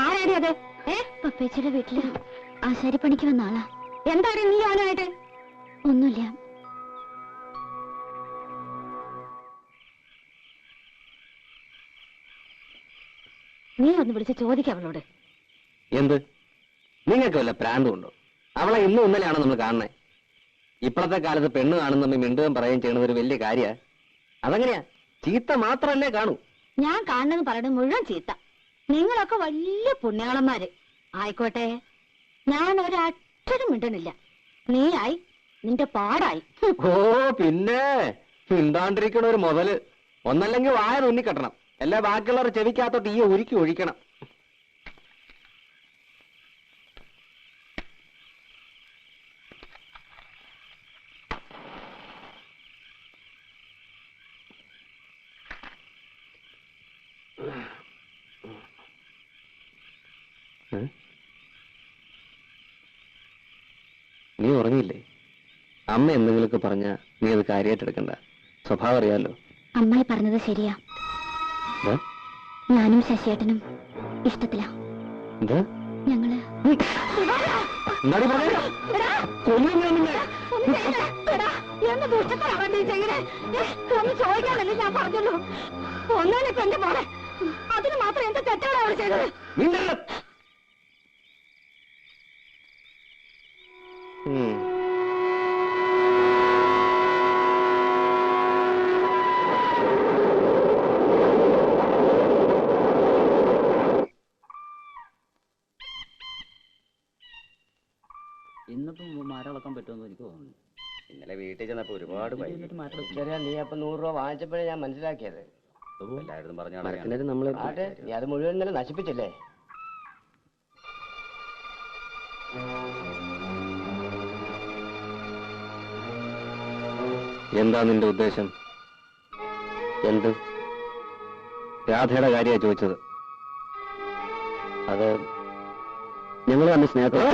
ആരാടിയത്? പപ്പേച്ചിയുടെ വീട്ടില് ആശാരിപ്പണിക്ക് വന്ന ആളാ. എന്താണ് നീ അവനായിട്ട്? ഒന്നുമില്ല. നീ ഒന്ന് വിളിച്ച് ചോദിക്കാം അവളോട്. എന്ത്? നിങ്ങൾക്ക് വല്ല പ്രാന്തമുണ്ടോ? അവളെ ഇന്നും ഇന്നലെയാണോ നമ്മൾ കാണുന്നത്? ഇപ്പോഴത്തെ കാലത്ത് പെണ്ണ് കാണുന്ന മിണ്ടുകയും പറയുകയും ചെയ്യുന്നത് ഒരു വലിയ കാര്യ. അതെങ്ങനെയാ? ചീത്ത മാത്രല്ലേ കാണൂ. ഞാൻ കാണണമെന്ന് പറയുന്നത് മുഴുവൻ ചീത്ത. നിങ്ങളൊക്കെ വലിയ പുണ്യാളന്മാര്. ആയിക്കോട്ടെ, ഞാൻ ഒരക്ഷരം മിണ്ടണില്ല. നീയായി, നിന്റെ പാടായി. ഓ പിന്നെ മിണ്ടാണ്ടിരിക്കണ ഒരു മുതല്. ഒന്നല്ലെങ്കിൽ വായ തുന്നിക്കെട്ടണം, എല്ലാ ബാക്കിയുള്ളവർ ചെവിക്കകത്തോട്ട് ഈ ഉരുക്കി ഒഴിക്കണം. നീ ഉറങ്ങിയില്ലേ? അമ്മ എന്തെങ്കിലുമൊക്കെ പറഞ്ഞ നീ അത് കാര്യമായിട്ടെടുക്കണ്ട. സ്വഭാവം അറിയാലോ. അമ്മായി പറഞ്ഞത് ശരിയാ. ഞാനും ശശിയേട്ടനും ഇഷ്ടത്തിലാ. ഞങ്ങള് ഒന്ന് ചോദിക്കാനല്ലേ ഞാൻ പറഞ്ഞുള്ളൂ. ഒന്നിനിപ്പോ എന്റെ മോളെ അതിന് മാത്രം എന്ത് തെറ്റാണ് അവൾ ചെയ്തത്? ഇന്നിപ്പം മരം ഇളക്കാൻ പറ്റുമെന്ന് എനിക്ക് തോന്നുന്നു. ഇന്നലെ വീട്ടിൽ ചെന്നപ്പോ ഒരുപാട് നീ അപ്പൊ 100 രൂപ വാങ്ങിച്ചപ്പോഴേ ഞാൻ മനസ്സിലാക്കിയത്. എല്ലാവരും പറഞ്ഞ നമ്മള് നീ അത് മുഴുവൻ ഇന്നലെ നശിപ്പിച്ചില്ലേ? എന്താ നിന്റെ ഉദ്ദേശം? എന്ത്? രാധയുടെ കാര്യമാണ് ചോദിച്ചത്. അത് ഞങ്ങൾ തന്നെ സ്നേഹത്തോടെ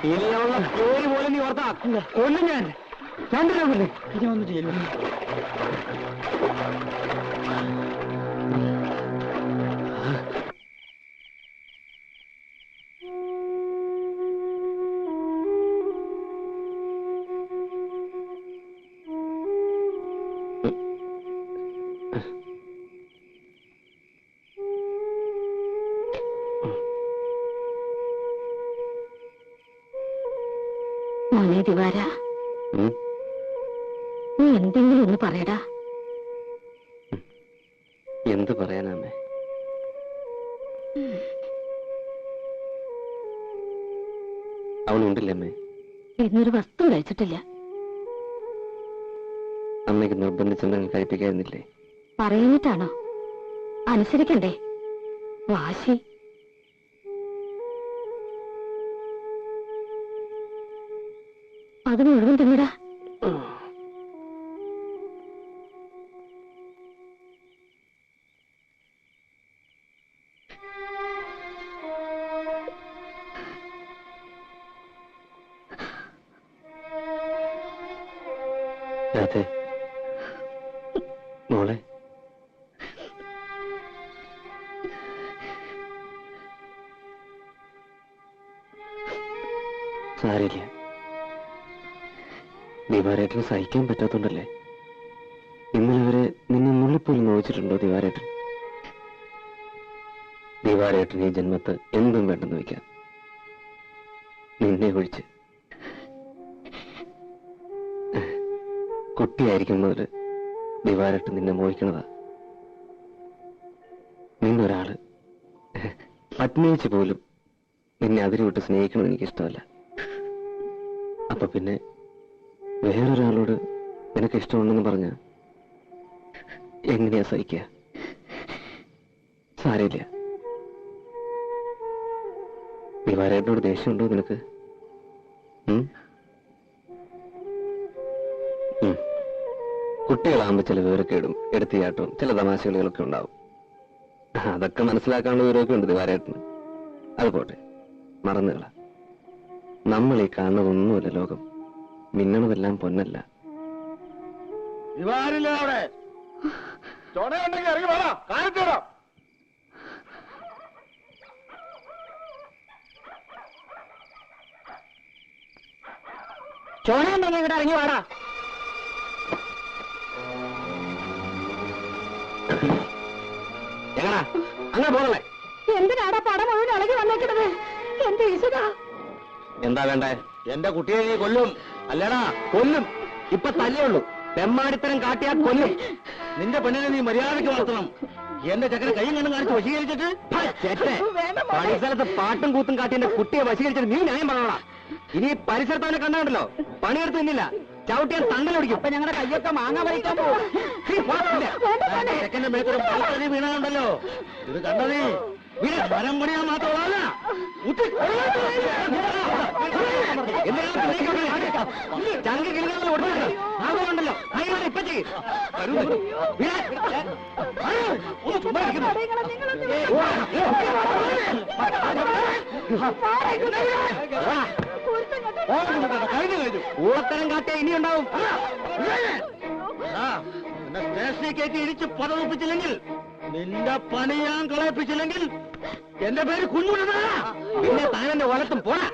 ഇനിയുള്ള പേര് പോലും നീ ഓർത്താ കൊല്ലും ഞാൻ. ചന്ദ്രനെ ഇനി ഒന്നും ചെയ്യല്ലോ. മോനെ ദിവാര, നീ എന്തെങ്കിലും ഒന്ന് പറയടാ. എന്ത് പറയാനാമേ? അവളുണ്ടില്ലേ അമ്മേ? ഇന്നൊരു വസ്തു കഴിച്ചിട്ടില്ല. അമ്മയ്ക്ക് നിർബന്ധിച്ചെന്തെങ്കിലും കഴിപ്പിക്കായിരുന്നില്ലേ? പറയുന്നിട്ടാണോ? അനുസരിക്കണ്ടേ? വാശി. അത് മുഴുവൻ തിന്നിടാ. രാധേ മോളെ, സാരില്ല. ദിവാരേട്ടന് സഹിക്കാൻ പറ്റാത്തോണ്ടല്ലേ? ഇന്നലെ വരെ നിന്നെ നുള്ളിപ്പോലും നോവിച്ചിട്ടുണ്ടോ ദിവാരേട്ടൻ? ദിവാരേട്ടൻ ഈ ജന്മത്ത് എന്തും വേണ്ടെന്ന് വയ്ക്കാം, നിന്നെ ഒഴിച്ച്. കുട്ടിയായിരിക്കും മുതൽ ദിവാരേട്ടൻ നിന്നെ മോഹിക്കണതാ. നിന്നൊരാള് പത്നിയിച്ച് പോലും നിന്നെ അതിരുവിട്ട് സ്നേഹിക്കണമെന്ന് എനിക്കിഷ്ടമല്ല. അപ്പൊ പിന്നെ വേറൊരാളോട് നിനക്ക് ഇഷ്ടമുണ്ടെന്ന് പറഞ്ഞ എങ്ങനെയാ സഹിക്കുക? സാരമില്ല. ദിവാരേട്ടനോട് ദേഷ്യമുണ്ടോ നിനക്ക്? കുട്ടികളാകുമ്പോ ചില വിവരക്കേടും എടുത്തിയാട്ടവും ചില തമാശകളികളൊക്കെ ഉണ്ടാവും. അതൊക്കെ മനസ്സിലാക്കാനുള്ള വിവരമൊക്കെ ഉണ്ട് ദിവാരേട്ടന്. അത് പോട്ടെ, മറന്നുകള. നമ്മൾ ഈ കാണുന്നതൊന്നുമല്ല ലോകം. മിന്നണതെല്ലാം പൊന്നല്ല. അവിടെ ചോണയുണ്ടെങ്കിൽ ഇറങ്ങി വേണം, കാണിച്ചോടാ. ചോണയുണ്ടെങ്കിൽ ഇവിടെ ഇറങ്ങി വാടാ. എങ്ങനാ അങ്ങനെ പോകണേ? എന്തിനാടാ പടം മുഴുവൻ ഇളകി വന്നേക്കണത്? എന്റെ ഈശ്വരാ, എന്താ വേണ്ടേ? എന്റെ കുട്ടിയെ നീ കൊല്ലും. അല്ലേടാ, കൊല്ലും. ഇപ്പൊ തല്ലേയുള്ളൂ. തെമ്മാടിത്തരം കാട്ടിയാൽ കൊല്ലും. നിന്റെ പെണ്ണിനെ നീ മര്യാദയ്ക്ക് വളർത്തണം. എന്റെ ചക്കര കൈയും കണ്ണും കാണിച്ച് വശീകരിച്ചിട്ട് പരിസരത്ത് പാട്ടും കൂത്തും കാട്ടി എന്റെ കുട്ടിയെ വശീകരിച്ചിട്ട് നീ ന്യായം പറയണ. ഇനി പരിസരത്ത് അവനെ കണ്ടാണ്ടല്ലോ പണിയെടുത്ത് നിന്നില്ല, ചവിട്ടിയാൻ തണ്ടലൊടിക്കും. അപ്പൊ ഞങ്ങളുടെ കയ്യൊക്കെ മാങ്ങ പറിക്കാൻ പോകും. ചെക്കന്റെ മേക്കൊരു പലതരി വീണുണ്ടല്ലോ. ഇത് കണ്ടതേ മരം പണിയാൻ മാത്രമല്ല. ചങ്കി കിളികൾ ഒടുണ്ടല്ലോ ഇപ്പച്ചി ഊളത്തരം കാട്ടിയ ഇനിയുണ്ടാവും. സ്റ്റേഷനിൽ കയറ്റി ഇടിച്ച് പതപ്പിച്ചില്ലെങ്കിൽ, നിന്റെ പണി ഞാൻ കളയിപ്പിച്ചില്ലെങ്കിൽ എന്റെ പേര് കുഞ്ഞുണ്ണ. പിന്നെ താനെന്റെ വലത്തും പോടാ.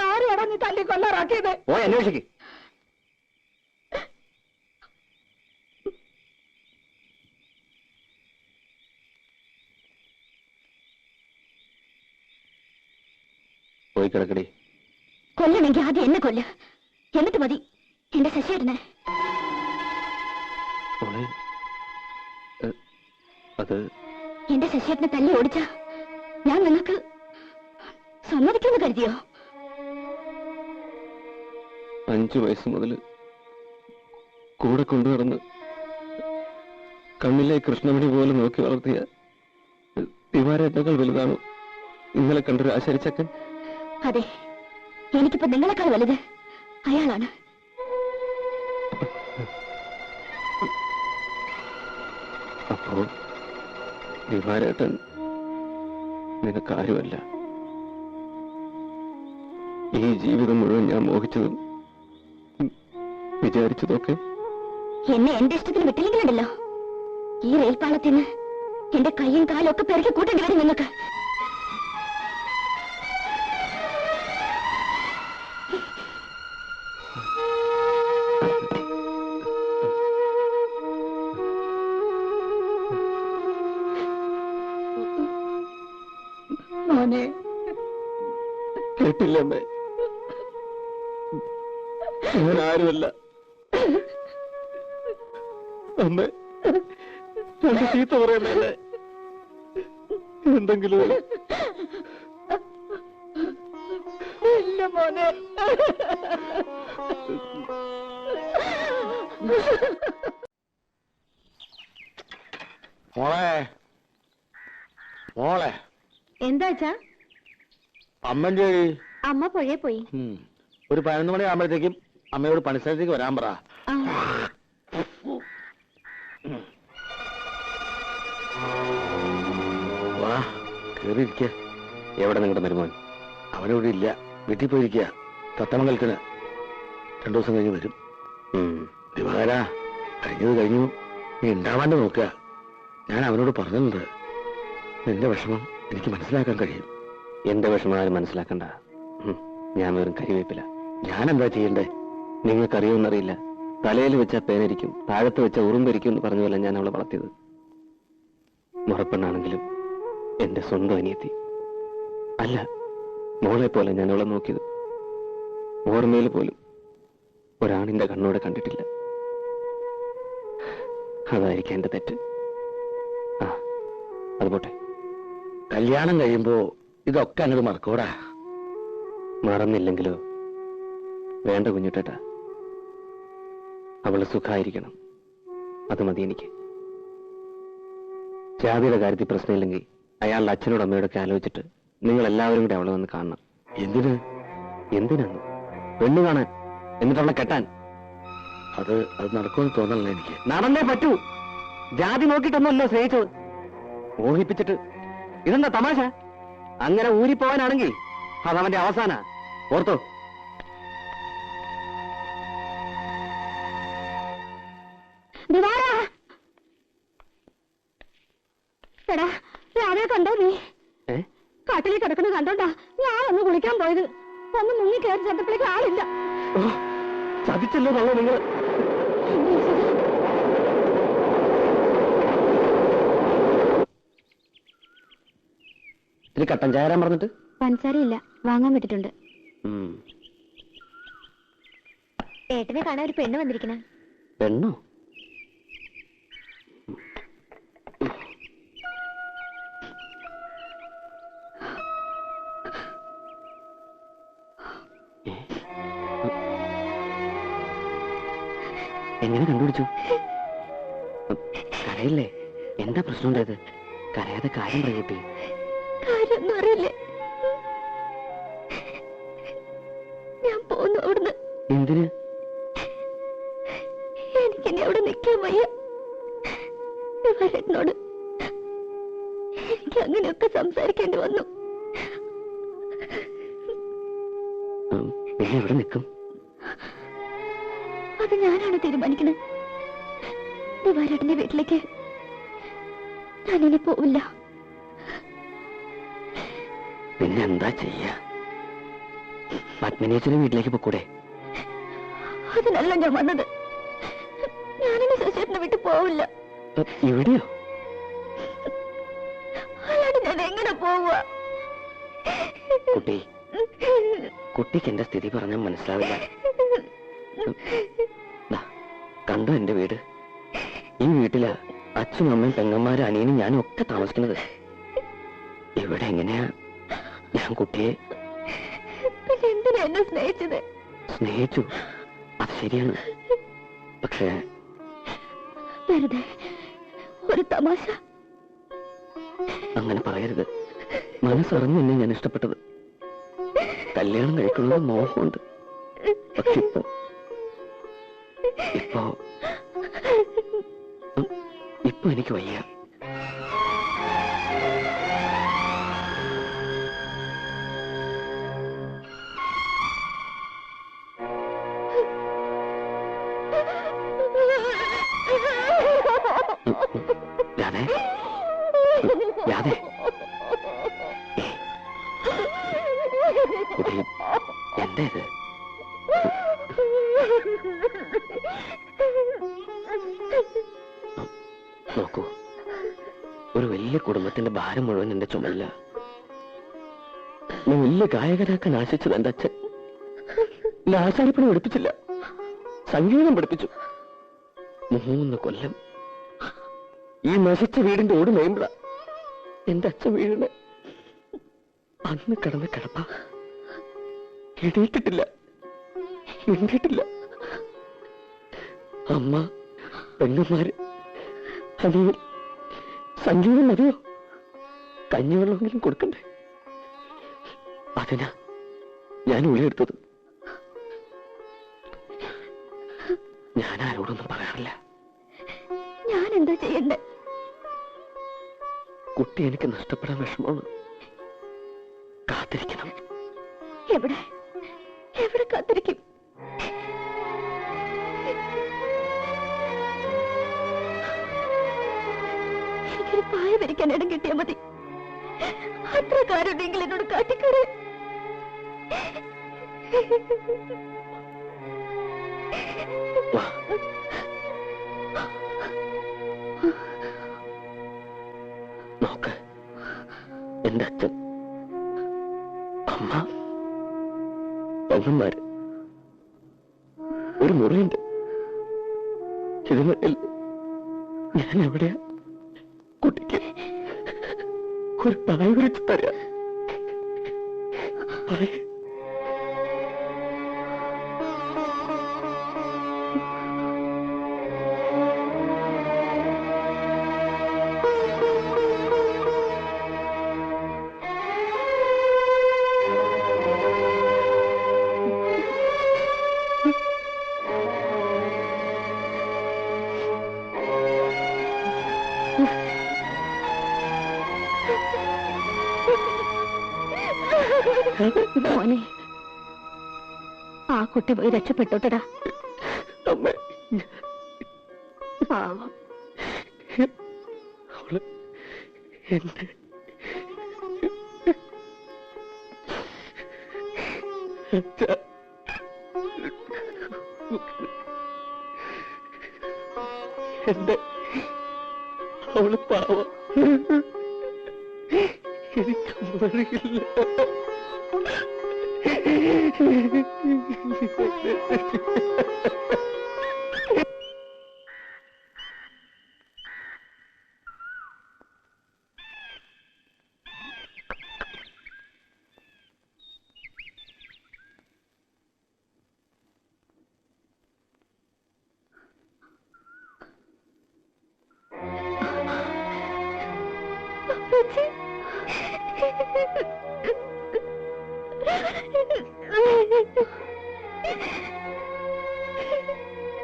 ആരെയാടാ നീ തല്ലി കൊല്ലാറാക്കിയത്? പോയി അന്വേഷിക്ക്. പോയി കിടക്കടി. കൊല്ലണമെങ്കിൽ ആദ്യം എന്നെ കൊല്ല്, എന്നിട്ട് മതി എന്റെ ശശിയേട്ടനെ. അത് എന്റെ ശശിയേട്ടനെ തല്ലി ഓടിച്ച ഞാൻ നിങ്ങൾക്ക് സമ്മതിക്കുമെന്ന് കരുതിയോ? 5 വയസ്സ് മുതൽ കൂടെ കൊണ്ടുനടന്ന് കണ്ണിലെ കൃഷ്ണമണി പോലെ നോക്കി വളർത്തിയ ദിവാരേട്ടനേക്കാൾ വലുതാണോ ഇന്നലെ കണ്ടൊരു ആശാരിച്ചക്കൻ? അതെ, എനിക്കിപ്പോ നിങ്ങളെക്കാൾ വലുത് അയാളാണ്. അപ്പോ ദിവാരേട്ടൻ നിനക്കാരുമല്ല. ഈ ജീവിതം മുഴുവൻ ഞാൻ മോഹിച്ചതും വിചാരിച്ചതൊക്കെ എന്നെ എന്റെ ഇഷ്ടത്തിന് വിട്ടില്ലെങ്കിലുണ്ടല്ലോ, ഈ റെയിൽപാളത്തിന് എന്റെ കൈയും കാലും ഒക്കെ പെരുക്കി കൂട്ടേണ്ടി വരും നിങ്ങൾക്ക്. മോനെ, കേട്ടില്ല അമ്മേ, ഞാൻ ആരുമല്ല. അമ്മേ, രണ്ട് ചീത്ത പറയുന്നല്ലേ എന്തെങ്കിലും ഇല്ല മോനെ. മോളെ, മോളെ എന്താച്ചാ? അമ്മന്റെ അമ്മ പുഴയെ പോയി. ഒരു 11 മണി ആകുമ്പോഴത്തേക്കും അമ്മയോട് പണിസ്ഥലത്തേക്ക് വരാൻ പറ. ആ. വാ കേറിയിരിക്ക. എവിടെ നിങ്ങളുടെ മരുമോൻ? അവനിവിടെ ഇല്ല, വീട്ടിൽ പോയിരിക്കുക. തത്തമംഗലത്തിന് 2 ദിവസം കഴിഞ്ഞ് വരും. ദിവാകര, കഴിഞ്ഞത് കഴിഞ്ഞു, നീ ഉണ്ടാവാണ്ട് നോക്കുക. ഞാൻ അവനോട് പറഞ്ഞിട്ടുണ്ട്, നിന്റെ വിഷമം എനിക്ക് മനസ്സിലാക്കാൻ കഴിയും. എന്റെ വിഷമം ആരും മനസ്സിലാക്കണ്ട. ഞാൻ വെറും കരിവേപ്പില. ഞാൻ എന്താ ചെയ്യണ്ടേ? നിങ്ങൾക്കറിയുമെന്നറിയില്ല. തലയിൽ വെച്ച പേനരിക്കും, താഴത്ത് വെച്ച ഉറുമ്പരിക്കും എന്ന് പറഞ്ഞ പോലെ ഞാൻ അവളെ വളർത്തിയത്. മുറപ്പെണ്ണാണെങ്കിലും എന്റെ സ്വന്തം അനിയത്തി അല്ല, മോളെ പോലെ ഞാൻ അവളെ നോക്കിയത്. ഓർമ്മയിൽ പോലും ഒരാണിന്റെ കണ്ണോടെ കണ്ടിട്ടില്ല. അതായിരിക്കും എന്റെ തെറ്റ്. ആ, അത് പോട്ടെ. കല്യാണം കഴിയുമ്പോ ഇതൊക്കെ അങ്ങോട്ട് മറക്കൂടാ. മറന്നില്ലെങ്കിലോ? വേണ്ട കുഞ്ഞുട്ടേട്ടാ, അവള് സുഖായിരിക്കണം, അത് മതി എനിക്ക്. ജാതിയുടെ കാര്യത്തിൽ പ്രശ്നമില്ലെങ്കിൽ അയാളുടെ അച്ഛനോടും അമ്മയോടൊക്കെ ആലോചിച്ചിട്ട് നിങ്ങൾ എല്ലാവരും കൂടെ അവളെ വന്ന് കാണണം. എന്തിന്? എന്തിനാണ്? പെണ്ണു കാണാൻ, എന്നിട്ട് അവളെ കെട്ടാൻ. അത് നടക്കുമെന്ന് തോന്നണല്ലോ എനിക്ക്. നടന്നേ പറ്റൂ. ജാതി നോക്കിയിട്ടൊന്നുമല്ലോ സ്നേഹിച്ചത്, മോഹിപ്പിച്ചിട്ട്. ഇതെന്താ തമാശ? അങ്ങനെ ഊരിപ്പോവാനാണെങ്കിൽ അതവന്റെ അവസാന. ഓർത്തോ? എടാ, രാവിലെ കണ്ടോ നീ? കാട്ടിൽ കിടക്കുന്നത് കണ്ടോണ്ടാ ഞാനൊന്ന് കുളിക്കാൻ പോയത്. ഒന്ന് മുങ്ങി കയറി ചെന്നപ്പോഴേക്ക് ആളില്ല. ചതിച്ചല്ലോ തള്ളോ നിങ്ങൾ. ഇത്തിരി കട്ടൻ ചായ തരാൻ പറഞ്ഞിട്ട്. പഞ്ചസാരയില്ല, വാങ്ങാൻ വിട്ടിട്ടുണ്ട്. ഏട്ടനെ കാണാൻ ഒരു പെണ്ണ് വന്നിരിക്കണ. പെണ്ണോ? എങ്ങനെ കണ്ടുപിടിച്ചു? കരയില്ലേ? എന്താ പ്രശ്നം ഉണ്ടായത്? കരയാതെ കാര്യം പറയൂട്ടി. കാര്യമൊന്നും അറിയില്ലേ? ഞാൻ പോന്നു അവിടുന്ന്. എന്തിന്? എനിക്കിനി അവിടെ നിൽക്കാൻ വയ്യ. വരനോട് എനിക്ക് അങ്ങനെയൊക്കെ സംസാരിക്കേണ്ടി വന്നു. പിന്നെ എവിടെ നിൽക്കും? അത് ഞാനാണ് തീരുമാനിക്കുന്നത്. ദിവാരേട്ടന്റെ വീട്ടിലേക്ക് ഞാനിനി പോവില്ല. പിന്നെ എന്താ ചെയ്യാ? പത്മിനിയച്ഛന്റെ വീട്ടിലേക്ക് പൊക്കൂടെ? അതിനല്ല ഞാൻ വന്നത്. ഞാനിനി ശശിയേട്ടനെ വിട്ടു പോവില്ല. ഇവിടെയോ? അല്ലാണ്ട് ഞാൻ എങ്ങനെ പോവുക? കുട്ടിക്ക് എന്റെ സ്ഥിതി പറഞ്ഞാൽ മനസ്സിലാവില്ല. കണ്ടോ എന്റെ വീട്? ഈ വീട്ടിലാ അച്ഛനും അമ്മയും പെങ്ങന്മാരും അനിയനും ഞാനും ഒക്കെ താമസിക്കുന്നത്. ഇവിടെ എങ്ങനെയാ ഞാൻ കുട്ടിയെ? പിന്നെ എന്തിനാ എന്നെ സ്നേഹിച്ചത്? സ്നേഹിച്ചു, അത് ശരിയാണ്. പക്ഷേ വെറുതെ ഒരു തമാശ. അങ്ങനെ പറയരുത്. മനസ്സറിഞ്ഞു എന്നെ ഞാൻ ഇഷ്ടപ്പെട്ടത്. കല്യാണം കഴിക്കുന്നത് മോഹമുണ്ട്. പക്ഷെ ഇപ്പൊ എനിക്ക് വയ്യ. രാധേ, രാധേ, എന്താ ഇത്? നോക്കൂ, ഒരു വലിയ കുടുംബത്തിന്റെ ഭാരം മുഴുവൻ എന്റെ ചുമല്ല. വലിയ ഗായകനാക്കാൻ ആശിച്ചത് എന്റെ അച്ഛൻ. ആശാരിപ്പണി പഠിപ്പിച്ചില്ല, സംഗീതം പഠിപ്പിച്ചു. 3 കൊല്ലം ഈ നശിച്ച വീടിന്റെ ഓട് മേമ്പ എന്റെ അച്ഛൻ വീടിന്. അന്ന് കിടന്ന കിടപ്പ എണീറ്റിട്ടില്ല, മിണ്ടിട്ടില്ല. അമ്മ, പെങ്ങന്മാര്, അനിയൻ, സംഗീതം മതിയോ? കഞ്ഞിവെള്ളമെങ്കിലും കൊടുക്കണ്ടേ? അതിനാ ഞാൻ ഉള്ളിയെടുത്തത്. ഞാൻ ആരോടൊന്നും പറയാറില്ല. ഞാൻ എന്താ ചെയ്യണ്ടേ? കുട്ടി എനിക്ക് നഷ്ടപ്പെടാൻ വിഷമമാണ്. കാത്തിരിക്കണം. എവിടെ എവിടെ കാത്തിരിക്കും? എനിക്കൊരു പായ വരിക്കാൻ ഇടം കിട്ടിയാൽ മതി. അത്ര കാരുണ്ടെങ്കിൽ എന്നോട് കാട്ടിക്കൂടെ? നോക്ക്, എന്റെ അച്ഛൻ, അമ്മ, പെങ്ങന്മാര്, ഒരു മുറിയുണ്ട്. ഇതിനിടയിൽ ഞാൻ എവിടെയാ? കുട്ടിക്ക് ഒരു പായ വിരിച്ചു തരാം. മോനെ, ആ കുട്ടി പോയി രക്ഷപ്പെട്ടോട്ടടാ. പാവം. അവള് എന്റെ എന്റെ അവള് പാവം. എനിക്ക് അറിയില്ല.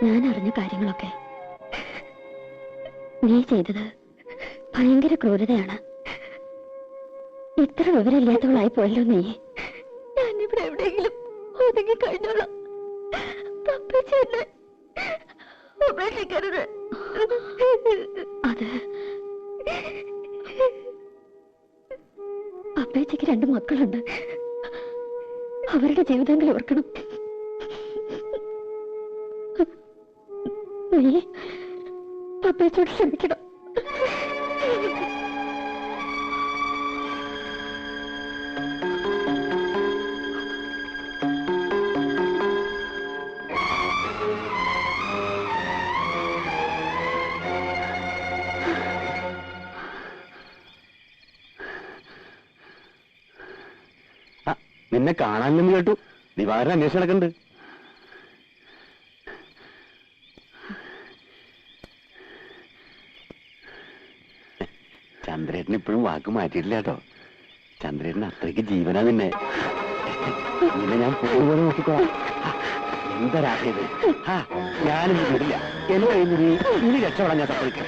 ഞാൻ അറിഞ്ഞ കാര്യങ്ങളൊക്കെ നീ ചെയ്തത് ഭയങ്കര ക്രൂരതയാണ്. ഇത്ര വിവരമില്ലാത്തവളായി പോയല്ലോ നീ. ഞാനിവിടെ എവിടെയെങ്കിലും ഒതുങ്ങി കഴിഞ്ഞോളാം. ഉപേക്ഷിക്കരുത്. അത് അപ്പേച്ചയ്ക്ക് 2 മക്കളുണ്ട്. അവരുടെ ജീവിതങ്ങൾ ഓർക്കണം. നീ അപ്പേച്ചോട് ക്ഷമിക്കണം. നിന്നെ കാണാനില്ലെന്ന് കേട്ടു. ദിവാകരൻ അന്വേഷിച്ച് നടക്കുന്നുണ്ട്. ചന്ദ്രേട്ടൻ ഇപ്പോഴും വാക്ക് മാറ്റിയിട്ടില്ല കേട്ടോ. ചന്ദ്രേട്ടൻ അത്രയ്ക്ക് ജീവനാ നിന്നെ. നിന്നെ ഞാൻ പോലെ നോക്കിക്കോ. എന്തരായത്? ഞാനും വിടില്ല. എന്നെ കഴിഞ്ഞ് ഇനി രക്ഷപ്പെടാൻ ഞാൻ സമ്മതിക്കാം.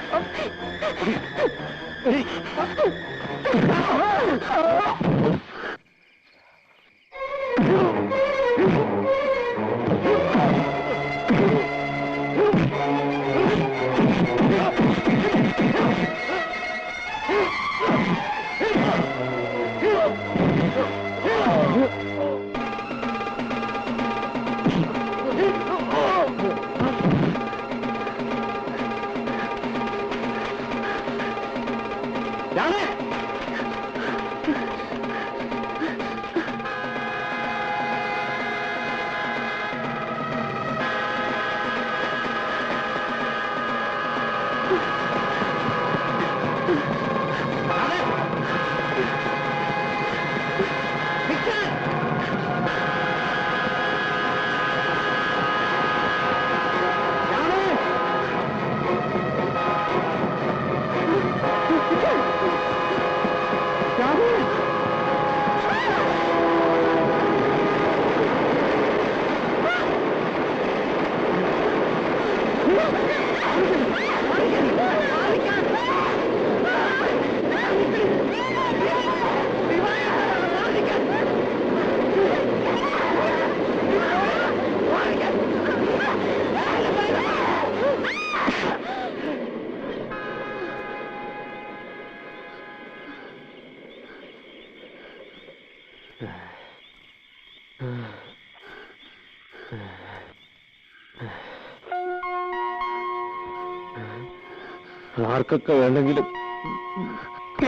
ആർക്കൊക്കെ വേണമെങ്കിലും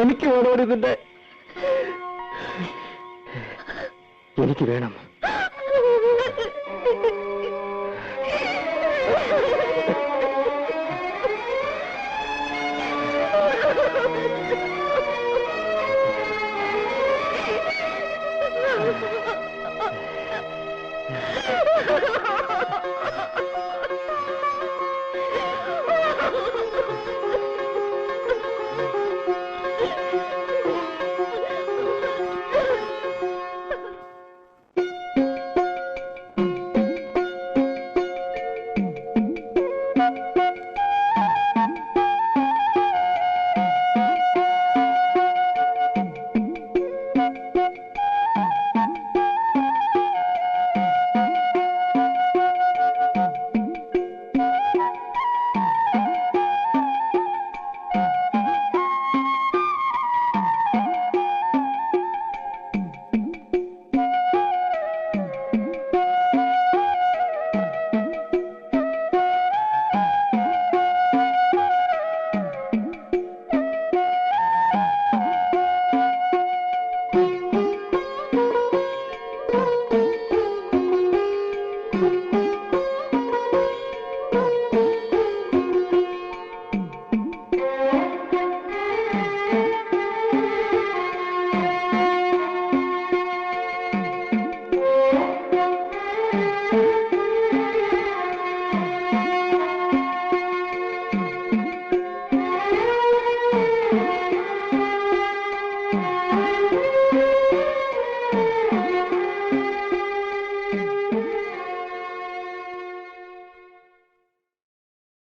എനിക്ക് വേണോ ഇതിന്റെ എനിക്ക് വേണം.